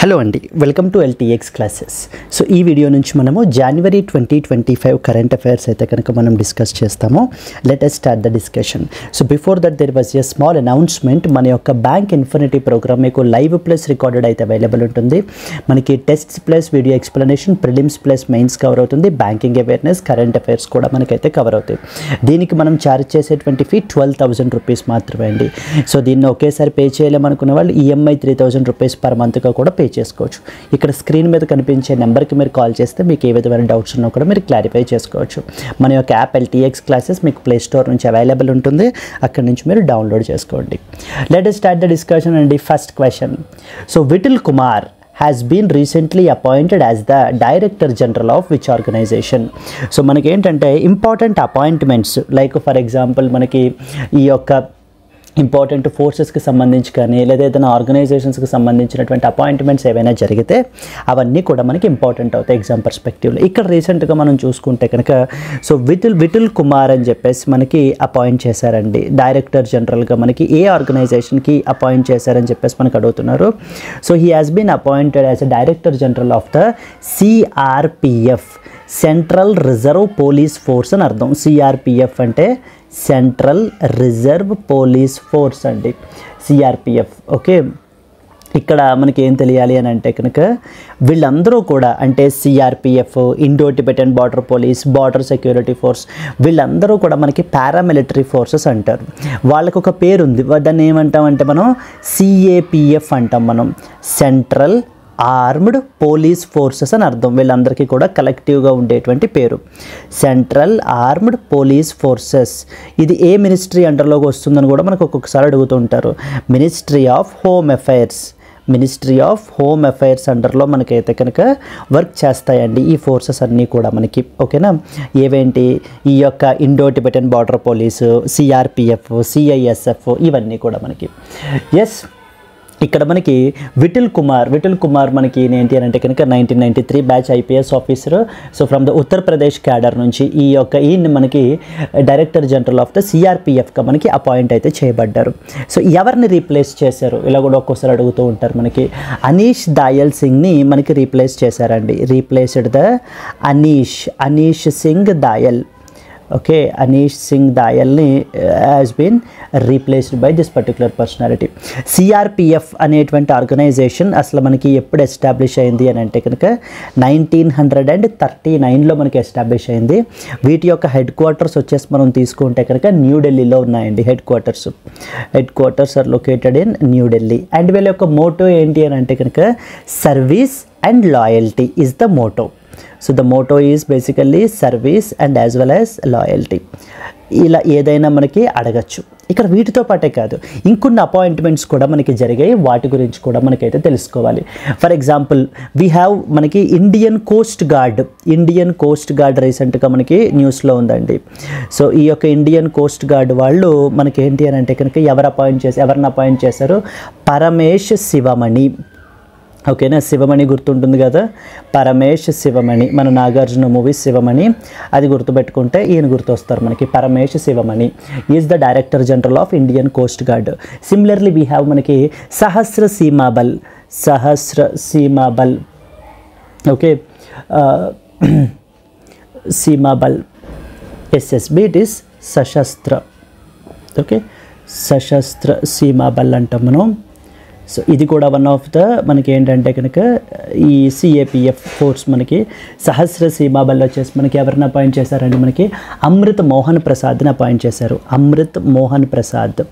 Hello అండి, welcome to LTX classes. So ఈ video నుంచి మనము జనవరి 2025 కరెంట్ అఫైర్స్ అయితే కనుక మనం డిస్కస్ చేస్తాము. Let us start the discussion. So before that there was a small announcement. మన యొక్క బ్యాంక్ ఇన్ఫినిటీ ప్రోగ్రామ్ మీకు లైవ్ ప్లస్ రికార్డెడ్ అయితే అవైలబుల్ ఉంటుంది. మనకి tests plus video explanation, prelims plus mains cover అవుతుంది. బ్యాంకింగ్ అవేర్నెస్, కరెంట్ అఫైర్స్ కూడా మనకైతే cover అవుతాయి. దీనికి మనం ఛార్జ్ చేసేటువంటి ఫీ 12,000 రూపీస్ మాత్రమే అండి. సో దీన్ని ఒకేసారి పే చేయలేమనుకునే వాళ్ళు ఈఎంఐ 3,000 రూపీస్ పర్ మంత్గా కూడా పే చేసుకోవచ్చు. ఇక్కడ స్క్రీన్ మీద కనిపించే నెంబర్కి మీరు కాల్ చేస్తే మీకు ఏ విధమైన డౌట్స్ ఉన్నా కూడా మీరు క్లారిఫై చేసుకోవచ్చు. మన యొక్క యాప్ ఎల్టీఎక్స్ క్లాసెస్ మీకు ప్లే స్టోర్ నుంచి అవైలబుల్ ఉంటుంది. అక్కడి నుంచి మీరు డౌన్లోడ్ చేసుకోండి. Let us start the discussion అండి. First question. So Vithal Kumar has been recently appointed as the Director General of which organization? So మనకి ఏంటంటే important appointments like for example మనకి ఈ యొక్క ఇంపార్టెంట్ ఫోర్సెస్కి సంబంధించి కానీ లేదా ఏదైనా ఆర్గనైజేషన్స్కి సంబంధించినటువంటి అపాయింట్మెంట్స్ ఏవైనా జరిగితే అవన్నీ కూడా మనకి ఇంపార్టెంట్ అవుతాయి ఎగ్జామ్ పర్స్పెక్టివ్లో. ఇక్కడ రీసెంట్గా మనం చూసుకుంటే కనుక సో విఠల్ కుమార్ అని చెప్పేసి మనకి అపాయింట్ చేశారండి డైరెక్టర్ జనరల్గా. మనకి ఏ ఆర్గనైజేషన్కి అపాయింట్ చేశారని చెప్పేసి మనకు అడుగుతున్నారు. So he has been appointed as a director general of the CRPF, central reserve police force అని అర్థం. సిఆర్పిఎఫ్ అంటే సెంట్రల్ రిజర్వ్ పోలీస్ ఫోర్స్ అండి, సిఆర్పిఎఫ్. ఓకే, ఇక్కడ మనకి ఏం తెలియాలి అని అంటే కనుక వీళ్ళందరూ కూడా అంటే CRPF, Indo Tibetan border police, border security force, వీళ్ళందరూ కూడా మనకి పారామిలిటరీ ఫోర్సెస్ అంటారు. వాళ్ళకు ఒక పేరు ఉంది, దాన్ని ఏమంటామంటే మనం సిఏపిఎఫ్ అంటాం. మనం సెంట్రల్ ఆర్మ్డ్ పోలీస్ ఫోర్సెస్ అని అర్థం. వీళ్ళందరికీ కూడా కలెక్టివ్గా ఉండేటువంటి పేరు సెంట్రల్ ఆర్మ్డ్ పోలీస్ ఫోర్సెస్. ఇది ఏ మినిస్ట్రీ అండర్లోకి వస్తుందని కూడా మనకు ఒక్కొక్కసారి అడుగుతుంటారు. Ministry of home affairs, ministry of home affairs అండర్లో మనకైతే కనుక వర్క్ చేస్తాయండి ఈ ఫోర్సెస్ అన్నీ కూడా మనకి. ఓకేనా, ఏవేంటి ఈ యొక్క Indo Tibetan border police, CRPF, CISF, ఇవన్నీ కూడా మనకి. ఎస్, ఇక్కడ మనకి విఠల్ కుమార్ మనకి ఏంటి అని అంటే కనుక 1993 batch IPS officer. So from the Uttar Pradesh cadre నుంచి ఈయన మనకి డైరెక్టర్ జనరల్ ఆఫ్ ద సిఆర్పిఎఫ్గా మనకి అపాయింట్ అయితే చేయబడ్డారు. సో ఎవరిని రీప్లేస్ చేశారు ఇలా కూడా ఒక్కోసారి అడుగుతూ ఉంటారు. మనకి అనీష్ దయాల్ సింగ్ని మనకి రీప్లేస్ చేశారండి. Replaced the Anish Singh Dayal. Okay, Anish Singh దయాల్ని has been replaced by this particular personality. CRPF అనేటువంటి ఆర్గనైజేషన్ అసలు మనకి ఎప్పుడు ఎస్టాబ్లిష్ అయింది అని అంటే కనుక 1939లో మనకి ఎస్టాబ్లిష్ అయింది. వీటి యొక్క హెడ్ క్వార్టర్స్ వచ్చేసి మనం తీసుకుంటే కనుక న్యూఢిల్లీలో ఉన్నాయండి. Headquarters are located in New Delhi. And వీళ్ళ యొక్క మోటో ఏంటి అని అంటే కనుక service and loyalty is the motto. So the motto is basically service and as well as loyalty. ఇలా ఏదైనా మనకి అడగచ్చు. ఇక్కడ వీటితో పాటే కాదు ఇంకొన్ని అపాయింట్మెంట్స్ కూడా మనకి జరిగాయి. వాటి గురించి కూడా మనకైతే తెలుసుకోవాలి. ఫర్ ఎగ్జాంపుల్ వీ హ్యావ్ మనకి ఇండియన్ కోస్ట్ గార్డ్ రీసెంట్గా మనకి న్యూస్లో ఉందండి. సో ఈ యొక్క ఇండియన్ కోస్ట్ గార్డ్ వాళ్ళు మనకి ఏంటి అని అంటే కనుక ఎవరిని అపాయింట్ చేశారు? పరమేష్ శివమణి. ఓకేనా, శివమణి గుర్తుంటుంది కదా, పరమేష్ శివమణి. మన నాగార్జున మూవీ శివమణి, అది గుర్తుపెట్టుకుంటే ఈయన గుర్తొస్తారు మనకి. Paramesh Sivamani is the director general of Indian coast guard. Similarly we have మనకి Sashastra Seema Bal. Okay, Seema Bal SSB, it is Sashastra. Okay, Sashastra Seema Bal అంటాం మనం. సో ఇది కూడా వన్ ఆఫ్ ద మనకి ఏంటంటే కనుక ఈ సిఏపిఎఫ్ ఫోర్స్. మనకి సహస్ర సీమాబల్ వచ్చేసి మనకి ఎవరిని అపాయింట్ చేశారండి? మనకి అమృత్ మోహన్ ప్రసాద్ని అపాయింట్ చేశారు. అమృత్ మోహన్ ప్రసాద్.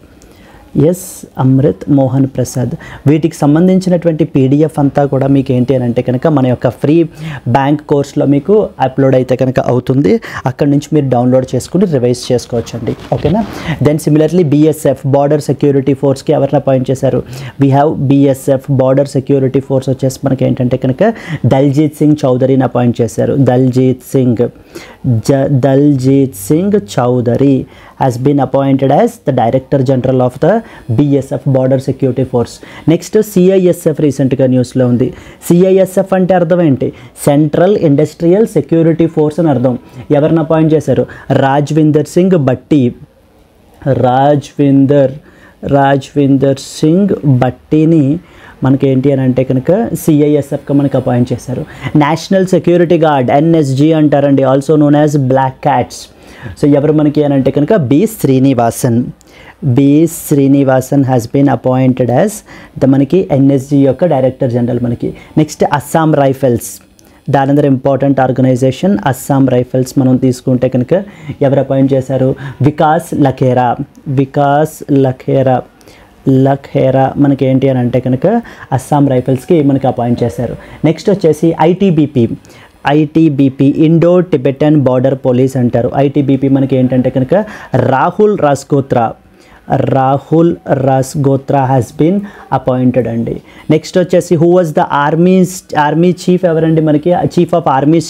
వీటికి సంబంధించినటువంటి పీడిఎఫ్ అంతా కూడా మీకు ఏంటి అని అంటే కనుక మన యొక్క ఫ్రీ బ్యాంక్ కోర్స్లో మీకు అప్లోడ్ అయితే కనుక అవుతుంది. అక్కడ నుంచి మీరు డౌన్లోడ్ చేసుకుని రివైజ్ చేసుకోవచ్చండి. ఓకేనా, then similarly BSF, border security ఫోర్స్కి ఎవరిని అపాయింట్ చేశారు? We have BSF, border security force వచ్చేసి మనకి ఏంటంటే కనుక దల్జీత్ సింగ్ చౌదరిని అపాయింట్ చేశారు. Daljeet Singh Chaudhary has been appointed as the Director General of the BSF, Border Security Force. Next CISF రీసెంట్గా న్యూస్లో ఉంది. CISF అంటే అర్థం ఏంటి? సెంట్రల్ ఇండస్ట్రియల్ సెక్యూరిటీ ఫోర్స్ అని అర్థం. ఎవరిని అపాయింట్ చేశారు? రాజ్విందర్ రాజ్విందర్ సింగ్ భట్టీని మనకి ఏంటి అని అంటే కనుక సిఐఎస్ఎఫ్గా మనకి అపాయింట్ చేశారు. నేషనల్ సెక్యూరిటీ గార్డ్ ఎన్ఎస్జీ అంటారండి, also known as black cats. So ఎవరు మనకి అని అంటే కనుక B Srinivasan has been appointed as మనకి ఎన్ఎస్జీ యొక్క డైరెక్టర్ జనరల్ మనకి. నెక్స్ట్ అస్సాం రైఫిల్స్, దాని అందరూ ఇంపార్టెంట్ ఆర్గనైజేషన్ అస్సాం రైఫిల్స్ మనం తీసుకుంటే కనుక ఎవరు అపాయింట్ చేశారు? వికాస్ లఖేరా మనకి ఏంటి అని అంటే కనుక అస్సాం రైఫిల్స్కి మనకి అపాయింట్ చేశారు. నెక్స్ట్ వచ్చేసి ITBP Indo Tibetan border police అంటారు. ఐటీబీపీ మనకి ఏంటంటే కనుక రాహుల్ రాస్గోత్రా హ్యాస్ బీన్ అపాయింటెడ్ అండి. నెక్స్ట్ వచ్చేసి who was the army chief ఎవరండి మనకి? చీఫ్ ఆఫ్ ఆర్మీ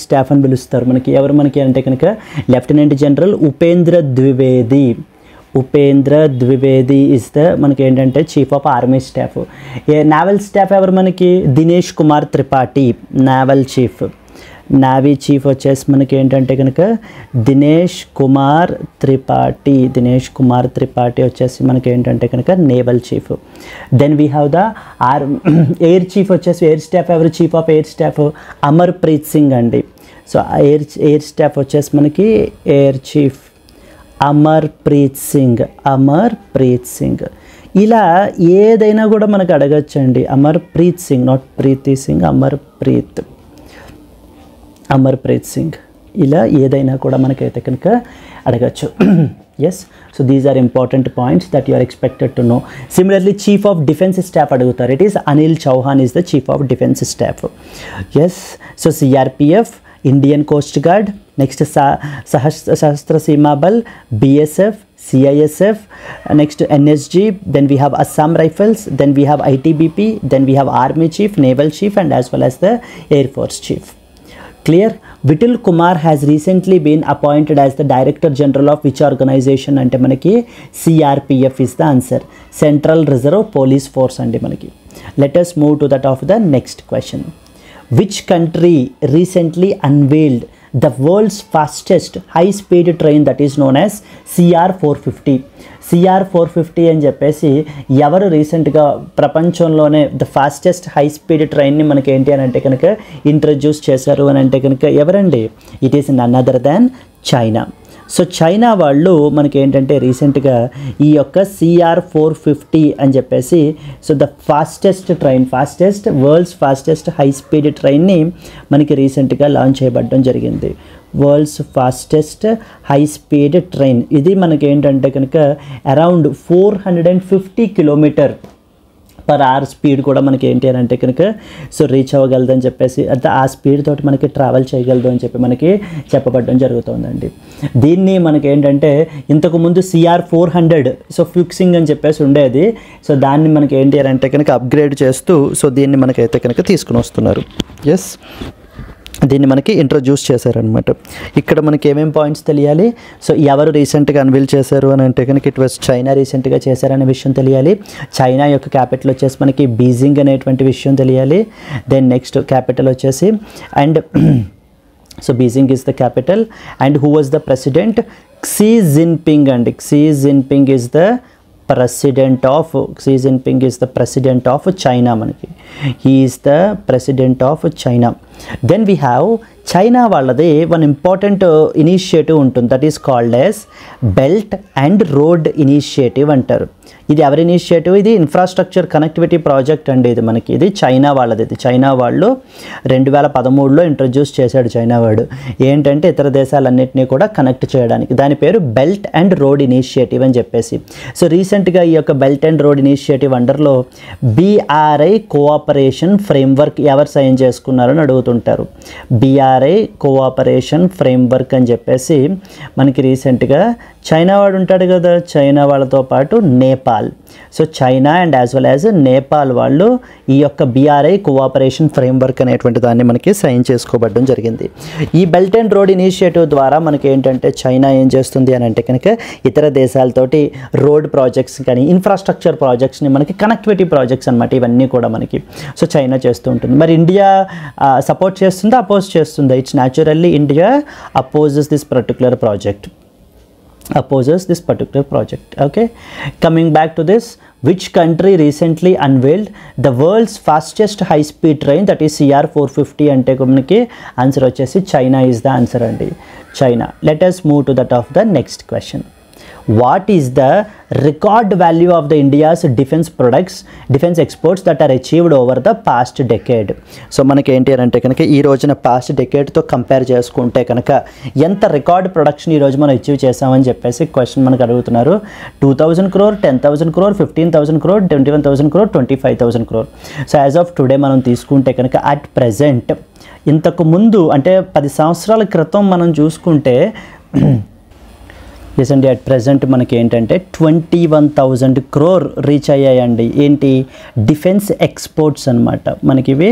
స్టాఫ్ అని పిలుస్తారు మనకి. ఎవరు మనకి అంటే కనుక lieutenant general Upendra Dwivedi is the మనకి ఏంటంటే chief of army staff. Naval staff ఎవరు మనకి? దినేష్ కుమార్ త్రిపాఠి నావీ చీఫ్ వచ్చేసి మనకి ఏంటంటే కనుక దినేష్ కుమార్ త్రిపాఠి వచ్చేసి మనకి ఏంటంటే కనుక naval chief. Then we have the air chief వచ్చేసి ఎయిర్ స్టాఫ్ ఎవరు? Chief of air staff Amarpreet Singh అండి. సో ఎయిర్ స్టాఫ్ వచ్చేసి మనకి ఎయిర్ చీఫ్ అమర్ప్రీత్ సింగ్. ఇలా ఏదైనా కూడా మనకు అడగచ్చండి. అమర్ప్రీత్ సింగ్, నాట్ ప్రీతి సింగ్, అమర్ప్రీత్ సింగ్. ఇలా ఏదైనా కూడా మనకైతే కనుక అడగచ్చు. Yes, so these are important points that you are expected to know. Similarly chief of defence staff అడుగుతారు. It is Anil Chauhan is the chief of defence staff. Yes, so CRPF, Indian coast guard, next Sahasra Seema Bal, BSF, CISF, next NSG, then we have Assam Rifles, then we have ITBP, then we have Army Chief, Naval Chief and as well as the Air Force Chief. Clear? Vitul Kumar has recently been appointed as the Director General of which organization? Ante manaki CRPF is the answer. Central Reserve Police Force ante manaki. Let us move to that of the next question. Which country recently unveiled the world's fastest high speed train that is known as CR450 అని చెప్పేసి ఎవరు రీసెంట్గా ప్రపంచంలోనే the fastest high speed ట్రైన్ని మనకి ఏంటి అని అంటే కనుక ఇంట్రడ్యూస్ చేశారు అని అంటే కనుక ఎవరండి? It is none other than China. So China వాళ్ళు మనకి ఏంటంటే రీసెంట్గా ఈ యొక్క CR450 అని చెప్పేసి so the world's fastest high speed ట్రైన్ని మనకి రీసెంట్గా లాంచ్ చేయబడడం జరిగింది. World's fastest high speed train ఇది మనకి ఏంటంటే కనుక around 450 kilometre per hour speed కూడా మనకి ఏంటి అని అంటే కనుక సో రీచ్ అవ్వగలదు అని చెప్పేసి అంటే ఆ స్పీడ్ తోటి మనకి ట్రావెల్ చేయగలదు అని చెప్పి మనకి చెప్పబడడం జరుగుతుందండి. దీన్ని మనకి ఏంటంటే ఇంతకుముందు CR400 సో ఫిక్సింగ్ అని చెప్పేసి ఉండేది. సో దాన్ని మనకి ఏంటి అని అంటే కనుక అప్గ్రేడ్ చేస్తూ సో దీన్ని మనకైతే కనుక తీసుకుని వస్తున్నారు. ఎస్, దీన్ని మనకి ఇంట్రడ్యూస్ చేశారనమాట. ఇక్కడ మనకి ఏమేమి పాయింట్స్ తెలియాలి? సో ఎవరు రీసెంట్గా అన్వీల్ చేశారు అని అంటే కనుక ఇట్ వాస్ చైనా రీసెంట్గా చేశారనే విషయం తెలియాలి. చైనా యొక్క క్యాపిటల్ వచ్చేసి మనకి బీజింగ్ అనేటువంటి విషయం తెలియాలి. దెన్ నెక్స్ట్ క్యాపిటల్ వచ్చేసి and so Beijing is the capital. And who was the president? Xi Jinping అండి. Xi Jinping is the president of China manaki. He is the president of China. Then we have China వాళ్ళది one important initiative ఉంటుంది, that is called as Belt and Road Initiative అంటారు. ఇది ఎవరి initiative? ఇది infrastructure connectivity project అండి. ఇది మనకి ఇది చైనా వాళ్ళది. ఇది చైనా వాళ్ళు 2013లో ఇంట్రడ్యూస్ చేశాడు చైనా వాడు. ఏంటంటే ఇతర దేశాలన్నింటినీ కూడా కనెక్ట్ చేయడానికి. దాని పేరు బెల్ట్ అండ్ రోడ్ ఇనిషియేటివ్ అని చెప్పేసి. సో రీసెంట్గా ఈ యొక్క బెల్ట్ అండ్ రోడ్ ఇనిషియేటివ్ అండర్లో BRI కోఆపరేషన్ ఫ్రేమ్వర్క్ ఎవరు సైన్ చేసుకున్నారని అడుగుతుంటారు. BRI కోఆపరేషన్ ఫ్రేమ్వర్క్ అని చెప్పేసి మనకి రీసెంట్గా చైనా వాడు ఉంటాడు కదా, చైనా వాళ్ళతో పాటు Nepal. So China and as well as Nepal వాళ్ళు ఈ యొక్క BRI కోఆపరేషన్ ఫ్రేమ్వర్క్ అనేటువంటి దాన్ని మనకి సైన్ చేసుకోబడడం జరిగింది. ఈ బెల్ట్ అండ్ రోడ్ ఇనిషియేటివ్ ద్వారా మనకి ఏంటంటే చైనా ఏం చేస్తుంది అని అంటే కనుక ఇతర దేశాలతోటి రోడ్ ప్రాజెక్ట్స్ కానీ ఇన్ఫ్రాస్ట్రక్చర్ ప్రాజెక్ట్స్ని మనకి కనెక్టివిటీ ప్రాజెక్ట్స్ అనమాట ఇవన్నీ కూడా మనకి సో చైనా చేస్తూ ఉంటుంది. మరి ఇండియా సపోర్ట్ చేస్తుందా, అపోజ్ చేస్తుందా? It's naturally India opposes this particular project. opposes this particular project. Okay, coming back to this, which country recently unveiled the world's fastest high speed train, that is CR450 అంటే మనకి answer వచ్చేసి China is the answer అండి, China. Let us move to that of the next question. What is the record value of the India's defense exports that are achieved over the past decade? So మనకి ఏంటి అని అంటే కనుక ఈ రోజున past డెకేడ్తో compare చేసుకుంటే కనుక ఎంత రికార్డ్ ప్రొడక్షన్ ఈ రోజు మనం అచీవ్ చేసామని చెప్పేసి క్వశ్చన్ మనకు అడుగుతున్నారు. 2000 crore, 10,000 crore, 15,000 crore, 21,000 crore, 25,000 crore. So as of today మనం తీసుకుంటే కనుక అట్ ప్రెజెంట్ ఇంతకు ముందు అంటే 10 సంవత్సరాల క్రితం మనం చూసుకుంటే ఎస్ అండి, అట్ ప్రజెంట్ మనకి ఏంటంటే 21,000 crore రీచ్ అయ్యాయండి. ఏంటి డిఫెన్స్ ఎక్స్పోర్ట్స్ అనమాట. మనకి ఇవి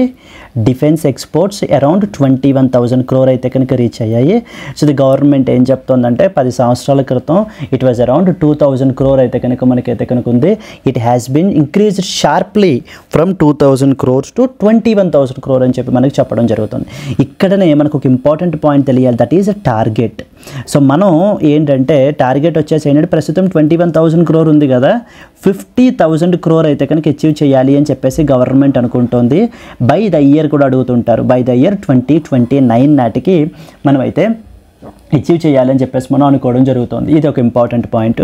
డిఫెన్స్ ఎక్స్పోర్ట్స్ అరౌండ్ 21,000 crore అయితే కనుక రీచ్ అయ్యాయి. సో ది గవర్నమెంట్ ఏం చెప్తుందంటే 10 సంవత్సరాల క్రితం ఇట్ వాజ్ అరౌండ్ 2,000 crore అయితే కనుక మనకైతే కనుక ఉంది. It has been increased sharply from 2,000 crores to 21,000 crore అని చెప్పి మనకి చెప్పడం జరుగుతుంది. ఇక్కడనే మనకు ఒక ఇంపార్టెంట్ పాయింట్ తెలియాలి, that is a target. So మనం ఏంటంటే టార్గెట్ వచ్చేసి ఏంటంటే ప్రస్తుతం 21,000 crore ఉంది కదా, 50,000 crore అయితే కనుక అచీవ్ చేయాలి అని చెప్పేసి గవర్నమెంట్ అనుకుంటోంది. బై ద ఇయర్ కూడా అడుగుతుంటారు, బై ద ఇయర్ 2029 నాటికి మనమైతే అచీవ్ చేయాలని చెప్పేసి మనం అనుకోవడం జరుగుతుంది. ఇది ఒక important point.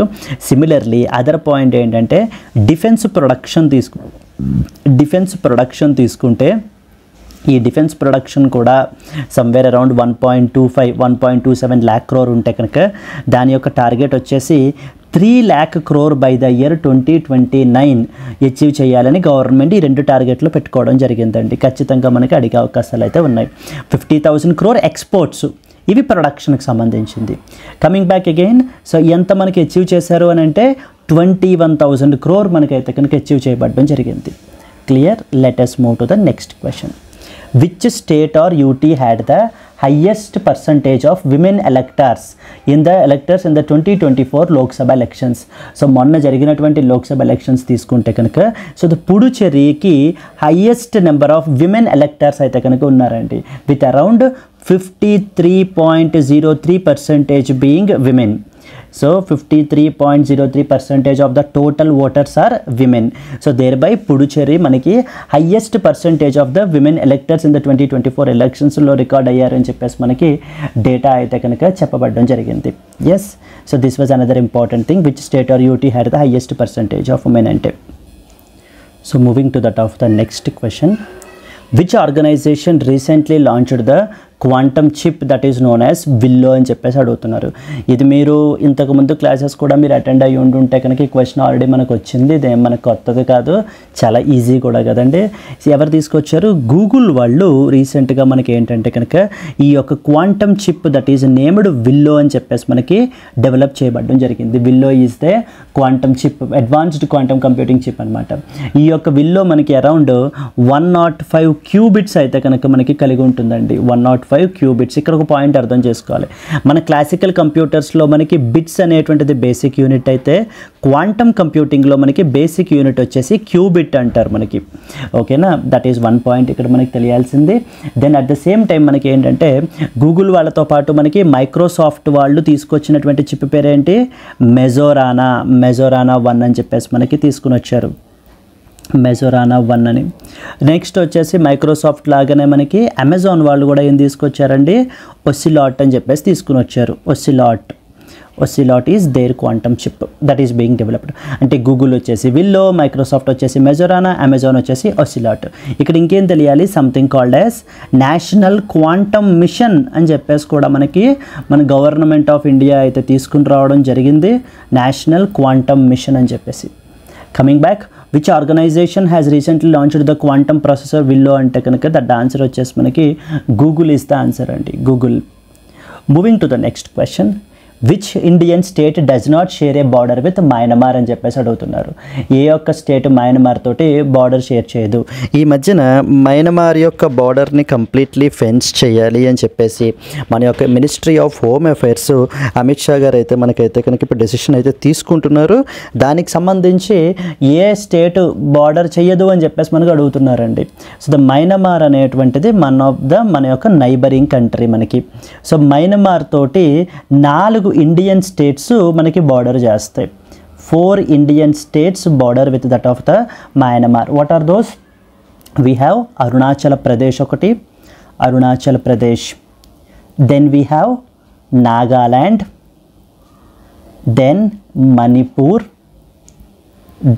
Similarly other point ఏంటంటే డిఫెన్స్ ప్రొడక్షన్ తీసుకుంటే ఈ డిఫెన్స్ ప్రొడక్షన్ కూడా సమ్వేర్ అరౌండ్ 1.27 lakh crore ఉంటే కనుక దాని యొక్క టార్గెట్ వచ్చేసి 3 lakh crore by the year 2029 achieve చేయాలని గవర్నమెంట్ ఈ రెండు టార్గెట్లు పెట్టుకోవడం జరిగిందండి. ఖచ్చితంగా మనకి అడిగే అవకాశాలు అయితే ఉన్నాయి. 50,000 crore ఎక్స్పోర్ట్స్, ఇవి ప్రొడక్షన్కి సంబంధించింది. కమింగ్ బ్యాక్ అగైన్, సో ఎంత మనకి అచీవ్ చేశారు అని అంటే 21,000 crore మనకైతే కనుక అచీవ్ చేయబడడం జరిగింది. Clear? Let us move to the next question. Which state or UT had the highest percentage of women electors in the 2024 Lok Sabha elections? So మొన్న జరిగినటువంటి లోక్సభ ఎలక్షన్స్ తీసుకుంటే కనుక సో ద పుడుచేరికి highest number of women electors అయితే కనుక ఉన్నారండి, with around 53.03% being women. So 53.03% of the total voters are women. So thereby Puducherry మనకి highest percentage of the women electors in the 2024 elections లో record అయ్యారని చెప్పేసి మనకి data అయితే కనుక చెప్పబడడం జరిగింది. Yes, so this was another important thing, which state or UT had the highest percentage of women అంటే. So moving to that of the next question. Which organization recently launched the quantum chip that is known as willow అని చెప్పేసి అడుగుతున్నారు. ఇది మీరు ఇంతకుముందు classes కూడా మీరు attend అయ్యి ఉంటుంటే కనుక ఈ క్వశ్చన్ ఆల్రెడీ మనకు వచ్చింది, ఇదేం మనకు కొత్తది కాదు, చాలా ఈజీ కూడా కదండి. ఎవరు తీసుకొచ్చారు? గూగుల్ వాళ్ళు రీసెంట్గా మనకి ఏంటంటే కనుక ఈ యొక్క quantum chip that is named willow అని చెప్పేసి మనకి డెవలప్ చేయబడడం జరిగింది. Willow is the quantum chip, advanced quantum computing chip అనమాట. ఈ యొక్క విల్లో మనకి అరౌండ్ 105 qubits అయితే కనుక మనకి కలిగి ఉంటుందండి. 105 qubits. ఇక్కడ ఒక పాయింట్ అర్థం చేసుకోవాలి, మన క్లాసికల్ కంప్యూటర్స్లో మనకి బిట్స్ అనేటువంటిది బేసిక్ యూనిట్ అయితే క్వాంటమ్ కంప్యూటింగ్లో మనకి బేసిక్ యూనిట్ వచ్చేసి క్యూబిట్ అంటారు మనకి. ఓకేనా? దట్ ఈస్ వన్ పాయింట్ ఇక్కడ మనకి తెలియాల్సింది. Then at the same time మనకి ఏంటంటే గూగుల్ వాళ్ళతో పాటు మనకి మైక్రోసాఫ్ట్ వాళ్ళు తీసుకొచ్చినటువంటి చిప్ పేరేంటి? మెజోరానా 1 అని చెప్పేసి మనకి తీసుకుని వచ్చారు. మెజోరానా 1 అని. నెక్స్ట్ వచ్చేసి మైక్రోసాఫ్ట్ లాగానే మనకి అమెజాన్ వాళ్ళు కూడా ఏం తీసుకొచ్చారండి? ఒసిలాట్ అని చెప్పేసి తీసుకుని వచ్చారు. Ocelot is there quantum chip that is being developed. అంటే గూగుల్ వచ్చేసి విల్లో, మైక్రోసాఫ్ట్ వచ్చేసి మెజోరానా, అమెజాన్ వచ్చేసి ఒసిలాట్. ఇక్కడ ఇంకేం తెలియాలి? Something called as national quantum mission అని చెప్పేసి కూడా మనకి మన గవర్నమెంట్ ఆఫ్ ఇండియా అయితే తీసుకుని రావడం జరిగింది, నేషనల్ క్వాంటమ్ మిషన్ అని చెప్పేసి. Coming back, which organization has recently launched the quantum processor Willow అంటే కనుక దట్ ఆన్సర్ వచ్చేసి మనకి గూగుల్ ఇస్ ద ఆన్సర్ అండి, Google. Moving to the next question. Which Indian state does not share A border with Myanmar అని చెప్పేసి అడుగుతున్నారు. ఏ ఒక్క state Myanmar తోటి బార్డర్ షేర్ చేయదు. ఈ మధ్యన మయన్మార్ యొక్క బార్డర్ని కంప్లీట్లీ ఫెన్స్ చేయాలి అని చెప్పేసి మన యొక్క ministry of home affairs Amit Shah గారు అయితే మనకైతే కనుక ఇప్పుడు డెసిషన్ అయితే తీసుకుంటున్నారు. దానికి సంబంధించి ఏ స్టేట్ బార్డర్ చేయదు అని చెప్పేసి మనకు అడుగుతున్నారండి. సో ద మయన్మార్ అనేటువంటిది మన యొక్క నైబరింగ్ కంట్రీ మనకి. సో మయన్మార్ తోటి 4 ఇండియన్ స్టేట్స్ మనకి బార్డర్ చేస్తాయి. 4 Indian states border with that of the Myanmar. What are those? We have Arunachal Pradesh ఒకటి, Arunachal Pradesh. Then we have Nagaland, then Manipur,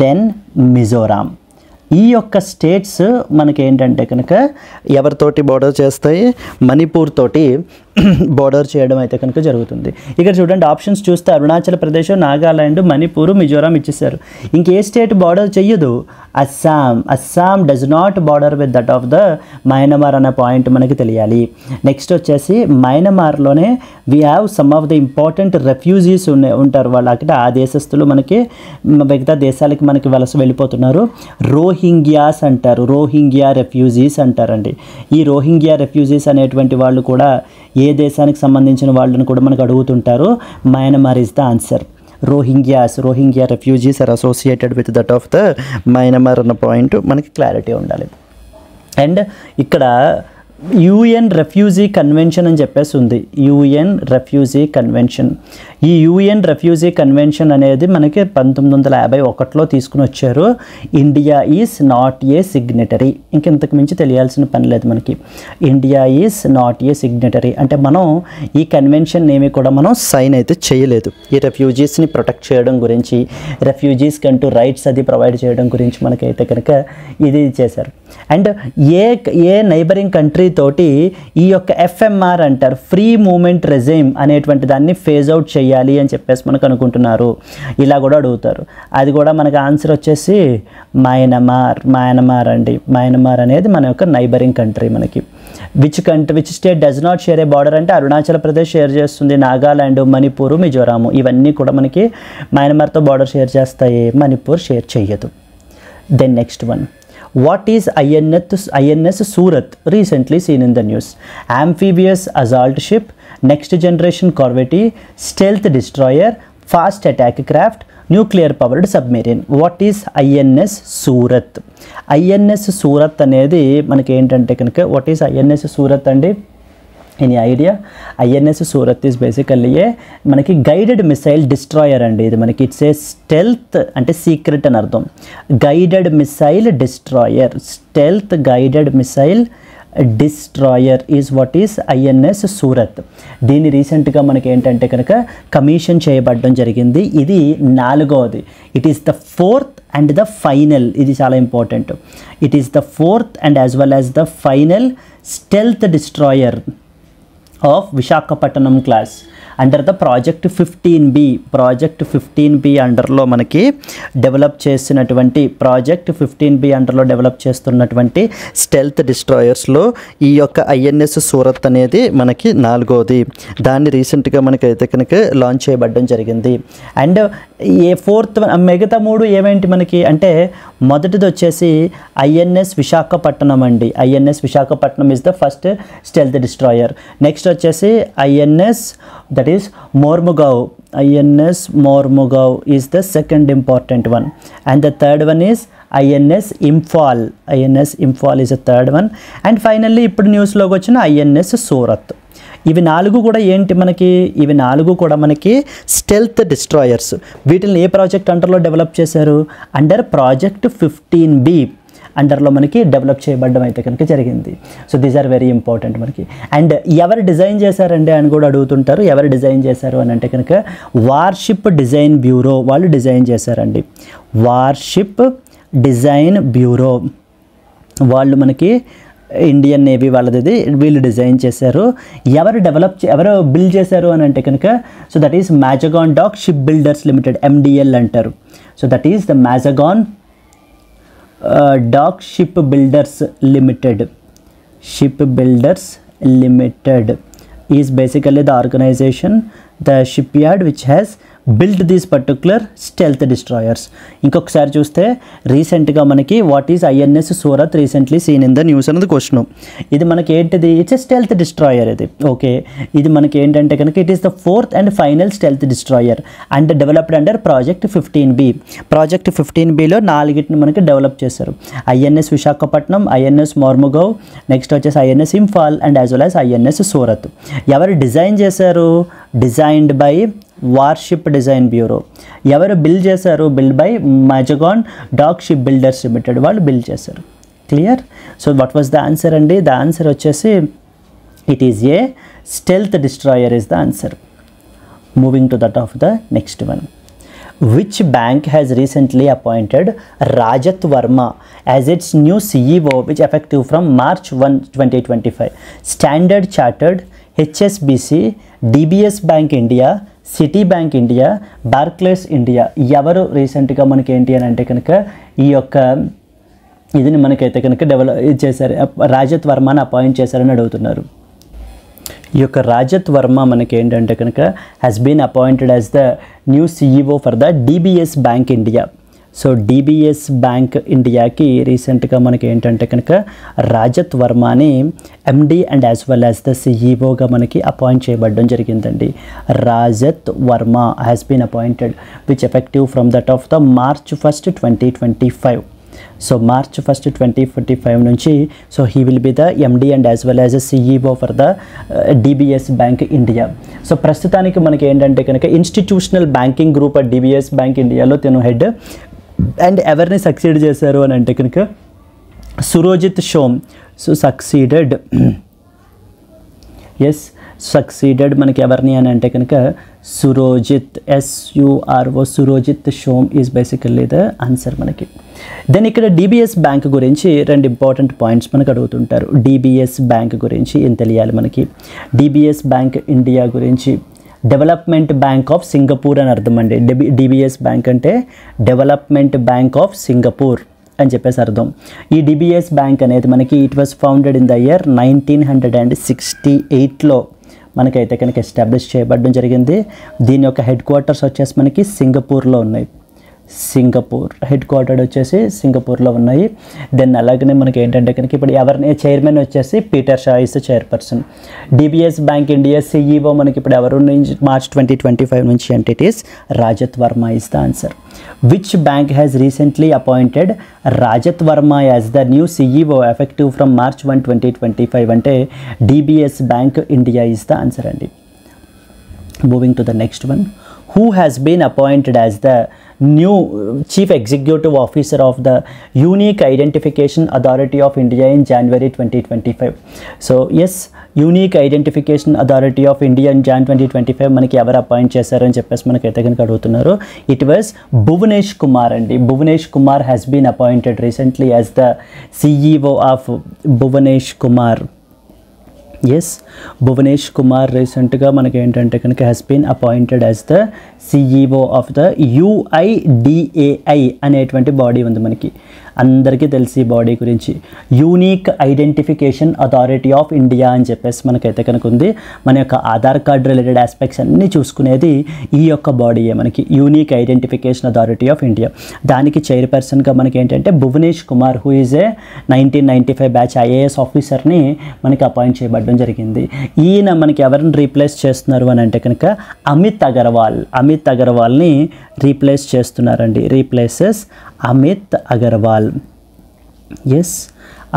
then Mizoram. ఈ యొక్క స్టేట్స్ మనకి ఏంటంటే కనుక ఎవరితోటి బార్డర్ చేస్తాయి? మణిపూర్ తోటి బార్డర్ చేయడం అయితే కనుక జరుగుతుంది. ఇక్కడ చూడండి ఆప్షన్స్ చూస్తే అరుణాచల్ ప్రదేశ్, నాగాల్యాండ్, మణిపూర్, మిజోరాం ఇచ్చేసారు. ఇంకే స్టేట్ బార్డర్ చెయ్యదు? Assam. Assam does not border with that of the Myanmar అనే పాయింట్ మనకి తెలియాలి. నెక్స్ట్ వచ్చేసి మయన్మార్లోనే we have some of the important refugees ఉంటారు. వాళ్ళు అక్కడ ఆ దేశస్తులు మనకి మిగతా దేశాలకి మనకి వలస వెళ్ళిపోతున్నారు. రోహింగ్యాస్ అంటారు, రోహింగ్యా రెఫ్యూజీస్ అంటారండి. ఈ రోహింగ్యా రెఫ్యూజీస్ అనేటువంటి వాళ్ళు కూడా ఏ దేశానికి సంబంధించిన వాళ్ళని కూడా మనకు అడుగుతుంటారు. Myanmar is the answer. Rohingya refugees are associated with that of the Myanmar అన్న పాయింట్ మనకి క్లారిటీ ఉండాలి. అండ్ ఇక్కడ యుఎన్ రెఫ్యూజీ కన్వెన్షన్ అని చెప్పేసి ఉంది. UN refugee convention. ఈ యుఎన్ రెఫ్యూజీ కన్వెన్షన్ అనేది మనకి 1951లో తీసుకుని వచ్చారు. India is not a signatory. ఇంతకు మించి తెలియాల్సిన పని లేదు మనకి. India is not a signatory అంటే మనం ఈ కన్వెన్షన్ ఏమి కూడా మనం సైన్ అయితే చేయలేదు. ఈ రెఫ్యూజీస్ని ప్రొటెక్ట్ చేయడం గురించి, రెఫ్యూజీస్కి అంటూ రైట్స్ అది ప్రొవైడ్ చేయడం గురించి మనకైతే కనుక ఇది చేశారు. అండ్ ఏ నైబరింగ్ కంట్రీ తోటి ఈ యొక్క ఎఫ్ఎంఆర్ అంటారు, ఫ్రీ మూమెంట్ రెజైమ్ అనేటువంటి దాన్ని ఫేజ్ అవుట్ చేయాలి అని చెప్పేసి మనకు అనుకుంటున్నారు. ఇలా కూడా అడుగుతారు. అది కూడా మనకు ఆన్సర్ వచ్చేసి మయన్మార్ అండి. మయన్మార్ అనేది మన యొక్క నైబరింగ్ కంట్రీ మనకి. Which state does not share A border అంటే అరుణాచల్ ప్రదేశ్ షేర్ చేస్తుంది, నాగాల్యాండ్, మణిపూర్, మిజోరాము ఇవన్నీ కూడా మనకి మయన్మార్తో బార్డర్ షేర్ చేస్తాయి. మణిపూర్ షేర్ చేయదు. Then next one, what is INS Surat recently seen in the news? Amphibious assault ship, next generation corvette, stealth destroyer, fast attack craft, nuclear powered submarine. What is INS Surat? INS Surat అనేది మనకి ఏంటంటే కనుక what is INS Surat అండి? Any idea? INS Surat is basically మనకి guided missile destroyer అండి. ఇది మనకి it's a stealth అంటే సీక్రెట్ అని అర్థం. Guided missile destroyer, stealth guided missile destroyer is what is INS Surat. దీన్ని రీసెంట్గా మనకి ఏంటంటే కనుక కమిషన్ చేయబడడం జరిగింది. ఇది 4వది. It is the 4th and the final. ఇది చాలా important. It is the 4th and as well as the final stealth destroyer of Visakhapatnam class under the project 15B. project 15B అండర్లో మనకి డెవలప్ చేసినటువంటి project 15B అండర్లో develop చేస్తున్నటువంటి stealth డిస్ట్రాయర్స్లో ఈ యొక్క INS Surat అనేది మనకి 4వది. దాన్ని రీసెంట్గా మనకైతే కనుక లాంచ్ చేయబడడం జరిగింది. అండ్ ఏ 4th మిగతా 3 ఏమేంటి మనకి అంటే మొదటిది వచ్చేసి INS విశాఖపట్నం అండి. INS Visakhapatnam is the first stealth destroyer. Next వచ్చేసి INS that is Mormugao. INS Mormugao is the second important one, and the third one is INS Imphal. INS Imphal is the third one, and finally ఇప్పుడు న్యూస్లోకి వచ్చిన INS Surat. ఇవి 4 కూడా ఏంటి మనకి? ఇవి 4 కూడా మనకి స్టెల్త్ డిస్ట్రాయర్స్. వీటిని ఏ ప్రాజెక్ట్ అండర్లో డెవలప్ చేశారు? అండర్ ప్రాజెక్ట్ 15B అండర్లో మనకి డెవలప్ చేయబడడం అయితే కనుక జరిగింది. So these are very important మనకి. అండ్ ఎవరు డిజైన్ చేశారండి అని కూడా అడుగుతుంటారు. ఎవరు డిజైన్ చేశారు అని అంటే కనుక వార్షిప్ డిజైన్ బ్యూరో వాళ్ళు డిజైన్ చేశారండి. వార్షిప్ డిజైన్ బ్యూరో వాళ్ళు మనకి ఇండియన్ నేవీ వాళ్ళది వీళ్ళు డిజైన్ చేశారు. ఎవరు బిల్డ్ చేశారు అని అంటే కనుక so that is Mazagon dock ship builders limited, MDL అంటారు. So that is the Mazagon dock ship builders limited. Ship builders limited is basically the organisation, the shipyard which has build these particular stealth destroyers. ఇంకొకసారి చూస్తే రీసెంట్గా మనకి what is INS Surat recently seen in the news అన్నది question. ఇది మనకి ఏంటిది, it's a stealth destroyer. ఇది okay, ఇది మనకి ఏంటంటే కనుక it is the 4th and final stealth destroyer and developed under project 15B. Project 15Bలో 4 మనకి డెవలప్ చేశారు. INS Visakhapatnam, INS Mormugao, next వచ్చేసి INS Imphal and as well as INS Surat. ఎవరు డిజైన్ చేశారు, designed by warship design bureau. ఎవరు బిల్డ్ చేశారు, build by Mazagon dock ship builders limited, వాళ్ళు build చేశారు. Clear. So what was the answer అండి, ద ఆన్సర్ వచ్చేసి it is a stealth destroyer is the answer. Moving to that of the next one. Which bank has recently appointed Rajat Verma as its new CEO, which effective from March 1, 2025? Standard Chartered, HSBC, DBS Bank India, Citibank India, Barclays India. ఎవరు రీసెంట్గా మనకి ఏంటి అని అంటే కనుక ఈ యొక్క ఇదిని మనకైతే కనుక డెవలప్ చేశారు, రాజత్ వర్మని అపాయింట్ చేశారని అడుగుతున్నారు. ఈ యొక్క రాజత్ వర్మ మనకి ఏంటంటే కనుక has been appointed as the new CEO for the DBS bank India. So DBS bank ఇండియాకి రీసెంట్గా మనకి ఏంటంటే కనుక రాజత్ వర్మని MD and as well as the సిఇఓగా మనకి అపాయింట్ చేయబడడం జరిగిందండి. Rajat Varma has been appointed which effective from that of the March 1, 2025. So March 1, 2025 నుంచి so he will be the MD and as well as a CEO for the DBS bank India. So ప్రస్తుతానికి మనకి ఏంటంటే కనుక institutional banking group DBS bank ఇండియాలో తను head. And ఎవరిని succeed చేశారు అని అంటే కనుక Surojit Shome. So succeeded, yes succeeded మనకి ఎవరిని అని అంటే కనుక Surojit, SURO, Surojit Shome is basically the answer మనకి. దెన్ ఇక్కడ డిబిఎస్ బ్యాంక్ గురించి 2 ఇంపార్టెంట్ పాయింట్స్ మనకు అడుగుతుంటారు. డిబిఎస్ బ్యాంక్ గురించి ఏం తెలియాలి మనకి. డిబిఎస్ బ్యాంక్ ఇండియా గురించి డెవలప్మెంట్ బ్యాంక్ ఆఫ్ సింగపూర్ అని అర్థం అండి. డిబిఎస్ బ్యాంక్ అంటే డెవలప్మెంట్ బ్యాంక్ ఆఫ్ సింగపూర్ అని చెప్పేసి అర్థం. ఈ డిబిఎస్ బ్యాంక్ అనేది మనకి it was founded in the year 1968లో మనకైతే కనుక ఎస్టాబ్లిష్ చేయబడడం జరిగింది. దీని యొక్క హెడ్ క్వార్టర్స్ వచ్చేసి మనకి సింగపూర్లో ఉన్నాయి. సింగపూర్ హెడ్ క్వార్టర్ వచ్చేసి సింగపూర్లో ఉన్నాయి. దెన్ అలాగనే మనకి ఏంటంటే కనుక ఇప్పుడు ఎవరిని చైర్మన్ వచ్చేసి Peter Seah is chairperson. DBS bank India CEO మనకి ఇప్పుడు ఎవరు నుంచి March 2025 నుంచి అంటే it is Rajat Varma is the answer. Which bank has recently appointed Rajat Varma as the new CEO effective from March 1, 2025 అంటే DBS bank India is the answer అండి. Moving to the next one. Who has been appointed as the new Chief Executive Officer of the Unique Identification Authority of India in January 2025? So yes, Unique Identification Authority of India in Jan 2025 మనకి ఎవరు appoint చేశారని చెప్పేసి మనకి అయితే కనుక అడుగుతున్నారు. It was Bhuvanesh Kumar అండి. Bhuvanesh Kumar has been appointed recently as the CEO of Bhuvanesh Kumar. Yes Bhuvanesh Kumar రీసెంట్గా మనకి ఏంటంటే కనుక has been appointed as the CEO of the UIDAI అనేటువంటి బాడీ ఉంది మనకి. అందరికీ తెలిసి ఈ బాడీ గురించి unique identification authority of India అని చెప్పేసి మనకైతే కనుక ఉంది. మన యొక్క ఆధార్ కార్డ్ రిలేటెడ్ ఆస్పెక్ట్స్ అన్నీ చూసుకునేది ఈ యొక్క బాడీయే మనకి, unique identification authority of India. దానికి చైర్పర్సన్గా మనకి ఏంటంటే Bhuvanesh Kumar who is a 1995 batch IAS ఆఫీసర్ని మనకి అపాయింట్ చేయబడడం జరిగింది. ఈయన మనకి ఎవరిని రీప్లేస్ చేస్తున్నారు అని అంటే కనుక అమిత్ అగర్వాల్ని రీప్లేస్ చేస్తున్నారండి. రీప్లేసెస్ అమిత్ అగర్వాల్. ఎస్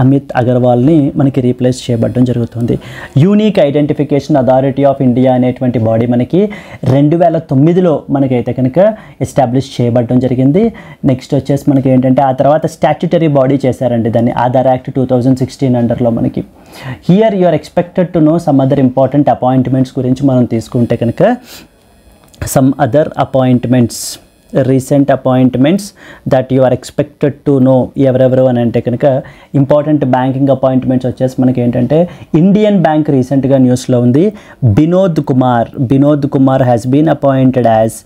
అమిత్ అగర్వాల్ని మనకి రీప్లేస్ చేయబడడం జరుగుతుంది. Unique identification authority of India అనేటువంటి బాడీ మనకి 2009లో మనకైతే కనుక ఎస్టాబ్లిష్ చేయబడడం జరిగింది. నెక్స్ట్ వచ్చేసి మనకి ఏంటంటే ఆ తర్వాత స్టాట్యుటరీ బాడీ చేశారండి దాన్ని, ఆధార్ యాక్ట్ 2016 అండర్లో మనకి. Here you are expected to know some other important appointments గురించి మనం తీసుకుంటే కనుక some other appointments, recent appointments that you are expected to know ఎవరెవరు అని అంటే కనుక ఇంపార్టెంట్ బ్యాంకింగ్ అపాయింట్మెంట్స్ వచ్చేసి మనకి ఏంటంటే ఇండియన్ బ్యాంక్ రీసెంట్గా న్యూస్లో ఉంది. Binod Kumar has been appointed as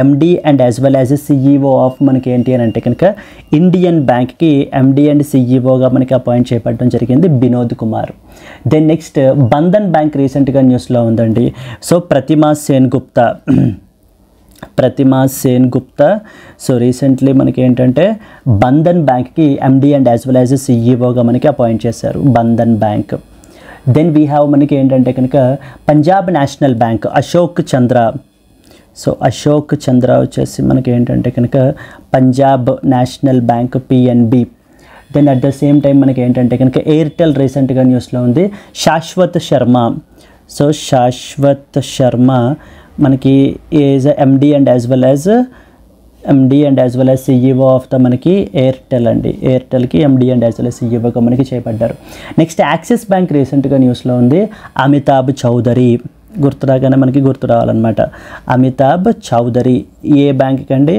MD and as well as CEO of మనకి ఏంటి అని అంటే కనుక ఇండియన్ బ్యాంక్కి MD అండ్ సిఇఓగా మనకి అపాయింట్ చేయబడడం జరిగింది Binod Kumar. Then next Bandhan bank రీసెంట్గా న్యూస్లో ఉందండి. So Pratima Sen Gupta Pratima Sen Gupta. So recently మనకి ఏంటంటే బంధన్ బ్యాంక్కి MD and as well as సిఈఓగా మనకి అపాయింట్ చేశారు Bandhan bank. Then we have మనకి ఏంటంటే కనుక Punjab national bank Ashok Chandra. So Ashok Chandra వచ్చేసి మనకి ఏంటంటే కనుక Punjab national bank PNB. Then at the same time మనకి ఏంటంటే కనుక ఎయిర్టెల్ రీసెంట్గా న్యూస్లో ఉంది శాశ్వత్ శర్మ. సో శాశ్వత్ శర్మ మనకి is MD and as well as CEO of the మనకి ఎయిర్టెల్ అండి. ఎయిర్టెల్కి MD and as well as సిఈఓగా మనకి చేయబడ్డారు. నెక్స్ట్ యాక్సిస్ బ్యాంక్ రీసెంట్గా న్యూస్లో ఉంది అమితాబ్ చౌదరి. గుర్తురాగానే మనకి గుర్తు రావాలన్నమాట. అమితాబ్ చౌదరి ఏ బ్యాంక్కి అండి?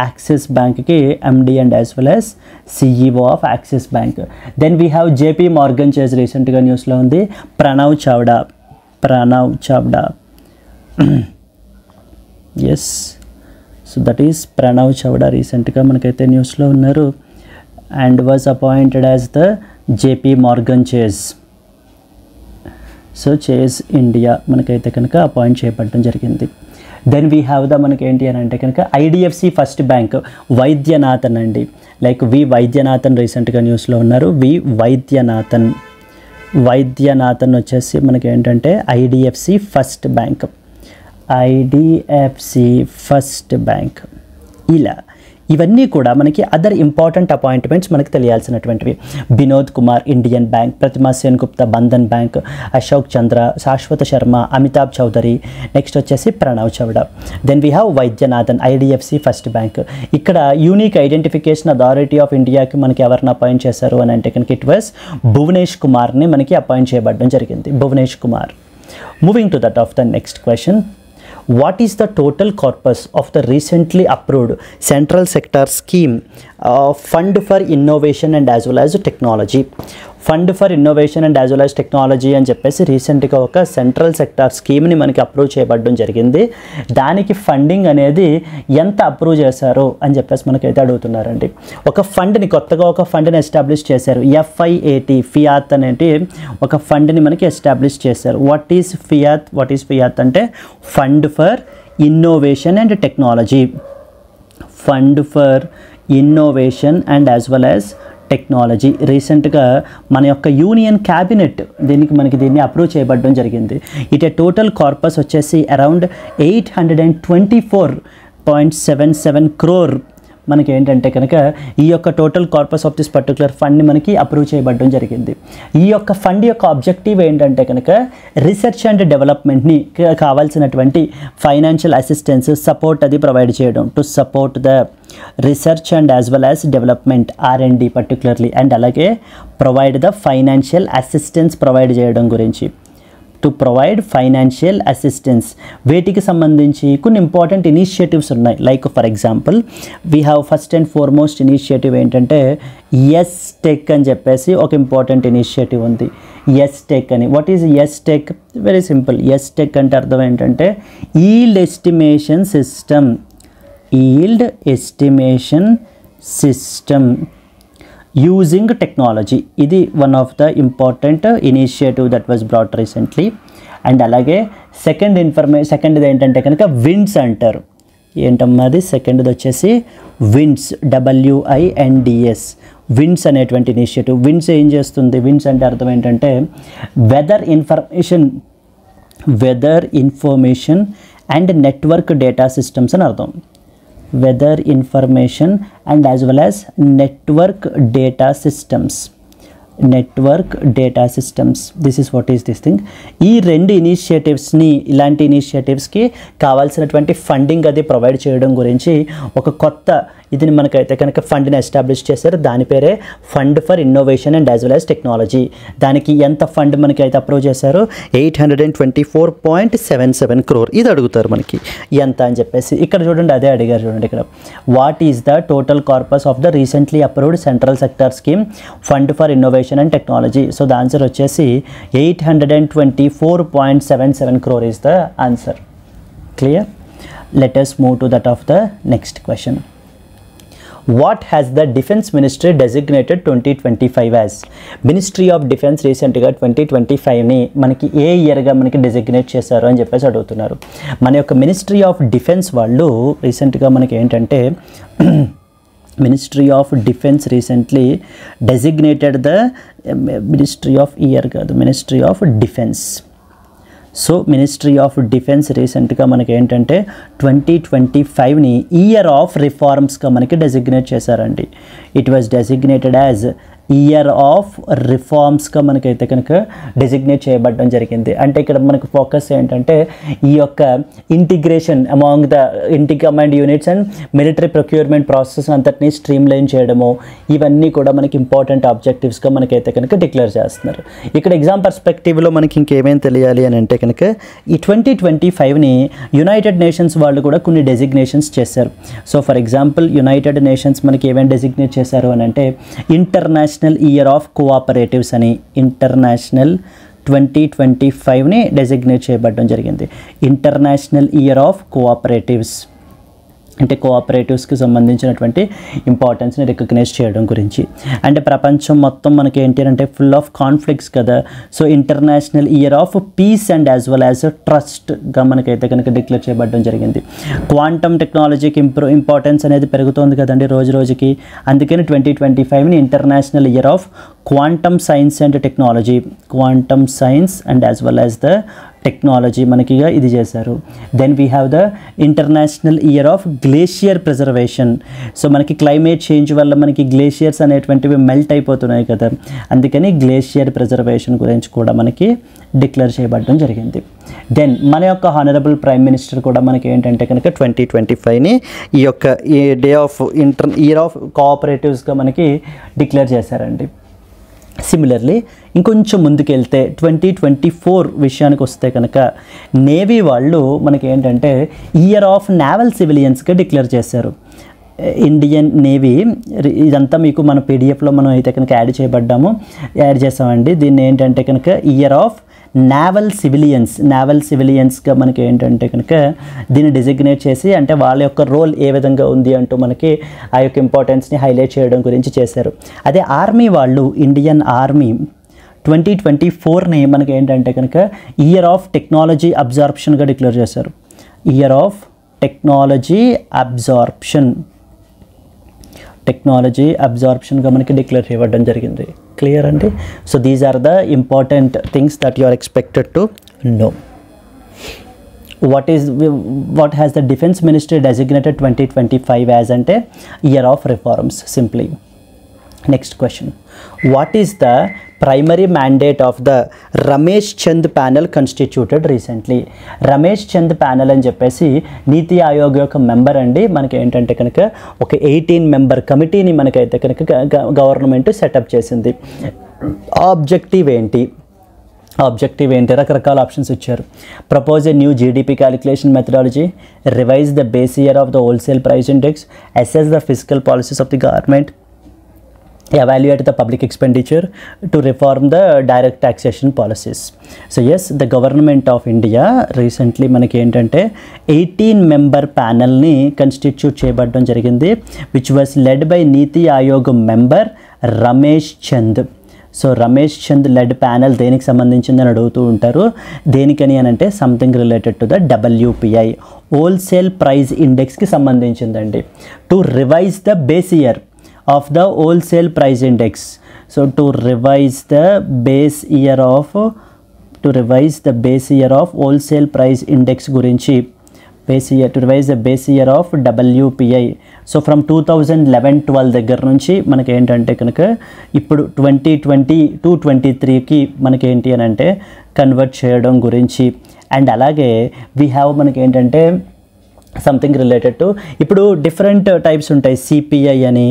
యాక్సిస్ బ్యాంక్కి MD and as well as CEO of Axis bank. Then we have JP Morgan Chase రీసెంట్గా న్యూస్లో ఉంది Pranav Chawda. Yes, so that is Pranav Chawda రీసెంట్గా మనకైతే న్యూస్లో ఉన్నారు and was appointed as the JP Morgan Chase. So Chase India మనకైతే కనుక అపాయింట్ చేయబడడం జరిగింది. దెన్ వీ హ్యావ్ ద మనకి ఏంటి అని అంటే కనుక ఐడిఎఫ్సి ఫస్ట్ బ్యాంక్ వైద్యనాథన్ అండి. లైక్ వి వైద్యనాథన్ రీసెంట్గా న్యూస్లో ఉన్నారు. వి వైద్యనాథన్ వచ్చేసి మనకి ఏంటంటే ఐడిఎఫ్సి ఫస్ట్ బ్యాంక్. ఇలా ఇవన్నీ కూడా మనకి అదర్ ఇంపార్టెంట్ అపాయింట్మెంట్స్ మనకి తెలియాల్సినటువంటివి. Vinod Kumar Indian bank, Pratima Sen Gupta Bandhan bank, Ashok Chandra, Shashwat Sharma, Amitabh Chaudhary, next వచ్చేసి Pranav Chawda. Then we have Vaidyanathan IDFC first bank. ఇక్కడ యూనిక్ ఐడెంటిఫికేషన్ అథారిటీ ఆఫ్ ఇండియాకి మనకి ఎవరిని అపాయింట్ చేశారు అని అంటే కనుక ఇట్ వాస్ భువనేష్ కుమార్ని మనకి అపాయింట్ చేయబడడం జరిగింది. Bhuvanesh Kumar. Moving to that of the next question. What is the total corpus of the recently approved central sector scheme fund for innovation and as well as technology? Fund for innovation and as well as technology అని చెప్పేసి రీసెంట్గా ఒక central sector స్కీమ్ని మనకి approve చేయబడడం జరిగింది. దానికి funding అనేది ఎంత అప్రూవ్ చేశారు అని చెప్పేసి మనకైతే అడుగుతున్నారండి. ఒక ఫండ్ని కొత్తగా ఒక ఫండ్ని ఎస్టాబ్లిష్ చేశారు. ఫియాత్ అనేది ఒక ఫండ్ని మనకి ఎస్టాబ్లిష్ చేశారు. వాట్ ఈజ్ ఫియాత్ అంటే fund for innovation and technology. Fund for innovation and as well as technology. రీసెంట్గా మన యొక్క యూనియన్ క్యాబినెట్ దీన్ని అప్రూవ్ చేయబడడం జరిగింది. ఇట్ టోటల్ కార్పస్ వచ్చేసి అరౌండ్ 824.77 crore మనకి ఏంటంటే కనుక ఈ యొక్క total corpus of this particular ఫండ్ని మనకి అప్రూవ్ చేయబడడం జరిగింది. ఈ యొక్క ఫండ్ యొక్క ఆబ్జెక్టివ్ ఏంటంటే కనుక రీసెర్చ్ అండ్ డెవలప్మెంట్ని కావాల్సినటువంటి ఫైనాన్షియల్ అసిస్టెన్స్ సపోర్ట్ అది ప్రొవైడ్ చేయడం. To support the research and as well as development R&D particularly and అలాగే provide the financial assistance provide చేయడం గురించి. టు ప్రొవైడ్ ఫైనాన్షియల్ అసిస్టెన్స్ వీటికి సంబంధించి కొన్ని ఇంపార్టెంట్ ఇనిషియేటివ్స్ ఉన్నాయి. Like for example we have first and foremost initiative ఏంటంటే S tech అని చెప్పేసి ఒక ఇంపార్టెంట్ ఇనిషియేటివ్ ఉంది. ఎస్ టెక్ అని. What is S tech? Very simple. S tech అంటే అర్థం ఏంటంటే yield estimation system using technology. ఇది one of the important initiative that was brought recently. And అలాగే సెకండ్ ఏంటంటే కనుక విన్స్ అంటారు. ఏంటమ్మా అది? సెకండ్ది వచ్చేసి విన్స్, WINDS. విన్స్ అనేటువంటి ఇనిషియేటివ్. విన్స్ ఏం చేస్తుంది? విన్స్ అంటే అర్థం ఏంటంటే weather information and network data systems అని అర్థం. Weather information and as well as network data systems. This is what is this thing. ఈ రెండు ఇలాంటి ఇనిషియేటివ్స్కి కావాల్సినటువంటి ఫండింగ్ అది ప్రొవైడ్ చేయడం గురించి ఒక కొత్త ఇది మనకైతే కనుక ఫండ్ని ఎస్టాబ్లిష్ చేశారు. దాని పేరే fund for innovation and as well as technology. దానికి ఎంత ఫండ్ మనకి అయితే అప్రూవ్ చేశారు? 824.77 crore. ఇది అడుగుతారు మనకి ఎంత అని చెప్పేసి. ఇక్కడ చూడండి, అదే అడిగారు చూడండి ఇక్కడ. What is the total corpus of the recently approved central sector scheme fund for innovation and technology? So the answer వచ్చేసి 824.77 crore is the answer. Clear? Let us move to that of the next question. What has the defence ministry designated 2025 as? Ministry of defence రీసెంట్గా 2025ని మనకి ఏ ఇయర్గా మనకి designate చేశారు అని చెప్పేసి అడుగుతున్నారు. మన యొక్క మినిస్ట్రీ ఆఫ్ డిఫెన్స్ వాళ్ళు రీసెంట్గా మనకి ఏంటంటే ministry of defence recently designated the ministry of year కాదు, ministry of defence. So ministry of defence రీసెంట్గా మనకి ఏంటంటే 2025ని ఇయర్ ఆఫ్ రిఫార్మ్స్గా మనకి డెసిగ్నేట్ చేశారండి. It was designated as year of రిఫార్మ్స్గా మనకైతే కనుక డెసిగ్నేట్ చేయబడడం జరిగింది. అంటే ఇక్కడ మనకు ఫోకస్ ఏంటంటే ఈ యొక్క ఇంటిగ్రేషన్ అమాంగ్ ద ఇంటి command units and military procurement process అంతటినీ స్ట్రీమ్లైన్ చేయడము, ఇవన్నీ కూడా మనకి ఇంపార్టెంట్ ఆబ్జెక్టివ్స్గా మనకైతే కనుక డిక్లేర్ చేస్తున్నారు. ఇక్కడ ఎగ్జామ్ పర్స్పెక్టివ్లో మనకి ఇంకేమేం తెలియాలి అని అంటే కనుక ఈ 2025ని యునైటెడ్ నేషన్స్ వాళ్ళు కూడా కొన్ని డెసిగ్నేషన్స్ చేశారు. So for example United nations మనకి ఏమేమి డెసిగ్నేట్ చేశారు అని అంటే ఇంటర్నేషనల్ ఇయర్ ఆఫ్ కోఆపరేటివ్స్ అని ఇంటర్నేషనల్ 2025ని డెసిగ్నేట్ చేయబడడం జరిగింది. ఇంటర్నేషనల్ ఇయర్ ఆఫ్ కోఆపరేటివ్స్ అంటే కోఆపరేటివ్స్కి సంబంధించినటువంటి ఇంపార్టెన్స్ని రికగ్నైజ్ చేయడం గురించి. అంటే ప్రపంచం మొత్తం మనకి ఏంటి అంటే ఫుల్ ఆఫ్ కాన్ఫ్లిక్ట్స్ కదా. So international year of peace and as well as ట్రస్ట్గా మనకైతే కనుక డిక్లేర్ చేయబడడం జరిగింది. క్వాంటమ్ టెక్నాలజీకి ఇంపార్టెన్స్ అనేది పెరుగుతోంది కదండి రోజు రోజుకి. అందుకని 2025ని international year of quantum science and technology, quantum science and as well as the technology మనకి ఇది చేశారు. Then we have the international year of glacier preservation. So మనకి క్లైమేట్ చేంజ్ వల్ల మనకి గ్లేషియర్స్ అనేటువంటివి మెల్ట్ అయిపోతున్నాయి కదా, అందుకని గ్లేషియర్ ప్రిజర్వేషన్ గురించి కూడా మనకి డిక్లేర్ చేయబడడం జరిగింది. దెన్ మన యొక్క హానరబుల్ ప్రైమ్ మినిస్టర్ కూడా మనకి ఏంటంటే కనుక 2025ని ఈ యొక్క డే ఆఫ్ ఇయర్ ఆఫ్ కోఆపరేటివ్స్గా మనకి డిక్లేర్ చేశారండి. సిమిలర్లీ ఇంకొంచెం ముందుకెళ్తే 2024 విషయానికి వస్తే కనుక నేవీ వాళ్ళు మనకి ఏంటంటే ఇయర్ ఆఫ్ నేవల్ సివిలియన్స్గా డిక్లేర్ చేశారు. ఇండియన్ నేవీ ఇదంతా మీకు మన పీడిఎఫ్లో మనం అయితే కనుక యాడ్ చేసామండి. దీన్ని ఏంటంటే కనుక ఇయర్ ఆఫ్ నేవల్ సివిలియన్స్గా మనకి ఏంటంటే కనుక దీన్ని డిజిగ్నేట్ చేసి అంటే వాళ్ళ యొక్క రోల్ ఏ విధంగా ఉంది అంటూ మనకి ఆ యొక్క ఇంపార్టెన్స్ని హైలైట్ చేయడం గురించి చేశారు. అదే ఆర్మీ వాళ్ళు ఇండియన్ ఆర్మీ 2024ని మనకి ఏంటంటే కనుక ఇయర్ ఆఫ్ టెక్నాలజీ అబ్జార్ప్షన్గా డిక్లేర్ చేశారు. ఇయర్ ఆఫ్ టెక్నాలజీ అబ్జార్ప్షన్గా మనకి డిక్లేర్ చేయబడడం జరిగింది. క్లియర్ అండి? So these are the important things that you are expected to know. what has the defense ministry designated 2025 as అంటే year of reforms simply. Next question, what is the primary mandate of the Ramesh Chand panel constituted recently? Ramesh Chand panel అని చెప్పేసి నీతి ఆయోగ్ యొక్క member అండి. మనకి ఏంటంటే కనుక ఒక 18 member కమిటీని మనకైతే కనుక గవర్నమెంట్ సెటప్ చేసింది. ఆబ్జెక్టివ్ ఏంటి, రకరకాల ఆప్షన్స్ ఇచ్చారు. Propose a new GDP calculation methodology, revise the base year of the wholesale price index, assess the physical policies of the government, evaluate the public expenditure, to reform the direct taxation policies. So yes, the government of India recently మనకి ఏంటంటే 18 member ప్యానల్ని constitute చేయబడడం జరిగింది, which was led by NITI Aayog member Ramesh Chand. So Ramesh Chand led panel దేనికి సంబంధించిందని అడుగుతూ ఉంటారు. దేనికని అని అంటే something related to the WPI, wholesale price ఇండెక్స్కి సంబంధించిందండి. To revise the base year of the wholesale price index. So to revise the base year of wholesale price index gurinchi, to revise the base year of WPI. So from 2011-12 దగ్గర నుంచి మనకి ఏంటంటే కనుక ఇప్పుడు 2022-23కి మనకి ఏంటి అని అంటే కన్వర్ట్ చేయడం గురించి. అండ్ అలాగే వీ హ్యావ్ మనకి ఏంటంటే సంథింగ్ రిలేటెడ్ టు ఇప్పుడు డిఫరెంట్ టైప్స్ ఉంటాయి, CPI అని,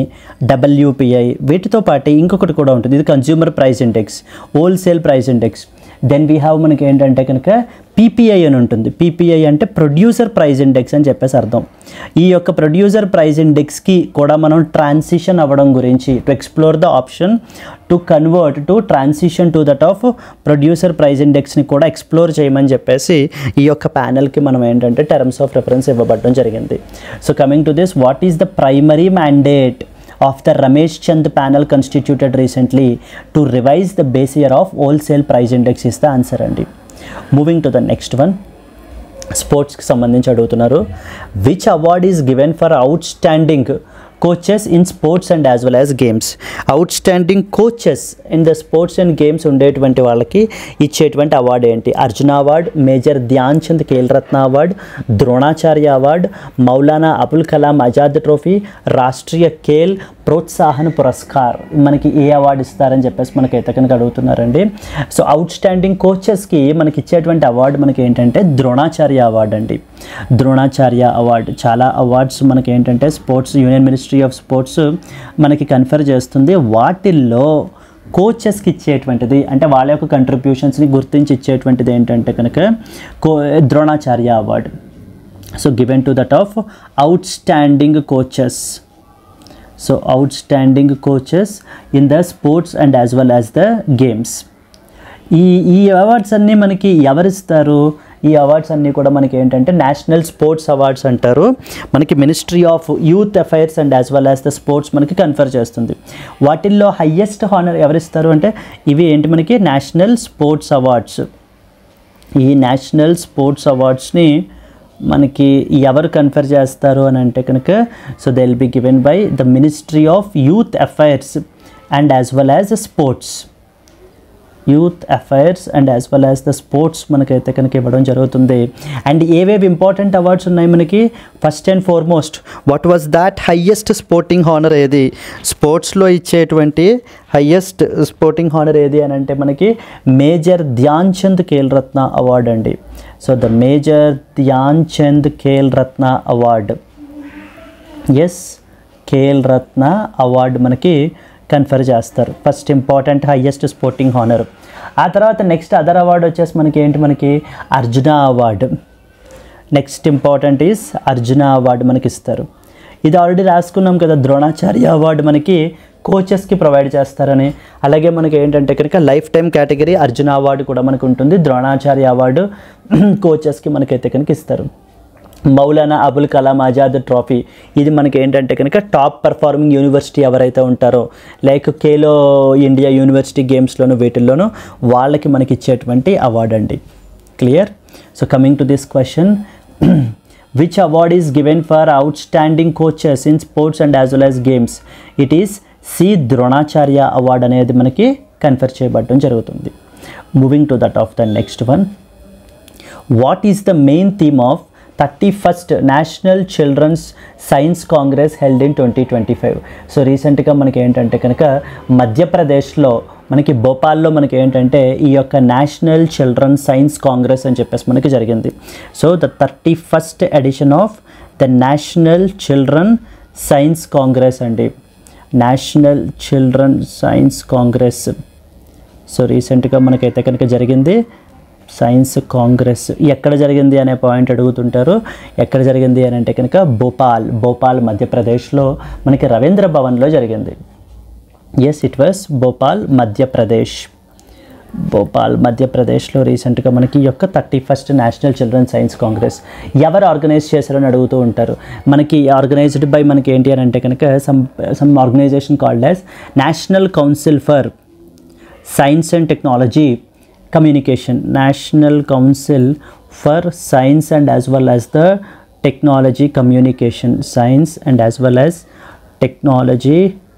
WPI. వీటితో పాటు ఇంకొకటి కూడా ఉంటుంది, ఇది consumer price index, wholesale price index. Then we have మనకి ఏంటంటే కనుక పీపీఐ అని ఉంటుంది. పీపీఐ అంటే ప్రొడ్యూసర్ ప్రైస్ ఇండెక్స్ అని చెప్పేసి అర్థం. ఈ యొక్క ప్రొడ్యూసర్ ప్రైస్ ఇండెక్స్కి కూడా మనం ట్రాన్సిషన్ అవ్వడం గురించి to explore the option to convert to transition to that of producer price ఇండెక్స్ని కూడా ఎక్స్ప్లోర్ చేయమని చెప్పేసి ఈ యొక్క ప్యానల్కి మనం ఏంటంటే టర్మ్స్ ఆఫ్ రెఫరెన్స్ ఇవ్వబడడం జరిగింది. So coming to this, what is the primary mandate of the Ramesh Chand panel constituted recently to revise the base year of wholesale price index is the answer andi. Moving to the next one, sports ki sambandhinchi adugutunnaru. Which award is given for outstanding coaches in sports and as well as games? Outstanding coaches in the sports and games ఉండేటువంటి వాళ్ళకి ఇచ్చేటువంటి award ఏంటి? Arjuna award, major Dhyan Chand Khel Ratna award, Dronacharya award, Maulana Abul Kalam Azad trophy, Rashtriya Khel Protsahan Puraskar. మనకి ఏ award ఇస్తారని చెప్పేసి మనకైతే కనుక అడుగుతున్నారండి. సో అవుట్స్టాండింగ్ కోచెస్కి మనకి ఇచ్చేటువంటి అవార్డు మనకి ఏంటంటే ద్రోణాచార్య అవార్డు అండి. ద్రోణాచార్య అవార్డు, చాలా అవార్డ్స్ మనకి ఏంటంటే sports union ministry of sports మనకి కన్ఫర్ చేస్తుంది. వాటిల్లో కోచెస్కి ఇచ్చేటువంటిది అంటే వాళ్ళ యొక్క కంట్రిబ్యూషన్స్ని గుర్తించి ఇచ్చేటువంటిది ఏంటంటే కనుక Dronacharya award. So given to that of outstanding coaches. So outstanding coaches in the sports and as well as the games. ఈ అవార్డ్స్ అన్నీ మనకి ఎవరిస్తారు? ఈ అవార్డ్స్ అన్నీ కూడా మనకి ఏంటంటే నేషనల్ స్పోర్ట్స్ అవార్డ్స్ అంటారు. మనకి ministry of youth affairs and as well as the sports మనకి కన్ఫర్ చేస్తుంది. వాటిల్లో హయ్యెస్ట్ హానర్ ఎవరిస్తారు అంటే ఇవి ఏంటి మనకి నేషనల్ స్పోర్ట్స్ అవార్డ్స్. ఈ నేషనల్ స్పోర్ట్స్ అవార్డ్స్ని మనకి ఎవరు కన్ఫర్ చేస్తారు అని అంటే కనుక so they will be given by the ministry of youth affairs and as well as sports. Youth affairs and as well as the sports మనకైతే కనుక ఇవ్వడం జరుగుతుంది. అండ్ ఏవేవి ఇంపార్టెంట్ అవార్డ్స్ ఉన్నాయి మనకి? First and foremost, what was that highest sporting honour ఏది? స్పోర్ట్స్లో ఇచ్చేటువంటి హయ్యెస్ట్ స్పోర్టింగ్ హానర్ ఏది అని అంటే మనకి మేజర్ ధ్యాన్ చంద్ ఖేల్ రత్న అవార్డ్ అండి. So the major Dhyan Chand Khel Ratna award, yes Khel Ratna award మనకి కన్ఫర్ చేస్తారు. First important highest sporting honour. ఆ తర్వాత నెక్స్ట్ అదర్ అవార్డు వచ్చేసి మనకి ఏంటి? మనకి Arjuna award. Next important is Arjuna award మనకి ఇస్తారు. ఇది ఆల్రెడీ రాసుకున్నాం కదా, ద్రోణాచార్య అవార్డు మనకి కోచెస్కి ప్రొవైడ్ చేస్తారని. అలాగే మనకి ఏంటంటే కనుక lifetime category Arjuna award కూడా మనకు ఉంటుంది. ద్రోణాచార్య అవార్డు కోచెస్కి మనకైతే కనుక ఇస్తారు. మౌలానా అబుల్ కలాం ఆజాద్ ట్రోఫీ, ఇది మనకి ఏంటంటే కనుక టాప్ పర్ఫార్మింగ్ యూనివర్సిటీ ఎవరైతే ఉంటారో లైక్ ఖేలో ఇండియా యూనివర్సిటీ గేమ్స్లోను వీటిల్లోనూ వాళ్ళకి మనకి ఇచ్చేటువంటి అవార్డు అండి. Clear? So coming to this question, which award is given for outstanding coaches in sports and as well as games? It is C Dronacharya award అనేది మనకి కన్ఫర్ చేయబడడం జరుగుతుంది. Moving to that of the next one, what is the main theme of 31st national children's science congress held in 2025? So రీసెంట్గా మనకి ఏంటంటే కనుక మధ్యప్రదేశ్లో మనకి భోపాల్లో మనకి ఏంటంటే ఈ యొక్క నేషనల్ చిల్డ్రన్ సైన్స్ కాంగ్రెస్ అని చెప్పేసి మనకి జరిగింది. So the 31st edition of the national children science congress అండి. National children science congress. So రీసెంట్గా మనకైతే కనుక జరిగింది సైన్స్ కాంగ్రెస్. ఎక్కడ జరిగింది అనే పాయింట్ అడుగుతుంటారు. ఎక్కడ జరిగింది అని అంటే కనుక భోపాల్ మధ్యప్రదేశ్లో మనకి రవీంద్ర భవన్లో జరిగింది. ఎస్, ఇట్ వాస్ భోపాల్ మధ్యప్రదేశ్లో రీసెంట్గా మనకి ఈ యొక్క 31st national children science Congress ఎవరు ఆర్గనైజ్ చేశారని అడుగుతూ ఉంటారు. మనకి ఆర్గనైజ్డ్ బై మనకి ఏంటి అని అంటే కనుక some organization called as national council for science and technology communication. National council for science and as well as the technology communication. Science and as well as technology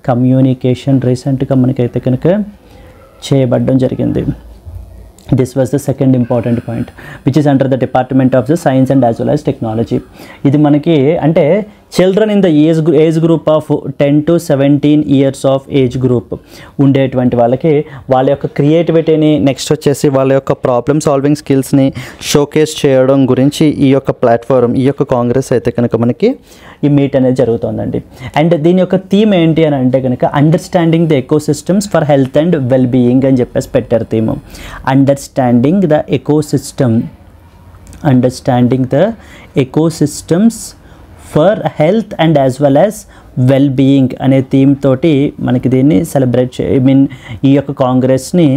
communication రీసెంట్గా మనకైతే కనుక చేయబడడం జరిగింది. This was the second important point which is under the department of the science and as well as technology. ఇది మనకి అంటే children in the age group of 10 to 17 years of age group ఉండేటువంటి వాళ్ళకి వాళ్ళ యొక్క క్రియేటివిటీని, నెక్స్ట్ వచ్చేసి వాళ్ళ యొక్క ప్రాబ్లమ్ సాల్వింగ్ స్కిల్స్ని షోకేస్ చేయడం గురించి ఈ యొక్క ప్లాట్ఫామ్, ఈ యొక్క కాంగ్రెస్ అయితే కనుక మనకి ఈ మీట్ అనేది జరుగుతుందండి. అండ్ దీని యొక్క థీమ్ ఏంటి అని అంటే కనుక understanding the ecosystems for health and well being అని చెప్పేసి పెట్టారు theme. Understanding the ecosystems for health and as well as well being అనే థీమ్ తోటి మనకి దీన్ని సెలబ్రేట్ ఈ యొక్క కాంగ్రెస్ని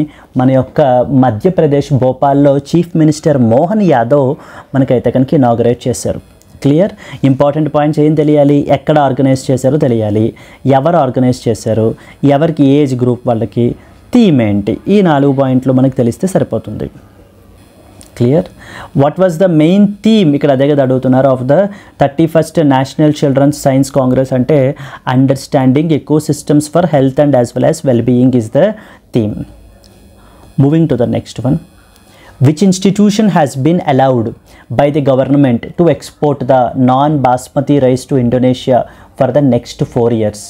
మన యొక్క మధ్యప్రదేశ్ భోపాల్లో చీఫ్ మినిస్టర్ మోహన్ యాదవ్ మనకైతే కనుక ఇనాగరేట్ చేశారు. క్లియర్? ఇంపార్టెంట్ పాయింట్స్ ఏం తెలియాలి, ఎక్కడ ఆర్గనైజ్ చేశారో తెలియాలి, ఎవరు ఆర్గనైజ్ చేశారు, ఎవరికి ఏజ్ గ్రూప్ వాళ్ళకి, థీమ్ ఏంటి, ఈ 4 పాయింట్లు మనకు తెలిస్తే సరిపోతుంది. Clear? What was the main theme, ఇక్కడ అదే కదా అడుగుతున్నారు, of the 31st national children's science congress అంటే understanding ecosystems for health and as well as well being is the theme. Moving to the next one. Which institution has been allowed by the government to export the non-basmati rice to Indonesia for the next 4 years?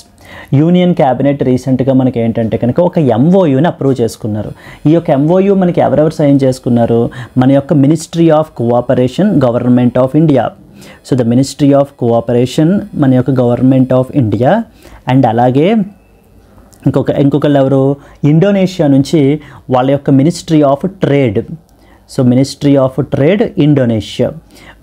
Union cabinet రీసెంట్గా మనకి ఏంటంటే కనుక ఒక ఎంఓయూని approve చేసుకున్నారు. ఈ యొక్క MoU మనకి ఎవరెవరు సైన్ చేసుకున్నారు, మన యొక్క ministry of cooperation, government of India. So the ministry of cooperation మన యొక్క గవర్నమెంట్ ఆఫ్ ఇండియా, అండ్ అలాగే ఇంకొకళ్ళు ఎవరు, ఇండోనేషియా నుంచి వాళ్ళ యొక్క ministry of trade. So ministry of trade Indonesia,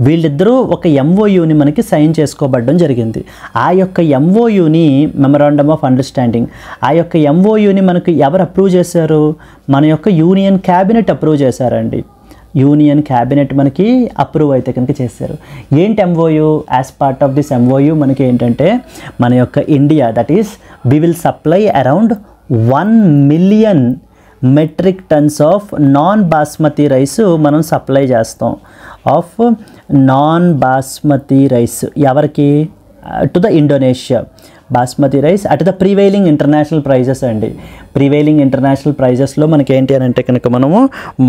వీళ్ళిద్దరూ ఒక ఎంఓయూని మనకి సైన్ చేసుకోబడడం జరిగింది. ఆ యొక్క ఎంఓయూని, మెమరాండమ్ ఆఫ్ అండర్స్టాండింగ్, ఆ యొక్క ఎంఓయూని మనకు ఎవరు అప్రూవ్ చేశారు, మన యొక్క యూనియన్ క్యాబినెట్ అప్రూవ్ చేశారండి. యూనియన్ క్యాబినెట్ మనకి అప్రూవ్ అయితే కనుక చేశారు. ఏంటి MOU? As part of this MOU మనకి ఏంటంటే మన యొక్క India, that is we will supply around 1 million metric tons of non basmati rice మనం సప్లై చేస్తాం. ఆఫ్ నాన్ బాస్మతి రైస్ ఎవరికి? To the Indonesia. Basmati rice at the prevailing international prices అండి. Prevailing international ప్రైజెస్లో మనకి ఏంటి అని అంటే కనుక మనము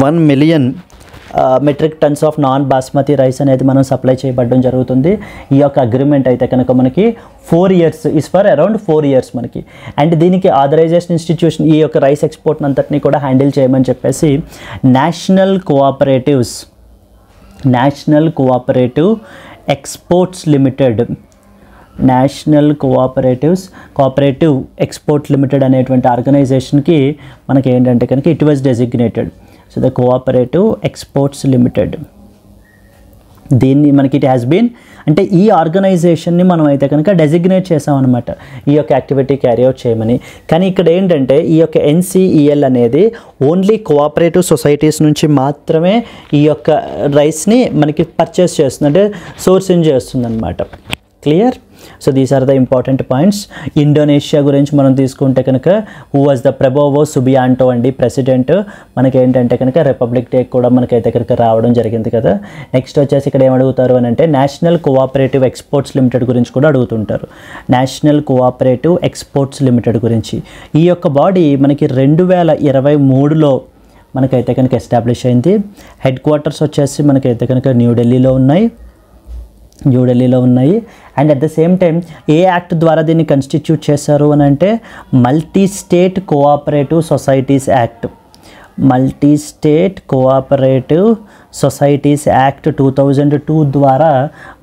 1 million metric tons of non basmati rice అనేది మనం సప్లై చేయబడడం జరుగుతుంది. ఈ యొక్క అగ్రిమెంట్ అయితే కనుక మనకి 4 years is for around 4 years మనకి. అండ్ దీనికి ఆథరైజేషన్ ఇన్స్టిట్యూషన్ ఈ యొక్క రైస్ ఎక్స్పోర్ట్ అంతటిని కూడా హ్యాండిల్ చేయమని చెప్పేసి national cooperative exports limited, national cooperative export limited అనేటువంటి ఆర్గనైజేషన్కి మనకి ఏంటంటే కనుక it was designated. So the cooperative exports limited, దీన్ని మనకి ఇట్ హ్యాస్ బీన్ అంటే ఈ ఆర్గనైజేషన్ని మనం అయితే కనుక డెసిగ్నేట్ చేసామన్నమాట ఈ యొక్క యాక్టివిటీ క్యారీ అవుట్ చేయమని. కానీ ఇక్కడ ఏంటంటే ఈ యొక్క NCEL అనేది ఓన్లీ కోఆపరేటివ్ సొసైటీస్ నుంచి మాత్రమే ఈ యొక్క రైస్ని మనకి పర్చేస్ చేస్తుంది, అంటే సోర్సింగ్ చేస్తుంది అనమాట. Clear? So these are the important points. Indonesia గురించి మనం తీసుకుంటే కనుక who was the Prabowo Subianto అండి ప్రెసిడెంట్. మనకి ఏంటంటే కనుక రిపబ్లిక్ డే కూడా మనకైతే కనుక రావడం జరిగింది కదా. నెక్స్ట్ వచ్చేసి ఇక్కడ ఏమడుగుతారు అని అంటే నేషనల్ కోఆపరేటివ్ ఎక్స్పోర్ట్స్ లిమిటెడ్ గురించి కూడా అడుగుతుంటారు. నేషనల్ కోఆపరేటివ్ ఎక్స్పోర్ట్స్ లిమిటెడ్ గురించి ఈ యొక్క బాడీ మనకి 2023లో మనకైతే కనుక ఎస్టాబ్లిష్ అయింది. హెడ్ క్వార్టర్స్ వచ్చేసి మనకైతే కనుక న్యూఢిల్లీలో ఉన్నాయి. And at the same time A act ద్వారా దీన్ని కన్స్టిట్యూట్ చేశారు అని అంటే multi state cooperative societies act. Multi state cooperative societies act 2002 ద్వారా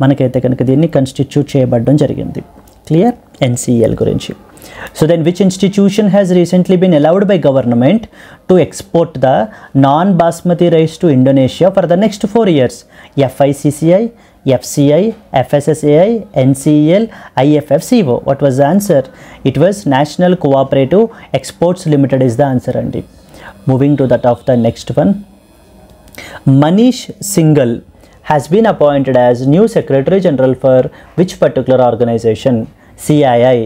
మనకైతే కనుక దీన్ని కన్స్టిట్యూట్ చేయబడడం జరిగింది. క్లియర్? NCEL గురించి. So then which institution has recently been allowed by government to export the non-basmati rice to Indonesia for the next 4 years? FICCI, FCI, FSSAI, NCEL, IFFCO. What was the answer? It was National Cooperative Exports Limited is the answer. And moving to that of the next one, Manish Singhal has been appointed as new Secretary General for which particular organization? CII,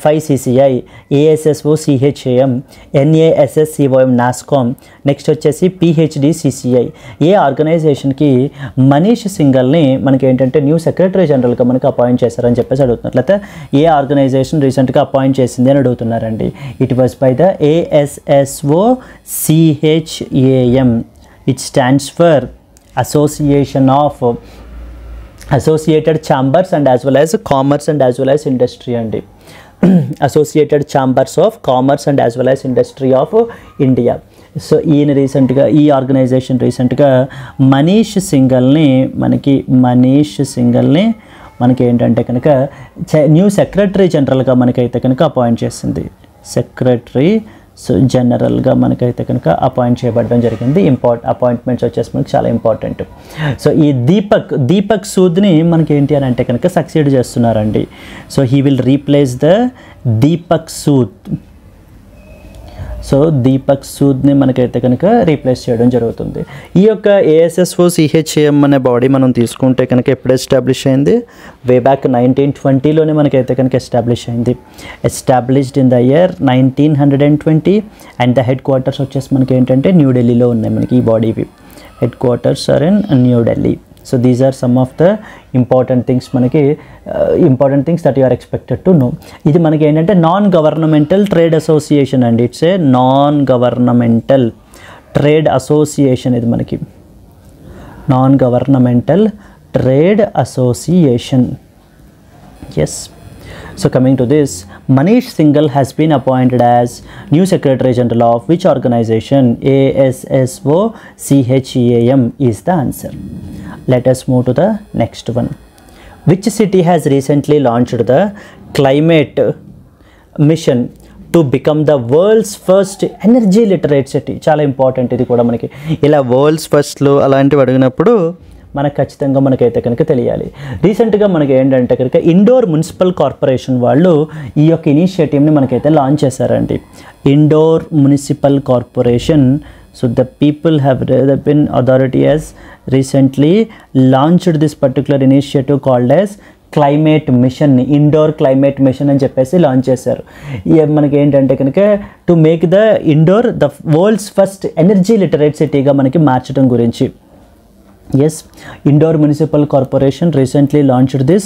FICCI, ASSO CHAM, NASSCOM NASCOM. Next వచ్చేసి PHD CCI. ఏ ఆర్గనైజేషన్కి మనీష్ సింఘల్ని మనకి ఏంటంటే new secretary జనరల్గా మనకి appoint చేశారని చెప్పేసి అడుగుతున్నారు. లేకపోతే ఏ organisation రీసెంట్గా అపాయింట్ చేసింది అని అడుగుతున్నారండి. It was by the ASSO CHAM. It stands for association of associated chambers and as well as commerce and as well as industry అండి. Associated chambers of commerce and as well as industry of India. So ఈయన రీసెంట్గా ఈ organisation రీసెంట్గా మనీష్ సింఘల్ని మనకి ఏంటంటే కనుక new secretary జనరల్గా మనకైతే కనుక అపాయింట్ చేసింది. సెక్రటరీ జనరల్గా మనకైతే కనుక అపాయింట్ చేయబడడం జరిగింది. అపాయింట్మెంట్స్ వచ్చేసి మనకి చాలా ఇంపార్టెంట్. సో ఈ దీపక్ సూద్ని మనకి ఏంటి అని అంటే కనుక సక్సీడ్ చేస్తున్నారండి. So he will replace the Deepak Sood. So Deepak సూద్ని మనకైతే కనుక రీప్లేస్ చేయడం జరుగుతుంది. ఈ యొక్క ASSO CHAM అనే బాడీ మనం తీసుకుంటే కనుక ఎప్పుడు ఎస్టాబ్లిష్ అయింది? వే బ్యాక్ 1920లోనే మనకైతే కనుక ఎస్టాబ్లిష్ అయింది. Established in the year 1920 and the headquarters వచ్చేసి మనకి ఏంటంటే న్యూఢిల్లీలో ఉన్నాయి. మనకి ఈ బాడీవి headquarters are in New Delhi. So these are some of the important things that you are expected to know. ఇది మనకి ఏంటంటే నాన్ గవర్నమెంటల్ ట్రేడ్ అసోసియేషన్ అండి. It's a non governmental trade association. ఇది మనకి non governmental trade association. Yes. So coming to this, Manish Singhal has been appointed as new Secretary General of which organization? ASSO CHAM is the answer. Let us move to the next one. Which city has recently launched the climate mission to become the world's first energy literate city? చాలా important ఇది కూడా మనకి. ఇలా world's ఫస్ట్లో అలాంటివి అడిగినప్పుడు మనకు ఖచ్చితంగా మనకైతే కనుక తెలియాలి. రీసెంట్గా మనకి ఏంటంటే కనుక ఇండోర్ మున్సిపల్ కార్పొరేషన్ వాళ్ళు ఈ యొక్క ఇనిషియేటివ్ని మనకైతే లాంచ్ చేశారండి. Indore municipal corporation. So the people have been authority has recently launched this particular initiative called as climate mission. Indore climate mission అని చెప్పేసి లాంచ్ చేశారు. మనకి ఏంటంటే కనుక to make the Indore the world's first energy literate సిటీగా మనకి మార్చడం గురించి. Yes, Indore Municipal Corporation recently launched this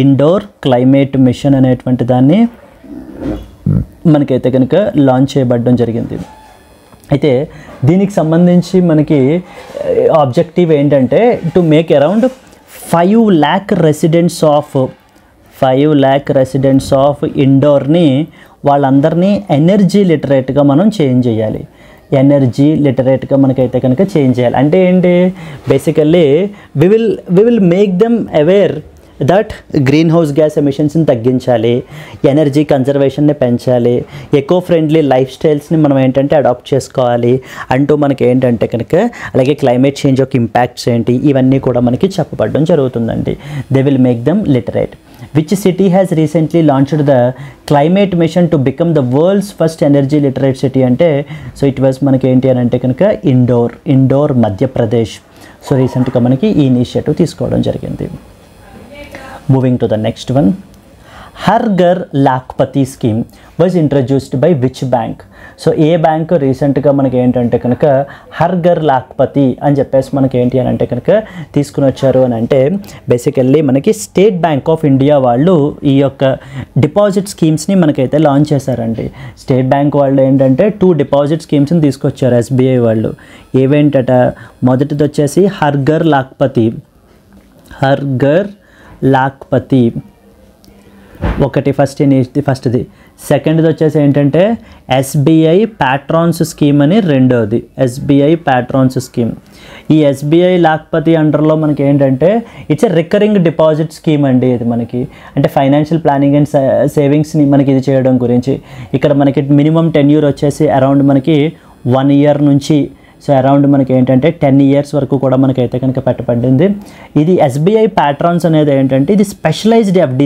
Indore Climate Mission అనేటువంటి దాన్ని మనకైతే కనుక లాంచ్ చేయబడడం జరిగింది. అయితే దీనికి సంబంధించి మనకి ఆబ్జెక్టివ్ ఏంటంటే to make around 5 lakh residents of ఇండోర్ని వాళ్ళందరినీ ఎనర్జీ లిటరేట్గా మనం చేంజ్ చేయాలి. ఎనర్జీ లిటరేట్గా మనకైతే కనుక చేంజ్ చేయాలి. అంటే ఏంటి? Basically we will make them aware that greenhouse gas ఎమిషన్స్ని తగ్గించాలి, ఎనర్జీ కన్జర్వేషన్ని పెంచాలి, ఎకో ఫ్రెండ్లీ లైఫ్ స్టైల్స్ని మనం ఏంటంటే అడాప్ట్ చేసుకోవాలి అంటూ మనకి ఏంటంటే కనుక అలాగే క్లైమేట్ చేంజ్ యొక్క ఇంపాక్ట్స్ ఏంటి ఇవన్నీ కూడా మనకి చెప్పబడడం జరుగుతుందండి. They will make them literate. Which city has recently launched the climate mission to become the world's first energy literate city? అంటే సో ఇట్ వాజ్ మనకి ఏంటి అని అంటే కనుక ఇండోర్ మధ్యప్రదేశ్. సో రీసెంట్గా మనకి ఈ ఇనిషియేటివ్ తీసుకోవడం జరిగింది. Moving to the next one. Har Ghar Lakhpati scheme was introduced by which bank? So ఏ బ్యాంక్ రీసెంట్గా మనకి ఏంటంటే కనుక హర్ ఘర్ లాఖ్పతి అని చెప్పేసి మనకి ఏంటి అని అంటే కనుక తీసుకుని వచ్చారు అని అంటే బేసికల్లీ మనకి స్టేట్ బ్యాంక్ ఆఫ్ ఇండియా వాళ్ళు ఈ యొక్క డిపాజిట్ స్కీమ్స్ని మనకైతే లాంచ్ చేశారండి. స్టేట్ బ్యాంక్ వాళ్ళు ఏంటంటే 2 డిపాజిట్ స్కీమ్స్ని తీసుకొచ్చారు SBI వాళ్ళు. ఏవేంటట? మొదటిది వచ్చేసి హర్ ఘర్ లాఖ్పతి ఒకటి ఫస్ట్ది. సెకండ్ది వచ్చేసి ఏంటంటే SBI ప్యాట్రాన్స్ స్కీమ్ అని రెండోది. SBI patrons scheme. ఈ SBI లాఖ్పతి అండర్లో మనకి ఏంటంటే it's a recurring deposit scheme అండి. ఇది మనకి అంటే ఫైనాన్షియల్ ప్లానింగ్ అండ్ సేవింగ్స్ని మనకి ఇది చేయడం గురించి. ఇక్కడ మనకి మినిమం టెన్యూర్ వచ్చేసి అరౌండ్ మనకి 1 year నుంచి సో అరౌండ్ మనకి ఏంటంటే 10 years వరకు కూడా మనకైతే కనుక పెట్టబడింది. ఇది SBI ప్యాట్రాన్స్ అనేది ఏంటంటే ఇది స్పెషలైజ్డ్ FD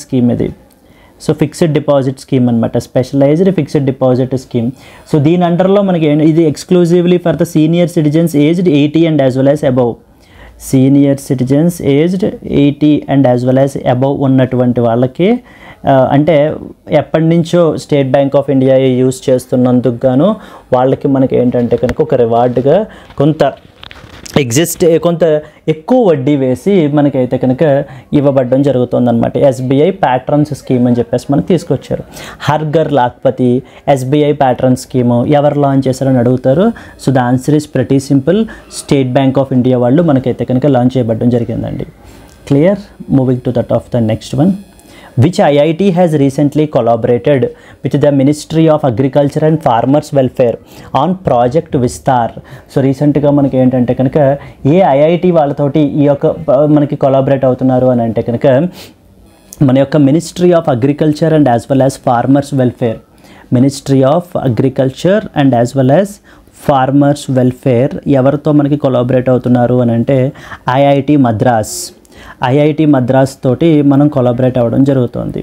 స్కీమ్ ఇది. సో ఫిక్స్డ్ డిపాజిట్ స్కీమ్ అనమాట. Specialised fixed deposit scheme. So దీని అండర్లో మనకి ఇది exclusively for the senior citizens aged 80 and as well as above. Senior citizens aged 80 and as well as above ఉన్నటువంటి వాళ్ళకి అంటే ఎప్పటి నుంచో state bank of India use చేస్తున్నందుకు గాను వాళ్ళకి మనకి ఏంటంటే కనుక ఒక రివార్డ్గా కొంత కొంత ఎక్కువ వడ్డీ వేసి మనకైతే కనుక ఇవ్వబడడం జరుగుతుందన్నమాట. ఎస్బీఐ ప్యాట్రన్స్ స్కీమ్ అని చెప్పేసి మనకు తీసుకొచ్చారు. హర్ఘర్ లాఖ్పతి ఎస్బీఐ ప్యాట్రన్ స్కీము ఎవరు లాంచ్ చేశారని అడుగుతారు. So the answer is pretty simple. State bank of India వాళ్ళు మనకైతే కనుక లాంచ్ చేయబడడం జరిగిందండి. Clear. Moving to that of the next one. Which IIT has recently collaborated with the Ministry of Agriculture and Farmers Welfare on Project Vistar? So రీసెంట్గా మనకి ఏంటంటే కనుక ఏ IIT వాళ్ళతోటి ఈ యొక్క మనకి కొలాబరేట్ అవుతున్నారు అని అంటే కనుక మన యొక్క ministry of agriculture and as well as farmers welfare, ministry of agriculture and as well as farmers welfare ఎవరితో మనకి కొలాబరేట్ అవుతున్నారు అని అంటే ఐఐటి మద్రాస్ తోటి మనం కొలాబరేట్ అవ్వడం జరుగుతుంది.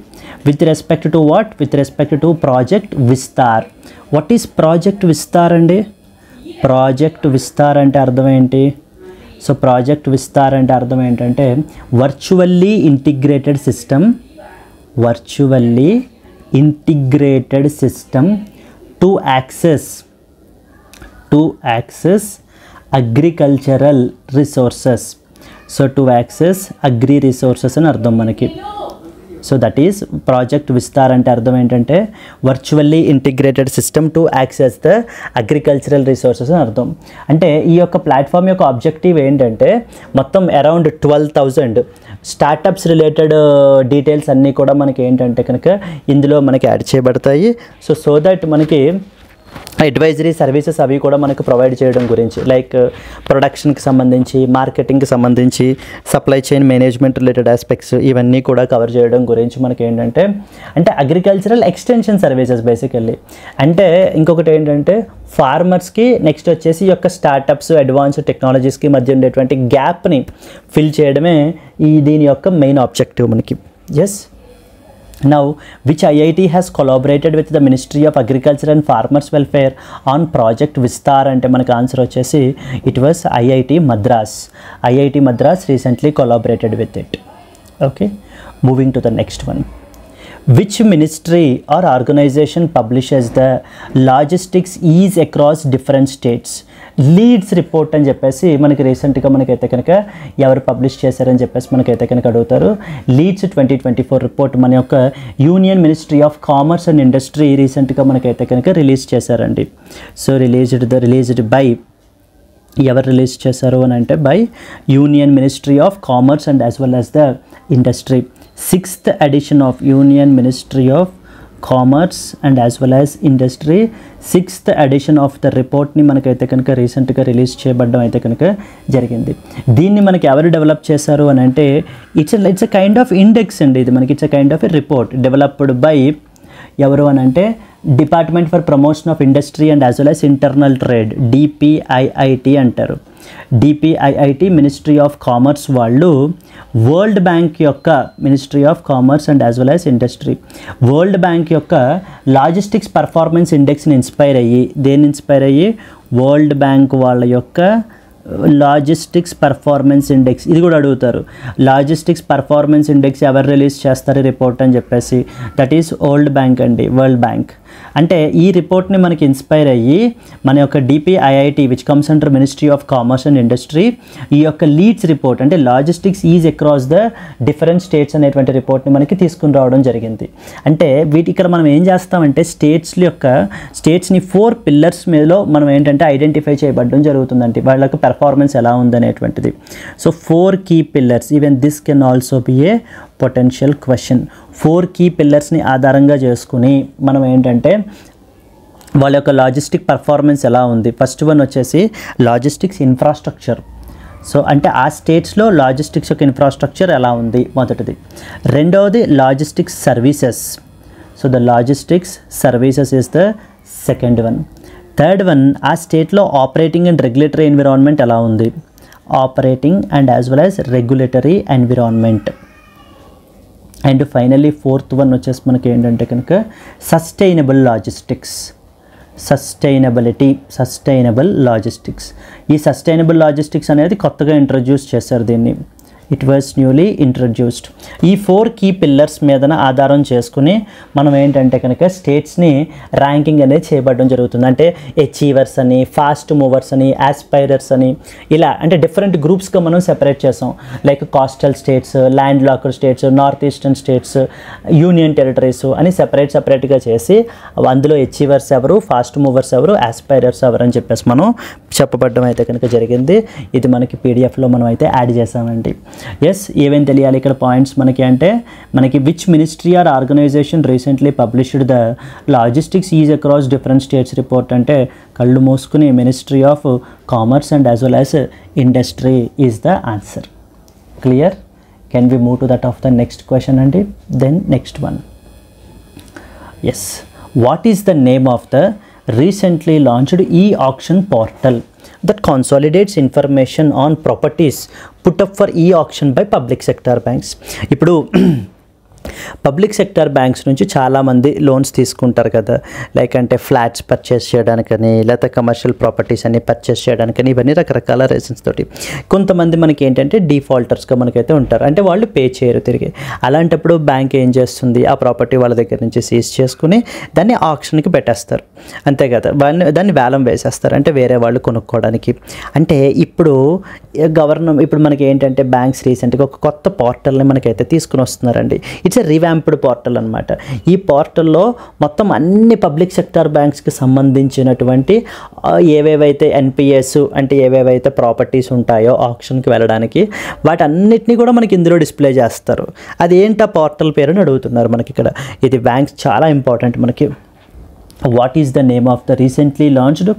With respect to what? With respect to project Vistaar. What is project Vistaar అండి? ప్రాజెక్ట్ విస్తార్ అంటే అర్థం ఏంటి? సో ప్రాజెక్ట్ విస్తార్ అంటే అర్థం ఏంటంటే virtually integrated system to access agricultural resources. So to access agri resources అని అర్థం మనకి. So that is project Vistar అంటే అర్థం ఏంటంటే virtually integrated system to access the agricultural resources అని అర్థం. అంటే ఈ యొక్క ప్లాట్ఫామ్ యొక్క ఆబ్జెక్టివ్ ఏంటంటే మొత్తం అరౌండ్ 12,000 స్టార్టప్స్ రిలేటెడ్ డీటెయిల్స్ అన్నీ కూడా మనకి ఏంటంటే కనుక ఇందులో మనకి యాడ్ చేయబడతాయి. సో దట్ మనకి అడ్వైజరీ సర్వీసెస్ అవి కూడా మనకు ప్రొవైడ్ చేయడం గురించి, లైక్ ప్రొడక్షన్కి సంబంధించి, మార్కెటింగ్కి సంబంధించి, supply chain management related aspects ఇవన్నీ కూడా కవర్ చేయడం గురించి మనకి ఏంటంటే అగ్రికల్చరల్ ఎక్స్టెన్షన్ సర్వీసెస్ బేసికల్లీ. అంటే ఇంకొకటి ఏంటంటే ఫార్మర్స్కి నెక్స్ట్ వచ్చేసి ఈ యొక్క స్టార్టప్స్ అడ్వాన్స్డ్ టెక్నాలజీస్కి మధ్య ఉండేటువంటి గ్యాప్ని ఫిల్ చేయడమే దీని యొక్క మెయిన్ ఆబ్జెక్టివ్ మనకి. Yes. Now, which IIT has collaborated with the Ministry of Agriculture and Farmers Welfare on Project Vistar? అంటే మనకు ఆన్సర్ వచ్చేసి it was IIT Madras. IIT Madras recently collaborated with it. Okay, moving to the next one. Which ministry or organization publishes the logistics ease across different states? Leads report అని చెప్పేసి మనకి రీసెంట్గా మనకైతే కనుక ఎవరు పబ్లిష్ చేశారని చెప్పేసి మనకైతే కనుక అడుగుతారు. లీడ్స్ 2024 రిపోర్ట్ మన యొక్క union ministry of commerce and industry రీసెంట్గా మనకైతే కనుక రిలీజ్ చేశారండి. సో రిలీజ్డ్ బై ఎవరు రిలీజ్ చేశారు అని అంటే by union ministry of commerce and as well as the industry. 6th edition of union ministry of commerce and as well as industry 6th edition of the రిపోర్ట్ని మనకైతే కనుక రీసెంట్గా release చేయబడడం అయితే కనుక జరిగింది. దీన్ని మనకి ఎవరు డెవలప్ చేశారు అని అంటే it's a kind of index అండి. ఇది మనకి it's a kind of a report developed by ఎవరు అని అంటే department for promotion of industry and as well as internal trade, DPIIT అంటారు. DPIIT మినిస్ట్రీ ఆఫ్ కామర్స్ వాళ్ళు వరల్డ్ బ్యాంక్ యొక్క ministry of commerce and as well as industry world bank యొక్క logistics performance ఇండెక్స్ని inspire అయ్యి world bank వాళ్ళ యొక్క logistics performance index ఇది కూడా అడుగుతారు. లాజిస్టిక్స్ పర్ఫార్మెన్స్ ఇండెక్స్ ఎవరు రిలీజ్ చేస్తారు రిపోర్ట్ అని చెప్పేసి దట్ ఈస్ వరల్డ్ బ్యాంక్ అండి. వరల్డ్ బ్యాంక్ అంటే ఈ రిపోర్ట్ని మనకి ఇన్స్పైర్ అయ్యి మన యొక్క DPIIT which comes under ministry of commerce and industry ఈ యొక్క లీడ్స్ రిపోర్ట్ అంటే logistics ease across the different states అనేటువంటి రిపోర్ట్ని మనకి తీసుకుని రావడం జరిగింది. అంటే ఇక్కడ మనం ఏం చేస్తామంటే స్టేట్స్ని 4 పిల్లర్స్ మీదలో మనం ఏంటంటే ఐడెంటిఫై చేయబడడం జరుగుతుందండి. వాళ్ళ యొక్క పెర్ఫార్మెన్స్ ఎలా ఉందనేటువంటిది. So 4 key pillars, even this can also be a potential question. 4 key పిల్లర్స్ని ఆధారంగా చేసుకుని మనం ఏంటంటే వాళ్ళ యొక్క లాజిస్టిక్ పర్ఫార్మెన్స్ ఎలా ఉంది. ఫస్ట్ వన్ వచ్చేసి లాజిస్టిక్స్ ఇన్ఫ్రాస్ట్రక్చర్. సో అంటే ఆ స్టేట్స్లో లాజిస్టిక్స్ యొక్క ఇన్ఫ్రాస్ట్రక్చర్ ఎలా ఉంది మొదటిది. రెండవది logistics services. So the logistics services is the second one. Third one ఆ స్టేట్లో ఆపరేటింగ్ అండ్ రెగ్యులేటరీ ఎన్విరాన్మెంట్ ఎలా ఉంది. Operating and as well as regulatory environment. And finally 4th one వచ్చేసి మనకి ఏంటంటే కనుక సస్టైనబుల్ లాజిస్టిక్స్. Sustainable logistics. ఈ sustainable logistics అనేది కొత్తగా ఇంట్రొడ్యూస్ చేశారు దీన్ని. It was newly introduced. ఈ 4 కీ పిల్లర్స్ మీదన ఆధారం చేసుకుని మనం ఏంటంటే కనుక స్టేట్స్ని ర్యాంకింగ్ అనేది చేయబడడం జరుగుతుంది. అంటే అచీవర్స్ అని, ఫాస్ట్ మూవర్స్ అని, ఆస్పైరర్స్ అని, ఇలా అంటే డిఫరెంట్ గ్రూప్స్గా మనం సెపరేట్ చేసాం. Like coastal states, land locked states, north eastern states, union territories అని సెపరేట్గా చేసి అందులో అచీవర్స్ ఎవరు, ఫాస్ట్ మూవర్స్ ఎవరు, ఆస్పైరర్స్ ఎవరు అని చెప్పేసి మనం చెప్పబడడం అయితే కనుక జరిగింది. ఇది మనకి పీడిఎఫ్లో మనం అయితే యాడ్ చేసామండి. ఎస్, ఏమేం తెలియాలి ఇక్కడ పాయింట్స్ మనకి అంటే, మనకి which ministry or organization recently published the logistics ease across different states report అంటే కళ్ళు మూసుకుని ministry of commerce and as well as industry is the answer. Clear? Can we move to that of the next question అండి. Then next one. Yes, what is the name of the recently launched e-auction portal that consolidates information on properties put up for e-auction by public sector banks. ఇప్పుడు public sector banks నుంచి చాలామంది loans తీసుకుంటారు కదా, like అంటే flats purchase చేయడానికని, లేకపోతే commercial properties అని purchase చేయడానికని, ఇవన్నీ రకరకాల రీజన్స్ తోటి. కొంతమంది మనకి ఏంటంటే డిఫాల్టర్స్గా మనకైతే ఉంటారు, అంటే వాళ్ళు పే చేయరు తిరిగి. అలాంటప్పుడు బ్యాంక్ ఏం చేస్తుంది, ఆ ప్రాపర్టీ వాళ్ళ దగ్గర నుంచి సీజ్ చేసుకుని దాన్ని ఆక్షన్కి పెట్టేస్తారు, అంతే కదా. దాన్ని వేలం వేసేస్తారు, అంటే వేరే వాళ్ళు కొనుక్కోవడానికి. అంటే ఇప్పుడు ఇప్పుడు మనకి ఏంటంటే బ్యాంక్స్ రీసెంట్గా ఒక కొత్త పోర్టల్ని మనకైతే తీసుకుని వస్తున్నారండి. ఇట్స్ ఎ రివాంప్డ్ పోర్టల్ అనమాట. ఈ పోర్టల్లో మొత్తం అన్ని పబ్లిక్ సెక్టార్ బ్యాంక్స్కి సంబంధించినటువంటి ఏవేవైతే ఎన్పిఎస్ అంటే ఏవేవైతే ప్రాపర్టీస్ ఉంటాయో ఆక్షన్కి వెళ్ళడానికి వాటన్నిటినీ కూడా మనకి ఇందులో డిస్ప్లే చేస్తారు. అది ఏంటి ఆ పోర్టల్ పేరు అని అడుగుతున్నారు మనకి ఇక్కడ. ఇది బ్యాంక్స్ చాలా ఇంపార్టెంట్ మనకి. What is the name of the recently launched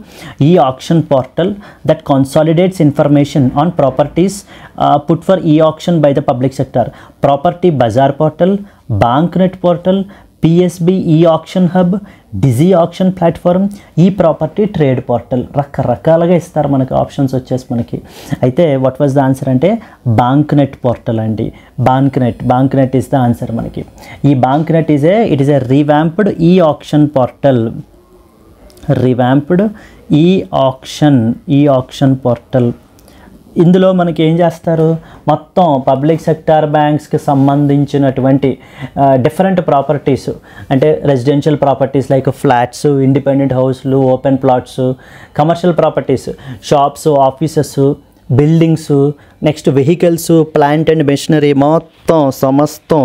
e-auction portal that consolidates information on properties put for e-auction by the public sector? Property Bazaar portal, BankNet portal, PSB e-auction hub, Dizzy auction platform, e-property trade portal. రకరకాలుగా ఇస్తారు మనకి options వచ్చేసి మనకి. అయితే what was the answer అంటే Baanknet portal అండి. బాంక్నెట్ is the answer మనకి. ఈ Baanknet it is a revamped e-auction portal. Revamped e-auction portal. ఇందులో మనకి ఏం చేస్తారు, మొత్తం పబ్లిక్ సెక్టార్ బ్యాంక్స్కి సంబంధించినటువంటి డిఫరెంట్ ప్రాపర్టీస్, అంటే residential properties like flats, independent హౌస్లు, open plots, commercial properties, shops, offices, buildings, next vehicles, plant and machinery, మొత్తం సమస్తం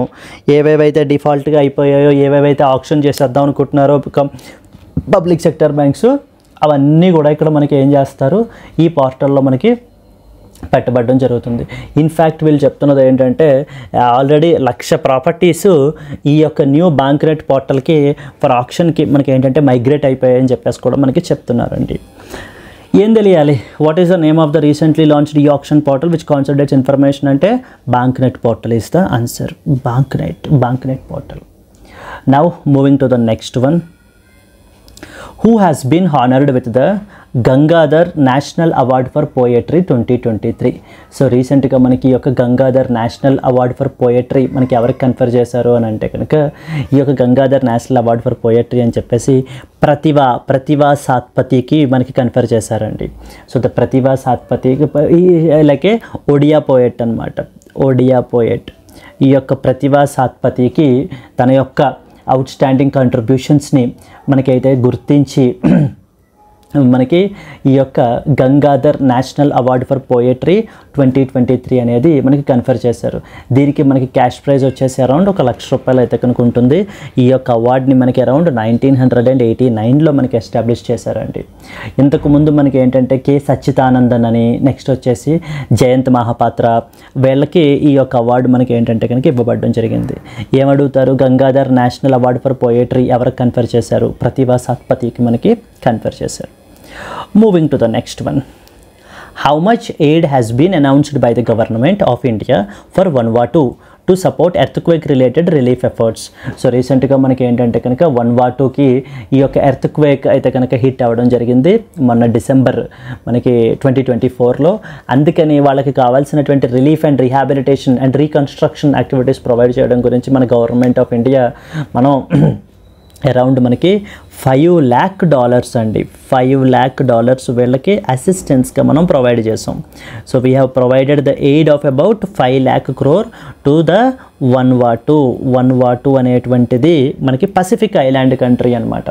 ఏవేవైతే డిఫాల్ట్గా అయిపోయాయో, ఏవేవైతే ఆక్షన్ చేసేద్దాం అనుకుంటున్నారో పబ్లిక్ సెక్టార్ బ్యాంక్స్, అవన్నీ కూడా ఇక్కడ మనకి ఏం చేస్తారు, ఈ పోర్టల్లో మనకి పెట్టబడడం జరుగుతుంది. ఇన్ఫ్యాక్ట్ వీళ్ళు చెప్తున్నది ఏంటంటే ఆల్రెడీ 1,00,000 ప్రాపర్టీస్ ఈ యొక్క న్యూ బాంక్నెట్ పోర్టల్కి ఫర్ ఆక్షన్కి మనకి ఏంటంటే మైగ్రేట్ అయిపోయాయని చెప్పేసి కూడా మనకి చెప్తున్నారండి. ఏం తెలియాలి, what is the name of the recently launched e-auction portal which concentrates information అంటే Baanknet portal is the answer. Baanknet portal. Now moving to the next one. Who has been honored with the Gangadhar national award for poetry 2023. So రీసెంట్గా మనకి ఈ యొక్క Gangadhar national award for poetry మనకి ఎవరికి confer చేశారు అని అంటే కనుక ఈ యొక్క Gangadhar national award for poetry అని చెప్పేసి ప్రతిభా సాత్పతికి మనకి కన్ఫర్ చేశారండి. సో ద ప్రతిభా సాత్పతికి లైక్ ఒడియా పోయట్ అనమాట. ఒడియా పోయట్ ఈ యొక్క ప్రతిభా సాత్పతికి తన యొక్క అవుట్ స్టాండింగ్ కంట్రిబ్యూషన్స్ని మనకైతే గుర్తించి మనకి ఈ యొక్క Gangadhar national award for poetry 2023 అనేది మనకి కన్ఫర్ చేశారు. దీనికి మనకి క్యాష్ ప్రైజ్ వచ్చేసి అరౌండ్ 1,00,000 రూపాయలు అయితే కనుక ఉంటుంది. ఈ యొక్క అవార్డ్ని మనకి అరౌండ్ 1989లో మనకి ఎస్టాబ్లిష్ చేశారండి. ఇంతకుముందు మనకి ఏంటంటే కె సచ్చిదానందన్ అని, నెక్స్ట్ వచ్చేసి జయంత్ మహాపాత్ర, వీళ్ళకి ఈ యొక్క అవార్డు మనకి ఏంటంటే కనుక ఇవ్వబడడం జరిగింది. ఏమడుగుతారు, Gangadhar national award for poetry ఎవరికి కన్ఫర్ చేశారు, ప్రతిభా సాత్పతికి మనకి కన్ఫర్ చేశారు. Moving to the next one. How much aid has been announced by the government of India for Vanuatu to support earthquake related relief efforts? So రీసెంట్గా మనకి ఏంటంటే కనుక Vanuatuకి ఈ యొక్క ఎర్త్క్వేక్ అయితే కనుక హిట్ అవ్వడం జరిగింది మొన్న డిసెంబర్ మనకి 2024లో. అందుకని వాళ్ళకి కావాల్సినటువంటి relief and rehabilitation and reconstruction activities provide చేయడం గురించి మన గవర్నమెంట్ ఆఫ్ ఇండియా మనం అరౌండ్ మనకి $5 lakh అండి. $5 lakh వీళ్ళకి అసిస్టెన్స్గా మనం ప్రొవైడ్ చేసాం. So we have provided the aid of about 5 lakh crore to the Vanuatu అనేటువంటిది మనకి పసిఫిక్ ఐలాండ్ కంట్రీ అనమాట.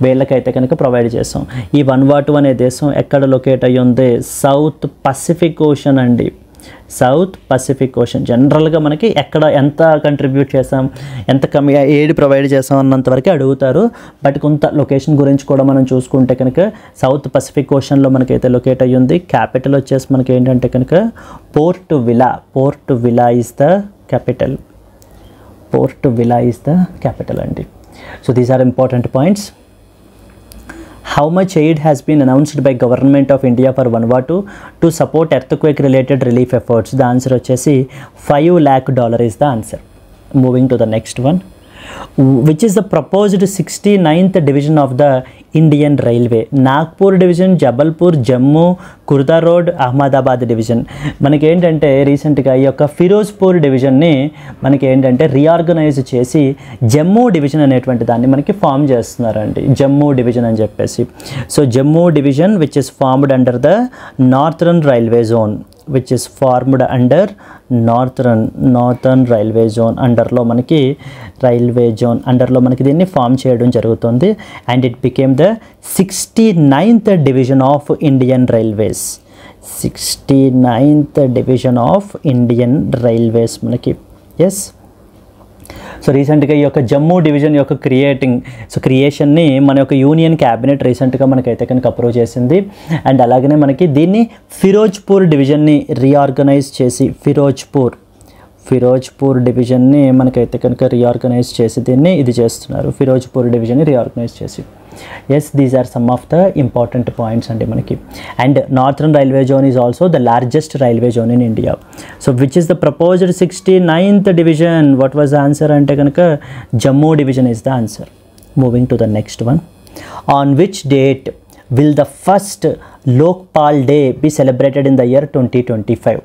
వీళ్ళకైతే కనుక ప్రొవైడ్ చేసాం. ఈ వన్వాటు అనే దేశం ఎక్కడ లొకేట్ అయ్యి ఉంది? సౌత్ పసిఫిక్ ఓషన్ అండి. South Pacific ocean. జనరల్గా మనకి ఎక్కడ ఎంత కంట్రిబ్యూట్ చేసాం, ఎంత ఎయిడ్ ప్రొవైడ్ చేసాం అన్నంతవరకు అడుగుతారు. బట్ కొంత లొకేషన్ గురించి కూడా మనం చూసుకుంటే కనుక సౌత్ పసిఫిక్ ఓషన్లో మనకైతే లొకేట్ అయ్యి ఉంది. క్యాపిటల్ వచ్చేసి మనకి ఏంటంటే కనుక Port Vila is the capital. Port Vila is the capital అండి. So these are important points. How much aid has been announced by Government of India for Vanuatu to support earthquake related relief efforts? The answer వచ్చేసి $5 lakh is the answer. Moving to the next one. Which is the proposed 69th division of the Indian Railway? Nagpur division, Jabalpur, Jammu, Kurda Road, Ahmedabad division. మనకి ఏంటంటే రీసెంట్గా ఈ యొక్క ఫిరోజ్పూర్ డివిజన్ని మనకి ఏంటంటే reorganise చేసి Jammu division అనేటువంటి దాన్ని మనకి ఫామ్ చేస్తున్నారండి. జమ్మూ డివిజన్ అని చెప్పేసి. So Jammu division which is formed under the northern railway zone, which is formed under northern railway zone అండర్లో మనకి రైల్వే జోన్ అండర్లో మనకి దీన్ని ఫామ్ చేయడం జరుగుతుంది. And it became the 69th division of Indian railways. 69th division of Indian railways మనకి. Yes. So రీసెంట్గా ఈ యొక్క జమ్మూ డివిజన్ యొక్క క్రియేషన్ని మన యొక్క యూనియన్ క్యాబినెట్ రీసెంట్గా మనకైతే కనుక అప్రూవ్ చేసింది. అండ్ అలాగనే మనకి దీన్ని ఫిరోజ్పూర్ డివిజన్ని రీఆర్గనైజ్ చేసి ఫిరోజ్పూర్ డివిజన్ని మనకైతే కనుక రీఆర్గనైజ్ చేసి దీన్ని ఇది చేస్తున్నారు. ఫిరోజ్పూర్ డివిజన్ని రీఆర్గనైజ్ చేసి. Yes, these are some of the important points అండి మనకి. And northern railway zone is also the largest railway zone in India. So which is the proposed 69th division? What was the answer అంటే కనుక Jammu division is the answer. Moving to the next one. On which date will the first Lokpal Day be celebrated in the year 2025?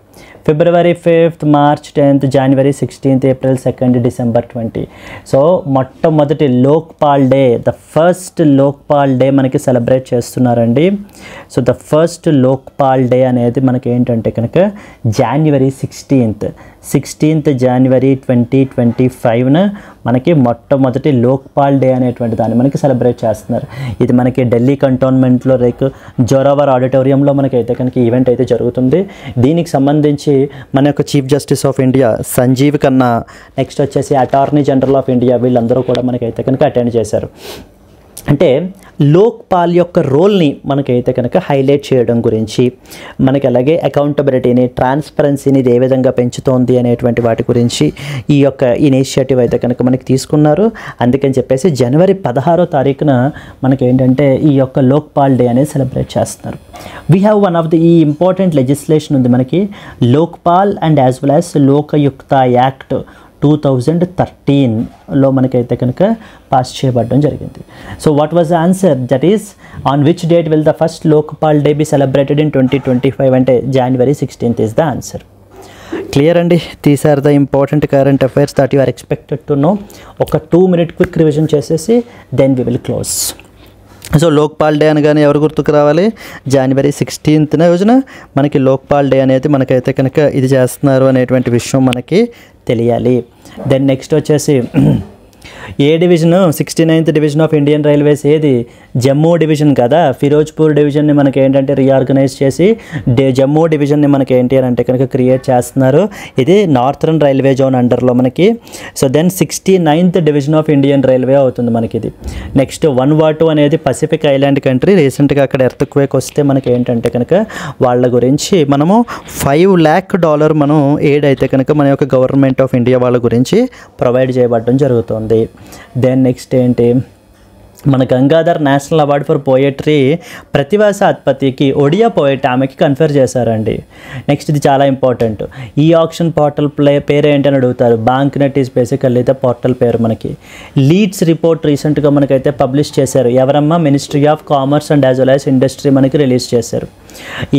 February 5th, March 10th, January 16th, April 2nd, December 20. So మొట్టమొదటి Lokpal day, the first Lokpal day మనకి celebrate చేస్తున్నారండి. So the first Lokpal day అనేది మనకి ఏంటంటే కనుక January 16th January 2025న మనకి మొట్టమొదటి Lokpal day అనేటువంటి దాన్ని మనకి సెలబ్రేట్ చేస్తున్నారు. ఇది మనకి ఢిల్లీ కంటోన్మెంట్లో లైక్ జోరావర్ ఆడిటోరియంలో మనకైతే కనుక ఈవెంట్ అయితే జరుగుతుంది. దీనికి సంబంధించి మన యొక్క chief justice of India Sanjiv Khanna, next వచ్చేసి అటార్నీ జనరల్ ఆఫ్ ఇండియా, వీళ్ళందరూ కూడా మనకైతే కనుక అటెండ్ చేశారు. అంటే లోక్పాల్ యొక్క రోల్ని మనకైతే కనుక హైలైట్ చేయడం గురించి, మనకి అలాగే అకౌంటబిలిటీని, ట్రాన్స్పరెన్సీని ఇది ఏ విధంగా పెంచుతోంది అనేటువంటి వాటి గురించి ఈ యొక్క ఇనిషియేటివ్ అయితే కనుక మనకి తీసుకున్నారు. అందుకని చెప్పేసి జనవరి 16వ తారీఖున మనకి ఏంటంటే ఈ యొక్క లోక్పాల్ డే అనేది సెలబ్రేట్ చేస్తున్నారు. We have one of the ఈ ఇంపార్టెంట్ లెజిస్లేషన్ ఉంది మనకి, Lokpal and as well as Lokayukta act 2013లో మనకైతే కనుక పాస్ చేయబడడం జరిగింది. So what was the answer? That is on which date will the first Lokpal day be celebrated in 2025 అంటే January 16th is the answer. Clear అండి. These are the important current affairs that you are expected to no. ఒక 2 minute quick revision చేసేసి then we will close. So Lokpal day అనగానే ఎవరు గుర్తుకు రావాలి? January 16th రోజున మనకి లోక్పాల్ డే అనేది మనకైతే కనుక ఇది చేస్తున్నారు అనేటువంటి విషయం మనకి తెలియాలి. దెన్ నెక్స్ట్ వచ్చేసి ఏ division 69th division of Indian railways ఏది? జమ్మూ డివిజన్ కదా. ఫిరోజ్పూర్ డివిజన్ని మనకి ఏంటంటే రీఆర్గనైజ్ చేసి జమ్మూ డివిజన్ని మనకి ఏంటి అని అంటే కనుక క్రియేట్ చేస్తున్నారు. ఇది నార్థరన్ రైల్వే జోన్ అండర్లో మనకి. So then 69th division of Indian railway అవుతుంది మనకి ఇది. నెక్స్ట్ వన్వాటు అనేది పసిఫిక్ ఐలాండ్ కంట్రీ. రీసెంట్గా అక్కడ ఎర్త్క్వేక్ వస్తే మనకి ఏంటంటే కనుక వాళ్ళ గురించి మనము $5 lakh మనం ఎయిడ్ అయితే కనుక మన యొక్క గవర్నమెంట్ ఆఫ్ ఇండియా వాళ్ళ గురించి ప్రొవైడ్ చేయబడడం జరుగుతుంది. దెన్ నెక్స్ట్ ఏంటి? మన Gangadhar national award for poetry Pratibha సాత్పతికి ఒడియా పోయట్ ఆమెకి కన్ఫర్ చేశారండి. నెక్స్ట్ ఇది చాలా ఇంపార్టెంట్. ఈ ఆక్షన్ పోర్టల్ పేరు ఏంటని అడుగుతారు. బ్యాంక్ నెట్ ఈస్ బేసికల్లీ అయితే పోర్టల్ పేరు. మనకి లీడ్స్ రిపోర్ట్ రీసెంట్గా మనకైతే పబ్లిష్ చేశారు. ఎవరమ్మా? Ministry of commerce and as well as industry మనకి రిలీజ్ చేశారు.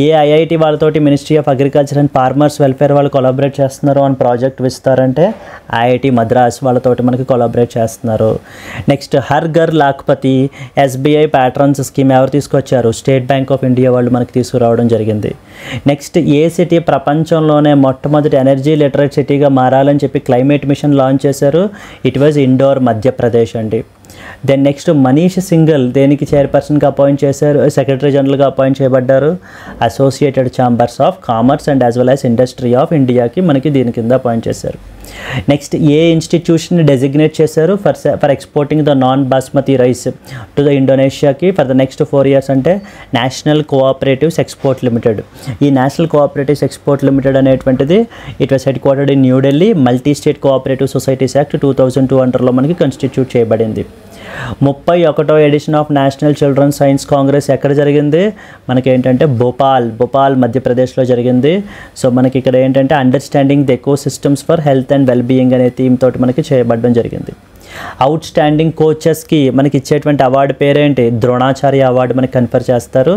ఏ ఐఐటి వాళ్ళతోటి ministry of agriculture and farmers welfare వాళ్ళు కొలాబరేట్ చేస్తున్నారు అని ప్రాజెక్ట్ ఇస్తారంటే ఐఐటి మద్రాస్ వాళ్ళతోటి మనకి కొలాబరేట్ చేస్తున్నారు. Next Har Ghar Lakhpati SBI patrons scheme ఎవరు తీసుకొచ్చారు? స్టేట్ బ్యాంక్ ఆఫ్ ఇండియా వాళ్ళు మనకి తీసుకురావడం జరిగింది. నెక్స్ట్ ఏ సిటీ ప్రపంచంలోనే మొట్టమొదటి ఎనర్జీ లిటరేట్ సిటీగా మారాలని చెప్పి క్లైమేట్ మిషన్ లాంచ్ చేశారు? ఇట్ వాజ్ ఇండోర్, మధ్యప్రదేశ్ అండి. దెన్ నెక్స్ట్ మనీష్ సింఘల్ దేనికి చైర్పర్సన్గా అపాయింట్ చేశారు? సెక్రటరీ జనరల్గా అపాయింట్ చేయబడ్డారు. Associated chambers of commerce and as well as industry of ఇండియాకి మనకి దీని కింద అపాయింట్ చేశారు. నెక్స్ట్ ఏ ఇన్స్టిట్యూషన్ని డెసిగ్నేట్ చేశారు for exporting the non basmati rice to the ఇండోనేషియాకి ఫర్ ద నెక్స్ట్ 4 years అంటే నేషనల్ కోఆపరేటివ్స్ ఎక్స్పోర్ట్ లిమిటెడ్. ఈ నేషనల్ కోఆపరేటివ్స్ ఎక్స్పోర్ట్ లిమిటెడ్ అనేటువంటిది it was headquartered in New Delhi. Multi state cooperative societies act 2002 అండర్లో మనకి constitute చేయబడింది. 31వ edition of national children science Congress ఎక్కడ జరిగింది? మనకి ఏంటంటే భోపాల్ మధ్యప్రదేశ్లో జరిగింది. సో మనకి ఇక్కడ ఏంటంటే understanding the ecosystems for health and well being అనే థీమ్ తోటి మనకి చేయబడడం జరిగింది. అవుట్ స్టాండింగ్ కోచెస్కి మనకి ఇచ్చేటువంటి అవార్డు పేరేంటి? ద్రోణాచార్య అవార్డు మనకి కన్ఫర్ చేస్తారు.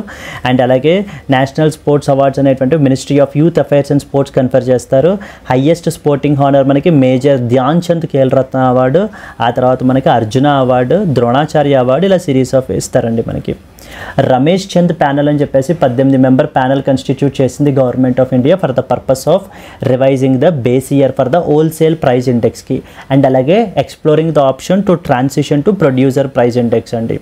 అండ్ అలాగే నేషనల్ స్పోర్ట్స్ అవార్డ్స్ అనేటువంటి ministry of youth affairs and sports confer చేస్తారు. హయ్యెస్ట్ స్పోర్టింగ్ హానర్ మనకి మేజర్ ధ్యాన్ చంద్ ఖేల్ రత్న అవార్డు, ఆ తర్వాత మనకి అర్జున అవార్డు, ద్రోణాచార్య అవార్డు, ఇలా సిరీస్ ఆఫ్ ఇస్తారండి మనకి. రమేష్ చంద్ ప్యానల్ అని చెప్పేసి 18 మెంబర్ ప్యానల్ కాన్స్టిట్యూట్ చేసింది government of India for the purpose of revising the base year for the wholesale price ఇండెక్స్కి and అలాగే exploring the option to transition to producer price index అండి.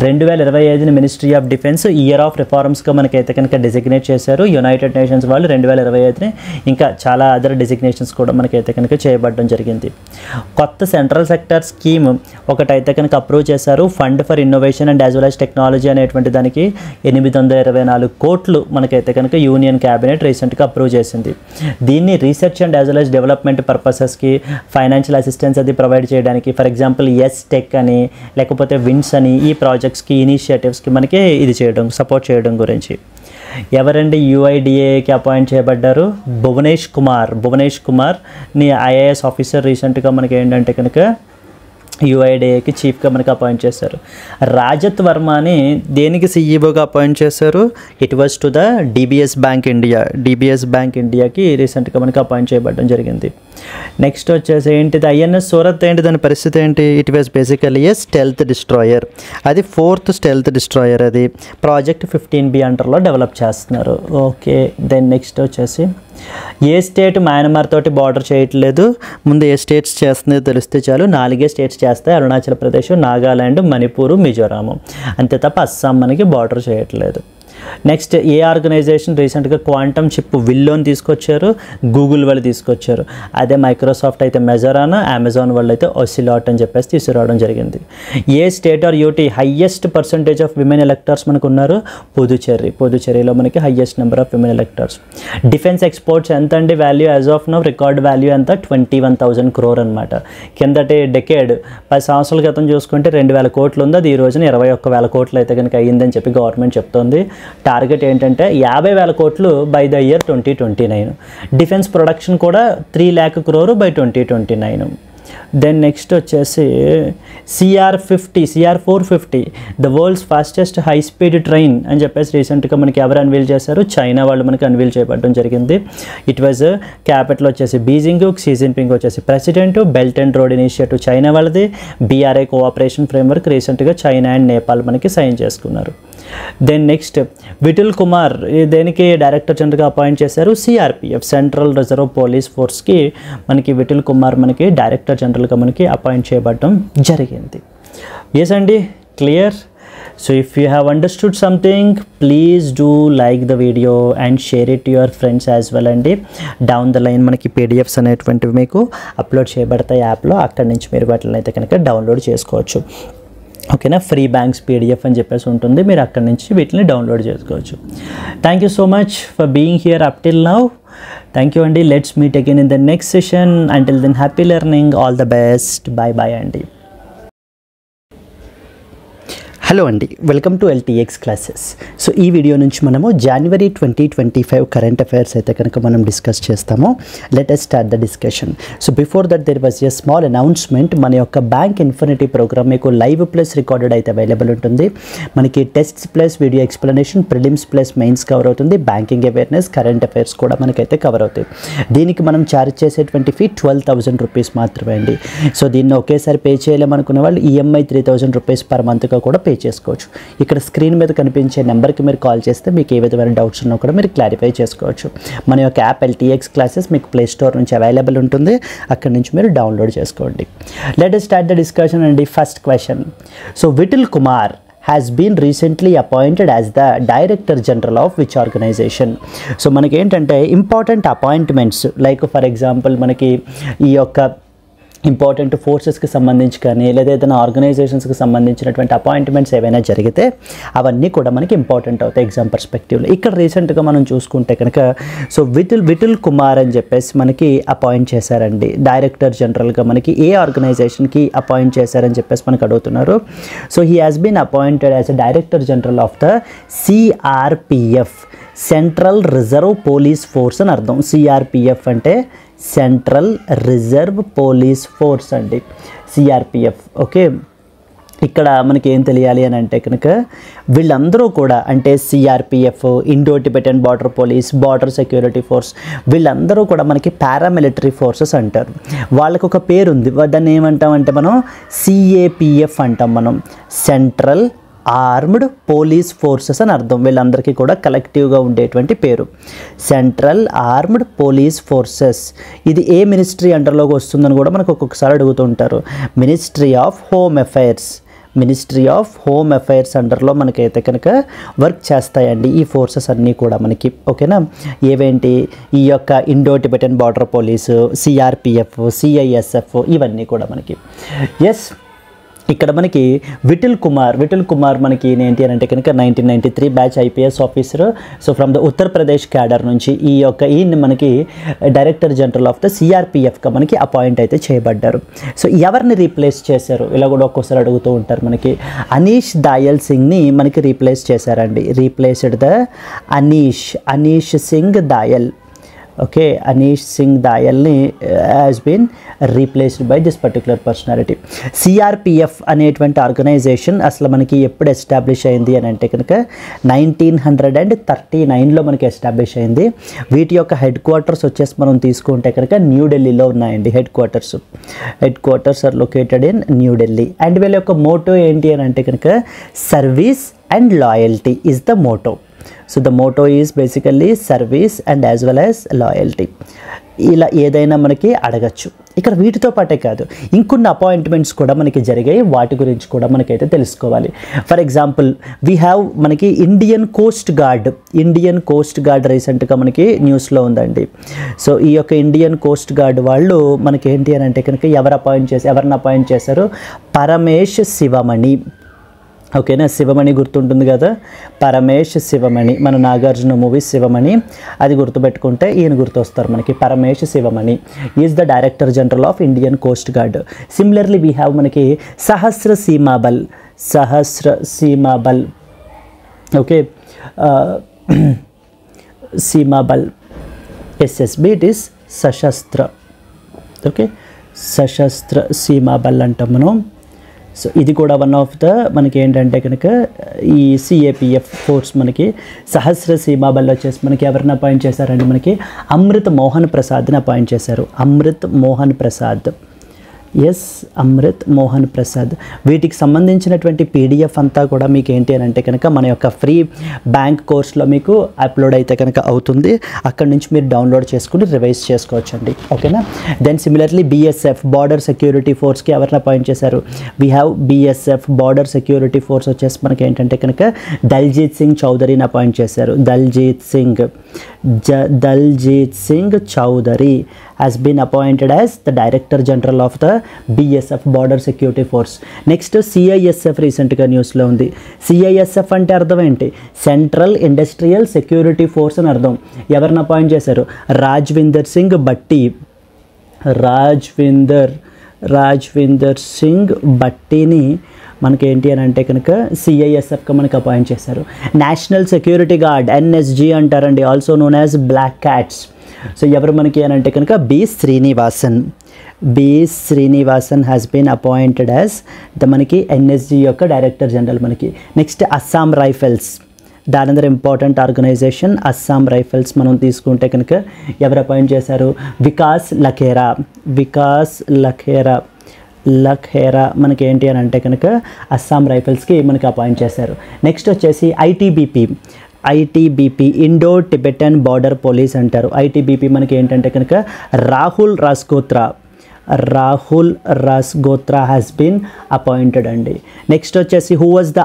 2025 ministry of defence year of రిఫార్మ్స్గా మనకైతే కనుక designate చేశారు United nations వాళ్ళు 2025. ఇంకా చాలా other designations కూడా మనకైతే కనుక చేయబడడం జరిగింది. కొత్త సెంట్రల్ సెక్టర్ స్కీమ్ ఒకటైతే కనుక అప్రూవ్ చేశారు. Fund for innovation and as well as technology అనేటువంటి దానికి 824 కోట్లు మనకైతే కనుక యూనియన్ క్యాబినెట్ రీసెంట్గా అప్రూవ్ చేసింది. దీన్ని research and as well as development పర్పసెస్కి ఫైనాన్షియల్ అసిస్టెన్స్ అది ప్రొవైడ్ చేయడానికి ఫర్ ఎగ్జాంపుల్ ఎస్ టెక్ అని లేకపోతే విన్స్ అని ఈ ప్రాజెక్ట్స్కి ఇనిషియేటివ్స్కి మనకి ఇది చేయడం సపోర్ట్ చేయడం గురించి. ఎవరండి యుఐడిఏకి అపాయింట్ చేయబడ్డారు? భువనేష్ కుమార్ని ఐఏఎస్ ఆఫీసర్ రీసెంట్గా మనకి ఏంటంటే కనుక యుఐడిఏకి చీఫ్గా మనకి అపాయింట్ చేశారు. రాజత్ వర్మని దేనికి సీఈఓగా అపాయింట్ చేశారు? It was to the DBS bank ఇండియాకి రీసెంట్గా మనకి అపాయింట్ చేయబడడం జరిగింది. నెక్స్ట్ వచ్చేసి ఏంటిది? ఐఎన్ఎస్ సూరత్ ఏంటి? దాని పరిస్థితి ఏంటి? It was basically A stealth destroyer. అది 4th స్టెల్త్ డిస్ట్రాయర్. అది ప్రాజెక్ట్ 15B అండర్లో డెవలప్ చేస్తున్నారు. ఓకే. దెన్ నెక్స్ట్ వచ్చేసి ఏ స్టేట్ మయన్మార్ తోటి బార్డర్ చేయట్లేదు? ముందు ఏ స్టేట్స్ చేస్తుందో తెలిస్తే చాలు. 4 స్టేట్స్ చేస్తాయి. అరుణాచల్ ప్రదేశ్, నాగాలాండ్, మణిపూర్, మిజోరాము. అంతే తప్ప అస్సాం మనకి బార్డర్ చేయట్లేదు. నెక్స్ట్ ఏ ఆర్గనైజేషన్ రీసెంట్గా క్వాంటమ్ చిప్ విల్లోని తీసుకొచ్చారు? గూగుల్ వాళ్ళు తీసుకొచ్చారు. అదే మైక్రోసాఫ్ట్ అయితే మెజరానా, అమెజాన్ వాళ్ళు అయితే ఒసిలాట్ అని చెప్పేసి తీసుకురావడం జరిగింది. ఏ state or UT highest percentage of women electors మనకు ఉన్నారు? పుదుచ్చేరిలో మనకి highest number of women electors. Defence exports ఎంత అండి value as of now? Record value ఎంత? 21,000 crore అనమాట. కిందటి డెకేడ్ 10 సంవత్సరాల క్రితం చూసుకుంటే 2,000 కోట్లు ఉంది. అది ఈ రోజున 21,000 కోట్లు అయితే కనుక అయ్యిందని చెప్పి గవర్నమెంట్ చెప్తోంది. టార్గెట్ ఏంటంటే 50,000 కోట్లు by the year 2029. Defence production కూడా 3 lakh crore by 2029. Then next వచ్చేసి CR450 the world's fastest high speed train అని చెప్పేసి రీసెంట్గా మనకి ఎవరు అన్వీల్ చేశారు? చైనా వాళ్ళు మనకి అన్వీల్ చేయబడడం జరిగింది. ఇట్ వాజ్ క్యాపిటల్ వచ్చేసి బీజింగ్, షీ జిన్పింగ్ వచ్చేసి president. Belt and road initiative China వాళ్ళది. BRI కోఆపరేషన్ ఫ్రేమ్వర్క్ రీసెంట్గా చైనా అండ్ నేపాల్ మనకి సైన్ చేసుకున్నారు. దెన్ నెక్స్ట్ విఠల్ కుమార్ దేనికి డైరెక్టర్ జనరల్గా అపాయింట్ చేశారు? CRPF సెంట్రల్ రిజర్వ్ పోలీస్ ఫోర్స్కి మనకి విఠల్ కుమార్ మనకి డైరెక్టర్ జనరల్గా మనకి అపాయింట్ చేయబడడం జరిగింది. ఎస్ అండి, clear? So if you have understood something please do like the video and share it to your friends as well అండి. డౌన్ ద లైన్ మనకి PDFs అనేటువంటివి మీకు అప్లోడ్ చేయబడతాయి యాప్లో. అక్కడి నుంచి మీరు వాటిని అయితే కనుక డౌన్లోడ్ చేసుకోవచ్చు. ఓకేనా? ఫ్రీ బ్యాంక్స్ PDF అని చెప్పేసి ఉంటుంది. మీరు అక్కడి నుంచి వీటిని డౌన్లోడ్ చేసుకోవచ్చు. Thank you so much for being here up till now. Thank you అండి. Let's meet again in the next session. Until then happy learning. All the best. Bye అండి. హలో అండి, welcome to LTX classes. So ఈ video నుంచి మనము జనవరి 2025 current affairs అయితే కనుక మనం discuss చేస్తాము. Let us start the discussion. So before that there was a small announcement. మన యొక్క బ్యాంక్ ఇన్ఫినిటీ ప్రోగ్రామ్ మీకు లైవ్ ప్లస్ రికార్డెడ్ అయితే అవైలబుల్ ఉంటుంది. మనకి tests plus video explanation, prelims plus mains cover అవుతుంది. బ్యాంకింగ్ అవేర్నెస్, కరెంట్ అఫైర్స్ కూడా మనకైతే cover అవుతాయి. దీనికి మనం ఛార్జ్ చేసేటువంటి ఫీ 12,000 రూపీస్ మాత్రమే అండి. సో దీన్ని ఒకేసారి పే చేయలేమనుకునే వాళ్ళు EMI 3,000 రూపీస్ పర్ మంత్గా కూడా పే చేసుకోవచ్చు. ఇక్కడ స్క్రీన్ మీద కనిపించే నెంబర్కి మీరు కాల్ చేస్తే మీకు ఏ విధమైన డౌట్స్ ఉన్నా కూడా మీరు క్లారిఫై చేసుకోవచ్చు. మన యొక్క యాప్ LTX క్లాసెస్ మీకు ప్లే స్టోర్ నుంచి అవైలబుల్ ఉంటుంది. అక్కడి నుంచి మీరు డౌన్లోడ్ చేసుకోండి. Let us start the discussion అండి. First question. So Vithal Kumar has been recently appointed as the Director General of which organization? So మనకి ఏంటంటే important appointments, like for example మనకి ఈ యొక్క ఇంపార్టెంట్ ఫోర్సెస్కి సంబంధించి కానీ లేదా ఏదైనా ఆర్గనైజేషన్స్కి సంబంధించినటువంటి అపాయింట్మెంట్స్ ఏవైనా జరిగితే అవన్నీ కూడా మనకి ఇంపార్టెంట్ అవుతాయి ఎగ్జామ్ పర్స్పెక్టివ్లో. ఇక్కడ రీసెంట్గా మనం చూసుకుంటే కనుక సో విఠల్ కుమార్ అని చెప్పేసి మనకి అపాయింట్ చేశారండి డైరెక్టర్ జనరల్గా. మనకి ఏ ఆర్గనైజేషన్కి అపాయింట్ చేశారని చెప్పేసి మనకు అడుగుతున్నారు. So he has been appointed as a director general of the CRPF, central reserve police force అని అర్థం. CRPF అంటే సెంట్రల్ రిజర్వ్ పోలీస్ ఫోర్స్ అండి, CRPF. ఓకే, ఇక్కడ మనకి ఏం తెలియాలి అని అంటే కనుక వీళ్ళందరూ కూడా అంటే CRPF, Indo Tibetan border police, border security force, వీళ్ళందరూ కూడా మనకి పారామిలిటరీ ఫోర్సెస్ అంటారు. వాళ్ళకు ఒక పేరు ఉంది, దాన్ని ఏమంటామంటే మనం CAPF అంటాం. మనం సెంట్రల్ ఆర్మ్డ్ పోలీస్ ఫోర్సెస్ అని అర్థం. వీళ్ళందరికీ కూడా కలెక్టివ్గా ఉండేటువంటి పేరు సెంట్రల్ ఆర్మ్డ్ పోలీస్ ఫోర్సెస్. ఇది ఏ మినిస్ట్రీ అండర్లోకి వస్తుందని కూడా మనకు ఒక్కొక్కసారి అడుగుతూ ఉంటారు. Ministry of home affairs, ministry of home affairs అండర్లో మనకైతే కనుక వర్క్ చేస్తాయండి ఈ ఫోర్సెస్ అన్నీ కూడా మనకి. ఓకేనా, ఏవేంటి ఈ యొక్క Indo Tibetan border police, CRPF, CISF, ఇవన్నీ కూడా మనకి. ఎస్, ఇక్కడ మనకి విఠల్ కుమార్ మనకి ఏంటి అని అంటే కనుక 1993 batch IPS officer. So from the Uttar Pradesh cadre నుంచి ఈయన మనకి డైరెక్టర్ జనరల్ ఆఫ్ ద CRPFగా మనకి అపాయింట్ అయితే చేయబడ్డారు. సో ఎవరిని రీప్లేస్ చేశారు ఇలా కూడా ఒక్కోసారి అడుగుతూ ఉంటారు. మనకి అనీష్ దయాల్ సింగ్ని మనకి రీప్లేస్ చేశారండి. Replaced the Anish Singh Dayal. Okay, Anish Singh దయాల్ని has been replaced by this particular personality. CRPF అనేటువంటి ఆర్గనైజేషన్ అసలు మనకి ఎప్పుడు ఎస్టాబ్లిష్ అయింది అని అంటే కనుక 1939లో మనకి ఎస్టాబ్లిష్ అయింది. వీటి యొక్క హెడ్ క్వార్టర్స్ వచ్చేసి మనం తీసుకుంటే కనుక న్యూఢిల్లీలో ఉన్నాయండి. Headquarters are located in New Delhi. And వీళ్ళ యొక్క మోటో ఏంటి అని అంటే కనుక service and loyalty is the motto. So the motto is basically service and as well as loyalty. ఇలా ఏదైనా మనకి అడగచ్చు. ఇక్కడ వీటితో పాటే కాదు ఇంకొన్ని అపాయింట్మెంట్స్ కూడా మనకి జరిగాయి, వాటి గురించి కూడా మనకైతే తెలుసుకోవాలి. ఫర్ ఎగ్జాంపుల్ వీ హ్యావ్ మనకి ఇండియన్ కోస్ట్ గార్డ్ రీసెంట్గా మనకి న్యూస్లో ఉందండి. సో ఈ యొక్క ఇండియన్ కోస్ట్ గార్డ్ వాళ్ళు మనకి ఏంటి అని అంటే కనుక ఎవరిని అపాయింట్ చేశారు? పరమేష్ శివమణి. ఓకేనా, శివమణి గుర్తుంటుంది కదా, పరమేష్ శివమణి. మన నాగార్జున మూవీ శివమణి, అది గుర్తుపెట్టుకుంటే ఈయన గుర్తొస్తారు మనకి. Paramesh Sivamani is the director general of Indian coast guard. Similarly we have మనకి Sashastra Seema Bal. Okay, Seema Bal SSB, it is Sashastra. Okay, Sashastra Seema Bal అంటాం మనం. సో ఇది కూడా వన్ ఆఫ్ ద మనకి ఏంటంటే కనుక ఈ CAPF ఫోర్స్. మనకి సహస్ర సీమాబల్ వచ్చేసి మనకి ఎవరిని అపాయింట్ చేశారండి? మనకి అమృత్ మోహన్ ప్రసాద్ని అపాయింట్ చేశారు. అమృత్ మోహన్ ప్రసాద్. వీటికి సంబంధించినటువంటి PDF అంతా కూడా మీకు ఏంటి అని అంటే కనుక మన యొక్క ఫ్రీ బ్యాంక్ కోర్స్లో మీకు అప్లోడ్ అయితే కనుక అవుతుంది. అక్కడ నుంచి మీరు డౌన్లోడ్ చేసుకుని రివైజ్ చేసుకోవచ్చు అండి. ఓకేనా. Then similarly BSF, border security ఫోర్స్కి ఎవరిని అపాయింట్ చేశారు? We have BSF, border security force వచ్చేసి మనకి ఏంటంటే కనుక దల్జీత్ సింగ్ చౌదరిని అపాయింట్ చేశారు. Daljeet Singh Chaudhary has been appointed as the Director General of the BSF, Border Security Force. Next CISF రీసెంట్గా న్యూస్లో ఉంది. CISF అంటే అర్థం ఏంటి? సెంట్రల్ ఇండస్ట్రియల్ సెక్యూరిటీ ఫోర్స్ అని అర్థం. ఎవరిని అపాయింట్ చేశారు? రాజ్విందర్ సింగ్ భట్టి. రాజ్విందర్ సింగ్ భట్టిని మనకి ఏంటి అని అంటే కనుక సిఐఎస్ఎఫ్గా మనకి అపాయింట్ చేశారు. నేషనల్ సెక్యూరిటీ గార్డ్ ఎన్ఎస్జి అంటారండి, also known as black cats. So ఎవరు మనకి అని అంటే కనుక B Srinivasan has been appointed as మనకి ఎన్ఎస్జి యొక్క డైరెక్టర్ జనరల్ మనకి. నెక్స్ట్ అస్సాం రైఫిల్స్, దాని అందరూ ఇంపార్టెంట్ ఆర్గనైజేషన్ అస్సాం రైఫిల్స్ మనం తీసుకుంటే కనుక ఎవరు అపాయింట్ చేశారు? వికాస్ లఖేరా మనకి ఏంటి అని అంటే కనుక అస్సాం రైఫిల్స్కి మనకి అపాయింట్ చేశారు. నెక్స్ట్ వచ్చేసి ITBP Indo Tibetan border police అంటారు. ఐటీబీపీ మనకి ఏంటంటే కనుక రాహుల్ రాస్గోత్రా హ్యాస్ బీన్ అపాయింటెడ్ అండి. నెక్స్ట్ వచ్చేసి who was the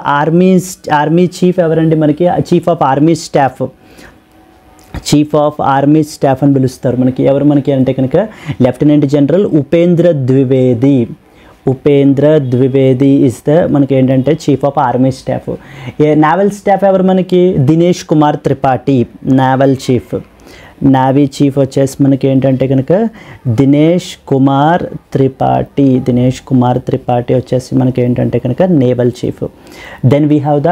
army chief ఎవరండి మనకి? చీఫ్ ఆఫ్ ఆర్మీ స్టాఫ్ అని పిలుస్తారు మనకి. ఎవరు మనకి అంటే కనుక lieutenant general Upendra Dwivedi is the మనకి ఏంటంటే chief of army staff. Naval staff ఎవరు మనకి? దినేష్ కుమార్ త్రిపాఠి నావీ చీఫ్ వచ్చేసి మనకి ఏంటంటే కనుక దినేష్ కుమార్ త్రిపాఠి వచ్చేసి మనకి ఏంటంటే కనుక naval chief. Then we have the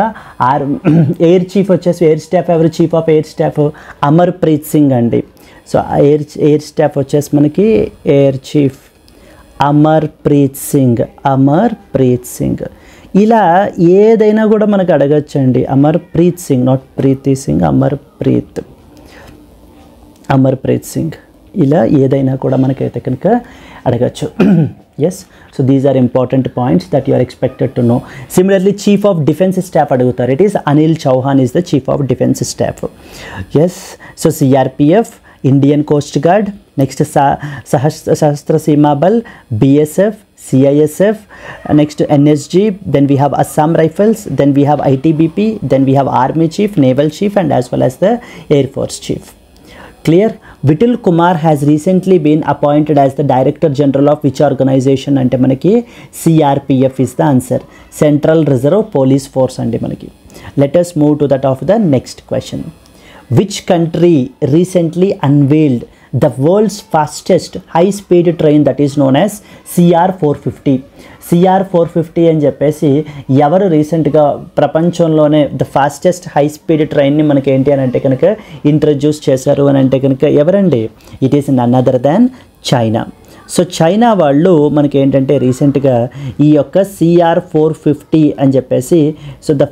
air chief వచ్చేసి ఎయిర్ స్టాఫ్ ఎవరు? Chief of air staff Amarpreet Singh అండి. సో ఎయిర్ స్టాఫ్ వచ్చేసి మనకి ఎయిర్ చీఫ్ అమర్ప్రీత్ సింగ్. ఇలా ఏదైనా కూడా మనకు అడగచ్చండి. అమర్ప్రీత్ సింగ్, నాట్ ప్రీతి సింగ్, అమర్ప్రీత్ సింగ్. ఇలా ఏదైనా కూడా మనకైతే కనుక అడగచ్చు. Yes, so these are important points that you are expected to know. Similarly chief of defence staff అడుగుతారు. It is Anil Chauhan is the chief of defence staff. Yes, so CRPF, Indian coast guard, next Sahasra Seema Bal, BSF, CISF, next NSG, then we have Assam Rifles, then we have ITBP, then we have Army Chief, Naval Chief, and as well as the Air Force Chief. Clear? Vitul Kumar has recently been appointed as the Director General of which organization? Ante manaki CRPF is the answer. Central Reserve Police Force ante manaki. Let us move to that of the next question. Which country recently unveiled the world's fastest high-speed train that is known as CR450? CR450 అని చెప్పేసి ఎవరు రీసెంట్గా ప్రపంచంలోనే the fastest high speed ట్రైన్ని మనకి ఏంటి అని అంటే కనుక ఇంట్రడ్యూస్ చేశారు అని అంటే కనుక ఎవరండి? It is none other than China. So China వాళ్ళు మనకి ఏంటంటే రీసెంట్గా ఈ యొక్క CR450 అని చెప్పేసి so the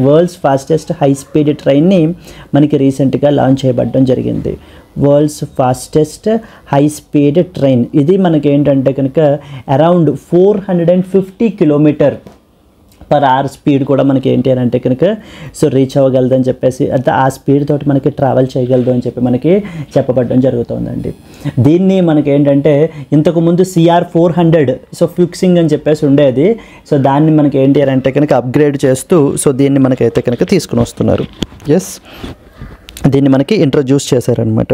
world's fastest high speed ట్రైన్ని మనకి రీసెంట్గా లాంచ్ చేయబడడం జరిగింది. World's fastest high speed train ఇది మనకి ఏంటంటే కనుక around 450 kilometre per hour speed కూడా మనకి ఏంటి అని అంటే కనుక సో రీచ్ అవ్వగలదు అని చెప్పేసి ఆ స్పీడ్ తోటి మనకి ట్రావెల్ చేయగలదు అని చెప్పి మనకి చెప్పబడడం జరుగుతుందండి. దీన్ని మనకి ఏంటంటే ఇంతకుముందు CR400 సో ఫిక్సింగ్ అని చెప్పేసి ఉండేది. సో దాన్ని మనకి ఏంటి అని అంటే కనుక అప్గ్రేడ్ చేస్తూ సో దీన్ని మనకైతే కనుక తీసుకుని వస్తున్నారు. ఎస్, దీన్ని మనకి ఇంట్రడ్యూస్ చేశారనమాట.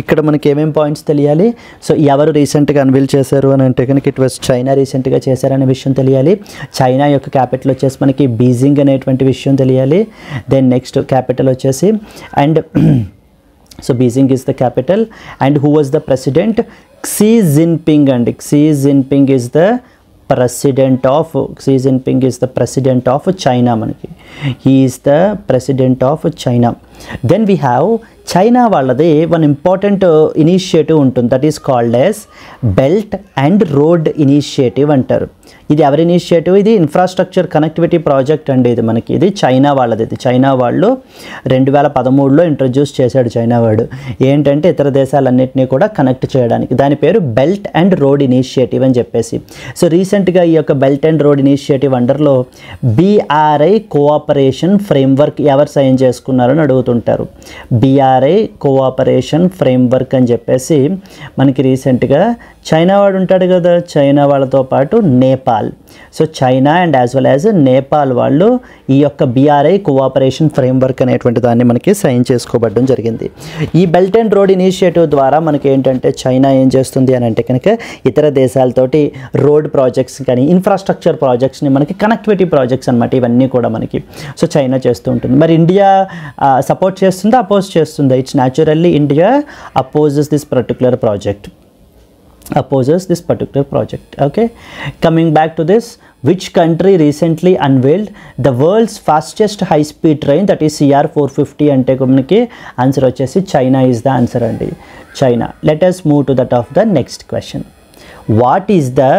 ఇక్కడ మనకి ఏమేం పాయింట్స్ తెలియాలి? సో ఎవరు రీసెంట్గా అన్వీల్ చేశారు అని అంటే కనుక ఇట్ వాస్ చైనా రీసెంట్గా చేశారనే విషయం తెలియాలి. చైనా యొక్క క్యాపిటల్ వచ్చేసి మనకి బీజింగ్ అనేటువంటి విషయం తెలియాలి. దెన్ నెక్స్ట్ క్యాపిటల్ వచ్చేసి and so Beijing is the capital. And who was the president? Xi Jinping అండి. Xi Jinping is the president of China మనకి. He is the president of China. Then we have China వాళ్ళది one important initiative ఉంటుంది, that is called as belt and road initiative అంటారు. ఇది ఎవరి initiative? ఇది infrastructure connectivity project అండి. ఇది మనకి ఇది చైనా వాళ్ళది. ఇది చైనా వాళ్ళు 2013లో ఇంట్రడ్యూస్ చేశాడు చైనా వాడు. ఏంటంటే ఇతర దేశాలన్నింటినీ కూడా కనెక్ట్ చేయడానికి. దాని పేరు బెల్ట్ అండ్ రోడ్ ఇనిషియేటివ్ అని చెప్పేసి. సో రీసెంట్గా ఈ యొక్క బెల్ట్ అండ్ రోడ్ ఇనిషియేటివ్ అండర్లో BRI కోఆపరేషన్ ఫ్రేమ్వర్క్ ఎవరు సైన్ చేసుకున్నారని అడుగుతుంటారు. BRI కోఆపరేషన్ ఫ్రేమ్వర్క్ అని చెప్పేసి మనకి రీసెంట్గా చైనా వాడు ఉంటాడు కదా, చైనా వాళ్ళతో పాటు Nepal. So China and as well as Nepal వాళ్ళు ఈ యొక్క BRI కోఆపరేషన్ ఫ్రేమ్వర్క్ అనేటువంటి దాన్ని మనకి సైన్ చేసుకోబడడం జరిగింది. ఈ బెల్ట్ అండ్ రోడ్ ఇనిషియేటివ్ ద్వారా మనకి ఏంటంటే చైనా ఏం చేస్తుంది అని అంటే కనుక ఇతర దేశాలతోటి రోడ్ ప్రాజెక్ట్స్ కానీ ఇన్ఫ్రాస్ట్రక్చర్ ప్రాజెక్ట్స్ని మనకి కనెక్టివిటీ ప్రాజెక్ట్స్ అనమాట ఇవన్నీ కూడా మనకి సో చైనా చేస్తూ ఉంటుంది. మరి ఇండియా సపోర్ట్ చేస్తుందా, అపోజ్ చేస్తుందా? It's naturally India opposes this particular project. opposes this particular project. Okay, coming back to this, which country recently unveiled the world's fastest high speed train, that is CR 450 ante మనకి answer వచ్చేసి China is the answer అండి, China. Let us move to that of the next question. What is the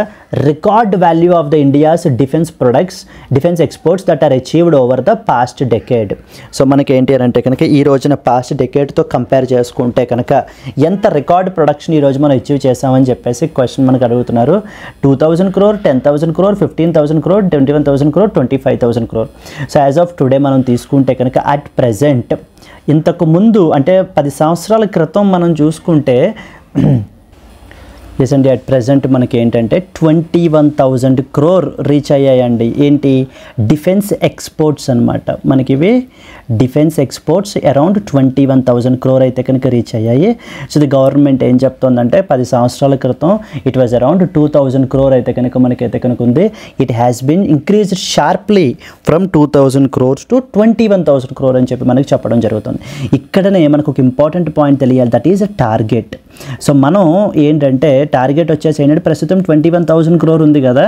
record value of the India's defense exports that are achieved over the past decade? So మనకి ఏంటి అని అంటే కనుక ఈ రోజున past డెకేడ్తో compare చేసుకుంటే కనుక ఎంత రికార్డ్ ప్రొడక్షన్ ఈ రోజు మనం అచీవ్ చేసామని చెప్పేసి క్వశ్చన్ మనకు అడుగుతున్నారు. 2000 crore, 10,000 crore, 15,000 crore, 21,000 crore, 25,000 crore. So as of today మనం తీసుకుంటే కనుక అట్ ప్రెజెంట్ ఇంతకు ముందు అంటే 10 సంవత్సరాల క్రితం మనం చూసుకుంటే ఎస్ అండి, అట్ ప్రజెంట్ మనకి ఏంటంటే 21,000 crore రీచ్ అయ్యాయండి. ఏంటి డిఫెన్స్ ఎక్స్పోర్ట్స్ అనమాట. మనకి ఇవి డిఫెన్స్ ఎక్స్పోర్ట్స్ అరౌండ్ 21,000 crore అయితే కనుక రీచ్ అయ్యాయి. సో ది గవర్నమెంట్ ఏం చెప్తుందంటే 10 సంవత్సరాల క్రితం ఇట్ వాజ్ అరౌండ్ 2,000 crore అయితే కనుక మనకైతే కనుక ఉంది. It has been increased sharply from 2,000 crores to 21,000 crore అని చెప్పి మనకి చెప్పడం జరుగుతుంది. ఇక్కడనే మనకు ఒక ఇంపార్టెంట్ పాయింట్ తెలియాలి, that is a target. So మనం ఏంటంటే టార్గెట్ వచ్చేసి ఏంటంటే ప్రస్తుతం 21,000 crore ఉంది కదా,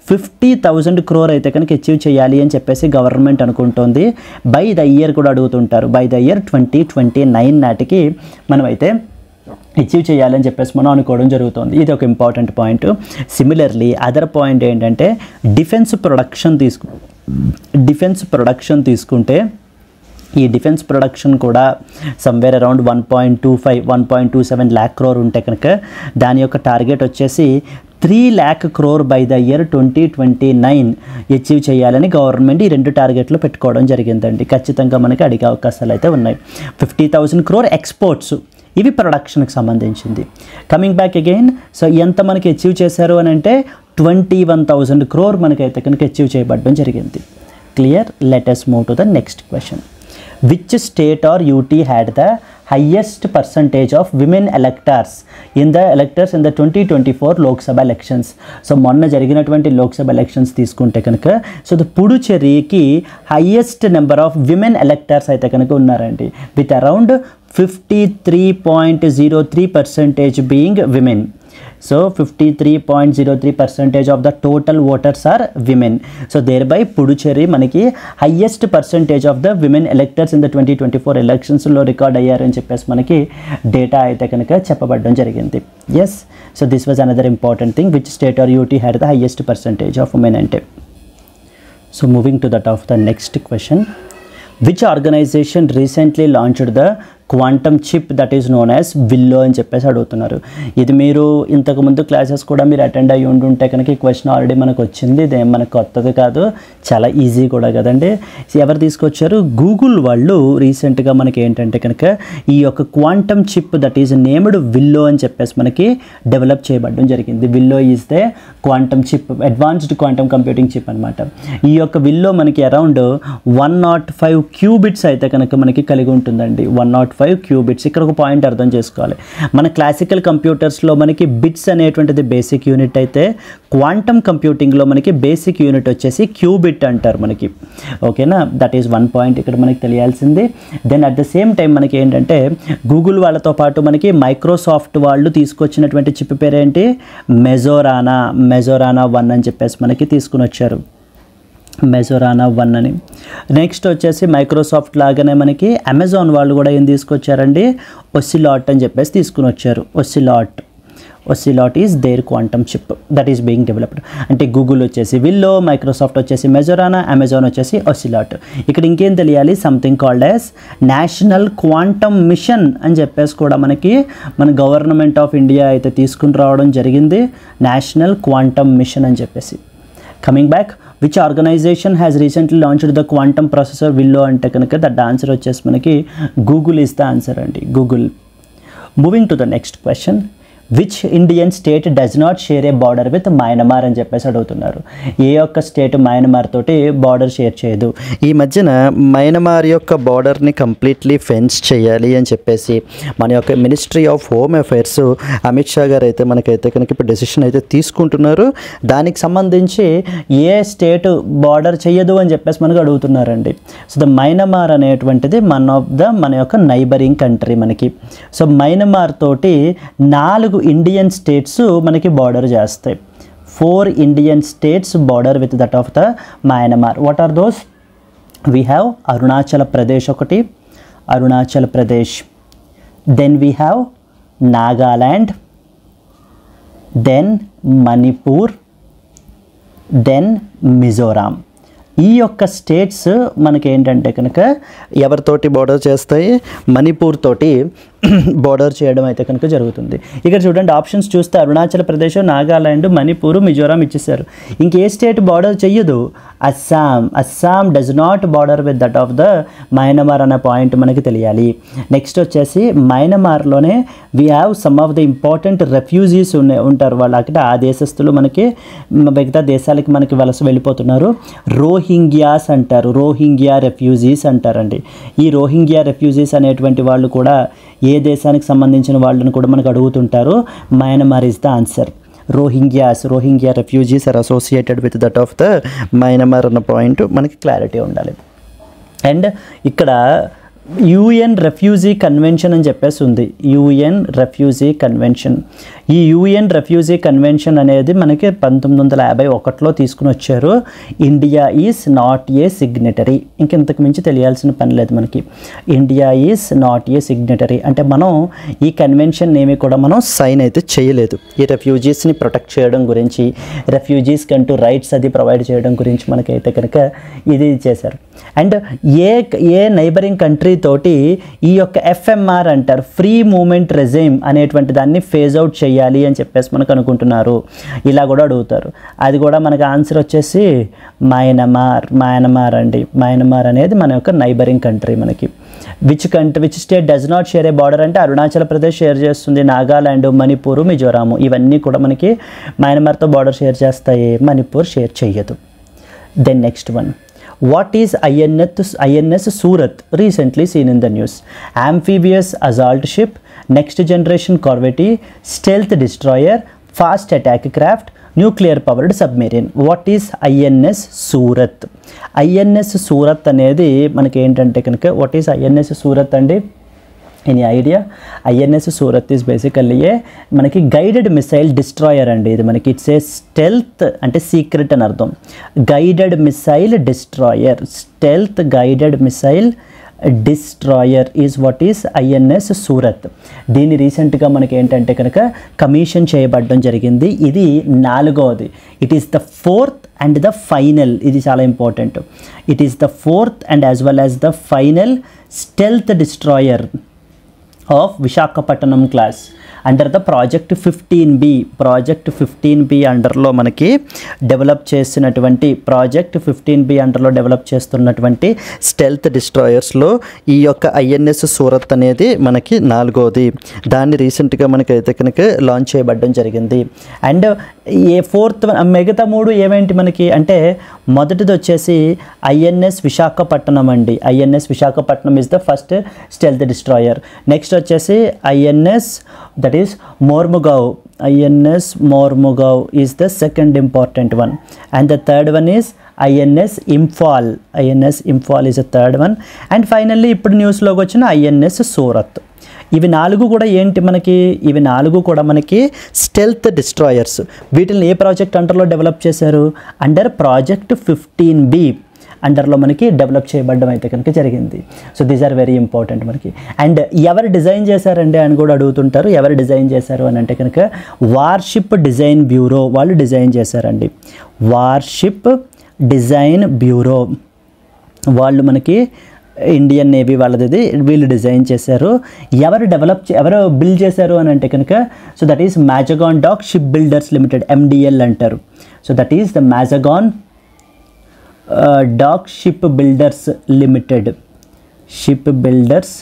50,000 crore అయితే కనుక అచీవ్ చేయాలి అని చెప్పేసి గవర్నమెంట్ అనుకుంటోంది. బై ద ఇయర్ కూడా అడుగుతుంటారు, బై ద ఇయర్ 2029 నాటికి మనం అయితే అచీవ్ చేయాలని చెప్పేసి మనం అనుకోవడం జరుగుతుంది. ఇది ఒక important point. Similarly other point ఏంటంటే డిఫెన్స్ ప్రొడక్షన్ తీసుకుంటే ఈ డిఫెన్స్ ప్రొడక్షన్ కూడా సమ్వేర్ అరౌండ్ 1.27 lakh crore ఉంటే కనుక దాని యొక్క టార్గెట్ వచ్చేసి 3 lakh crore by the year 2029 achieve చేయాలని గవర్నమెంట్ ఈ 2 టార్గెట్లు పెట్టుకోవడం జరిగిందండి. ఖచ్చితంగా మనకి అడిగే అవకాశాలు అయితే ఉన్నాయి. 50,000 crore ఎక్స్పోర్ట్స్, ఇవి ప్రొడక్షన్కి సంబంధించింది. కమింగ్ బ్యాక్ అగైన్, సో ఎంత మనకి అచీవ్ చేశారు అని అంటే 21,000 crore మనకైతే కనుక అచీవ్ చేయబడడం జరిగింది. Clear? Let us move to the next question. Which state or UT had the highest percentage of women electors in the 2024 Lok Sabha elections? So మొన్న జరిగినటువంటి లోక్సభ ఎలక్షన్స్ తీసుకుంటే కనుక సో ద పుడుచేరికి highest number of women electors అయితే కనుక ఉన్నారండి, with around 53.03% being women. So 53.03% of the total voters are women. So thereby Puducherry మనకి highest percentage of the women electors in the 2024 elections లో record అయ్యారని చెప్పేసి మనకి data అయితే కనుక చెప్పబడడం జరిగింది. Yes, so this was another important thing, which state or UT had the highest percentage of women అంటే. So moving to that of the next question. Which organization recently launched the quantum chip that is known as willow అని చెప్పేసి అడుగుతున్నారు. ఇది మీరు ఇంతకుముందు classes కూడా మీరు attend అయ్యి ఉంటుంటే కనుక ఈ క్వశ్చన్ ఆల్రెడీ మనకు వచ్చింది. ఇదేం మనకు కొత్తది కాదు, చాలా ఈజీ కూడా కదండి. ఎవరు తీసుకొచ్చారు? గూగుల్ వాళ్ళు రీసెంట్గా మనకి ఏంటంటే కనుక ఈ యొక్క quantum chip that is named willow అని చెప్పేసి మనకి డెవలప్ చేయబడడం జరిగింది. Willow is the quantum chip, advanced quantum computing chip అనమాట. ఈ యొక్క విల్లో మనకి అరౌండ్ 105 qubits అయితే కనుక మనకి కలిగి ఉంటుందండి. 105 qubits. ఇక్కడ ఒక పాయింట్ అర్థం చేసుకోవాలి, మన క్లాసికల్ కంప్యూటర్స్లో మనకి బిట్స్ అనేటువంటిది బేసిక్ యూనిట్ అయితే క్వాంటమ్ కంప్యూటింగ్లో మనకి బేసిక్ యూనిట్ వచ్చేసి క్యూబిట్ అంటారు మనకి. ఓకేనా? దట్ ఈస్ వన్ పాయింట్ ఇక్కడ మనకి తెలియాల్సింది. Then at the same time మనకి ఏంటంటే గూగుల్ వాళ్ళతో పాటు మనకి మైక్రోసాఫ్ట్ వాళ్ళు తీసుకొచ్చినటువంటి చిప్ పేరేంటి? మెజోరానా 1 అని చెప్పేసి మనకి తీసుకుని వచ్చారు. మెజోరానా 1 అని. నెక్స్ట్ వచ్చేసి మైక్రోసాఫ్ట్ లాగానే మనకి అమెజాన్ వాళ్ళు కూడా ఏం తీసుకొచ్చారండి? ఒసిలాట్ అని చెప్పేసి తీసుకుని వచ్చారు. Ocelot is there quantum chip that is being developed. అంటే గూగుల్ వచ్చేసి విల్లో, మైక్రోసాఫ్ట్ వచ్చేసి మెజోరానా, అమెజాన్ వచ్చేసి ఒసిలాట్. ఇక్కడ ఇంకేం తెలియాలి? Something called as national quantum mission అని చెప్పేసి కూడా మనకి మన గవర్నమెంట్ ఆఫ్ ఇండియా అయితే తీసుకుని రావడం జరిగింది, నేషనల్ క్వాంటమ్ మిషన్ అని చెప్పేసి. Coming back, which organization has recently launched the quantum processor Willow అంటే కనుక దట్ ఆన్సర్ వచ్చేసి మనకి గూగుల్ ఇస్ ద ఆన్సర్ అండి, Google. Moving to the next question. Which Indian state does not share A border with Myanmar అని చెప్పేసి అడుగుతున్నారు. ఏ ఒక్క state Myanmar తోటి బార్డర్ షేర్ చేయదు. ఈ మధ్యన మయన్మార్ యొక్క బార్డర్ని కంప్లీట్లీ ఫెన్స్ చేయాలి అని చెప్పేసి మన యొక్క ministry of home affairs Amit Shah గారు అయితే మనకైతే కనుక ఇప్పుడు డెసిషన్ అయితే తీసుకుంటున్నారు. దానికి సంబంధించి ఏ స్టేట్ బార్డర్ చేయదు అని చెప్పేసి మనకు అడుగుతున్నారండి. సో ద మయన్మార్ అనేటువంటిది మన యొక్క నైబరింగ్ కంట్రీ మనకి. సో మయన్మార్ తోటి 4 ఇండియన్ స్టేట్స్ మనకి బార్డర్ చేస్తాయి. 4 Indian states border with that of the Myanmar. What are those? We have Arunachal Pradesh ఒకటి, Arunachal Pradesh. Then we have Nagaland, then Manipur, then Mizoram. ఈ యొక్క స్టేట్స్ మనకి ఏంటంటే కనుక ఎవరితోటి బార్డర్ చేస్తాయి? మణిపూర్ తోటి బార్డర్ చేయడం అయితే కనుక జరుగుతుంది. ఇక్కడ చూడండి ఆప్షన్స్ చూస్తే అరుణాచల్ ప్రదేశ్, నాగాల్యాండ్, మణిపూర్, మిజోరాం ఇచ్చేసారు. ఇంకే స్టేట్ బార్డర్ చెయ్యదు? Assam. Assam does not border with that of the Myanmar అనే పాయింట్ మనకి తెలియాలి. నెక్స్ట్ వచ్చేసి మయన్మార్లోనే we have some of the important refugees ఉంటారు. వాళ్ళు అక్కడ ఆ దేశస్తులు మనకి మిగతా దేశాలకి మనకి వలస వెళ్ళిపోతున్నారు. రోహింగ్యాస్ అంటారు, రోహింగ్యా రెఫ్యూజీస్ అంటారండి. ఈ రోహింగ్యా రెఫ్యూజీస్ అనేటువంటి వాళ్ళు కూడా ఏ దేశానికి సంబంధించిన వాళ్ళని కూడా మనకు అడుగుతుంటారు. Myanmar is the answer. Rohingya refugees are associated with that of the Myanmar అన్న పాయింట్ మనకి క్లారిటీ ఉండాలి. అండ్ ఇక్కడ యూఎన్ రెఫ్యూజీ కన్వెన్షన్ అని చెప్పేసి ఉంది. UN refugee convention. ఈ యూఎన్ రెఫ్యూజీ కన్వెన్షన్ అనేది మనకి 1951లో తీసుకుని వచ్చారు. India is not a signatory. ఇంకెంతకు మించి తెలియాల్సిన పని లేదు మనకి. India is not a signatory అంటే మనం ఈ కన్వెన్షన్ ఏమి కూడా మనం సైన్ అయితే చేయలేదు. ఈ రెఫ్యూజీస్ని ప్రొటెక్ట్ చేయడం గురించి, రెఫ్యూజీస్కి అంటూ రైట్స్ అది ప్రొవైడ్ చేయడం గురించి మనకైతే కనుక ఇది చేశారు. అండ్ ఏ నైబరింగ్ కంట్రీ తోటి ఈ యొక్క ఎఫ్ఎంఆర్ అంటారు, ఫ్రీ మూమెంట్ రెజైమ్ అనేటువంటి దాన్ని ఫేజ్ అవుట్ చేయాలి అని చెప్పేసి మనకు అనుకుంటున్నారు. ఇలా కూడా అడుగుతారు. అది కూడా మనకు ఆన్సర్ వచ్చేసి మయన్మార్ అండి. మయన్మార్ అనేది మన యొక్క నైబరింగ్ కంట్రీ. మనకి which state does not share A border అంటే అరుణాచల్ ప్రదేశ్ షేర్ చేస్తుంది, నాగాల్యాండ్, మణిపూర్, మిజోరాము ఇవన్నీ కూడా మనకి మయన్మార్తో బార్డర్ షేర్ చేస్తాయి. మణిపూర్ షేర్ చేయదు. Then next one, what is INS Surat recently seen in the news? Amphibious assault ship, next generation corvette, stealth destroyer, fast attack craft, nuclear powered submarine. What is INS Surat? INS Surat అనేది మనకి ఏంటంటే కనుక what is INS Surat అండి? Any idea? INS Surat is basically మనకి guided missile destroyer అండి. ఇది మనకి it's a stealth అంటే సీక్రెట్ అని అర్థం. Guided missile destroyer, stealth guided missile destroyer is what is INS Surat. దీన్ని రీసెంట్గా మనకి ఏంటంటే కనుక కమిషన్ చేయబడడం జరిగింది. ఇది 4వది. It is the 4th and the final. ఇది చాలా important. It is the 4th and as well as the final stealth destroyer of Visakhapatnam class under the Project 15B. Project 15B అండర్లో మనకి డెవలప్ చేసినటువంటి Project 15B అండర్లో develop చేస్తున్నటువంటి stealth డిస్ట్రాయర్స్లో ఈ యొక్క INS Surat అనేది మనకి 4వది. దాన్ని రీసెంట్గా మనకైతే కనుక లాంచ్ చేయబడడం జరిగింది. అండ్ ఏ 4th మిగతా 3 ఏమేంటి మనకి అంటే మొదటిది వచ్చేసి ఐఎన్ఎస్ విశాఖపట్నం అండి. INS Visakhapatnam is the first stealth destroyer. Next వచ్చేసి INS that is Mormugao. INS Mormugao is the second important one. And the third one is INS Imphal. INS Imphal is the third one. And finally ఇప్పుడు న్యూస్లోకి వచ్చిన ఐఎన్ఎస్ సూరత్. ఇవి 4 కూడా ఏంటి మనకి? ఇవి 4 కూడా మనకి స్టెల్త్ డిస్ట్రాయర్స్. వీటిని ఏ ప్రాజెక్ట్ అండర్లో డెవలప్ చేశారు? అండర్ ప్రాజెక్ట్ 15B అండర్లో మనకి డెవలప్ చేయబడడం అయితే కనుక జరిగింది. So these are very important మనకి. అండ్ ఎవరు డిజైన్ చేశారండి అని కూడా అడుగుతుంటారు. ఎవరు డిజైన్ చేశారు అని అంటే కనుక వార్షిప్ డిజైన్ బ్యూరో వాళ్ళు డిజైన్ చేశారండి. వార్షిప్ డిజైన్ బ్యూరో వాళ్ళు మనకి ఇండియన్ నేవీ వాళ్ళది వీళ్ళు డిజైన్ చేశారు. ఎవరు బిల్డ్ చేశారు అని అంటే కనుక so that is Mazagon dock ship builders limited, MDL అంటారు. So that is the Mazagon dock ship builders limited. Ship builders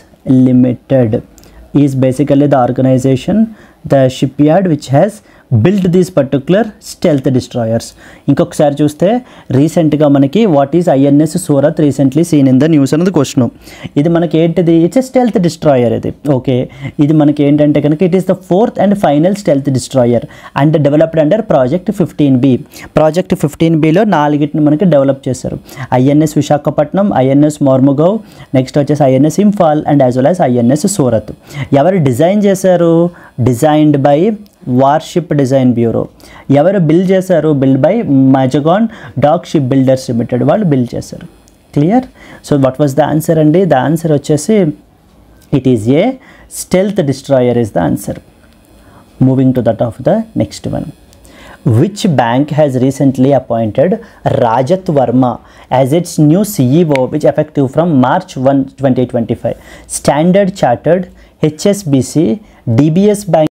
limited is basically the organisation, the shipyard which has build these particular stealth destroyers. ఇంకొకసారి చూస్తే రీసెంట్గా మనకి what is INS Surat recently seen in the news అనేది question. ఇది మనకి ఏంటిది, it's a stealth destroyer. ఇది okay, ఇది మనకి ఏంటంటే కనుక it is the 4th and final stealth destroyer and developed under project 15B. Project 15Bలో 4ని మనకి డెవలప్ చేశారు. INS Visakhapatnam, INS Mormugao, next వచ్చేసి INS Imphal and as well as INS Surat. ఎవరు డిజైన్ చేశారు, designed by warship design bureau. ఎవరు బిల్డ్ చేశారు, build by Mazagon dock ship builders limited, వాళ్ళు బిల్డ్ చేశారు. Clear. So what was the answer అండి, ద ఆన్సర్ వచ్చేసి it is a stealth destroyer is the answer. Moving to that of the next one. Which bank has recently appointed Rajat Verma as its new CEO, which effective from March 1, 2025? Standard Chartered, HSBC, DBS Bank.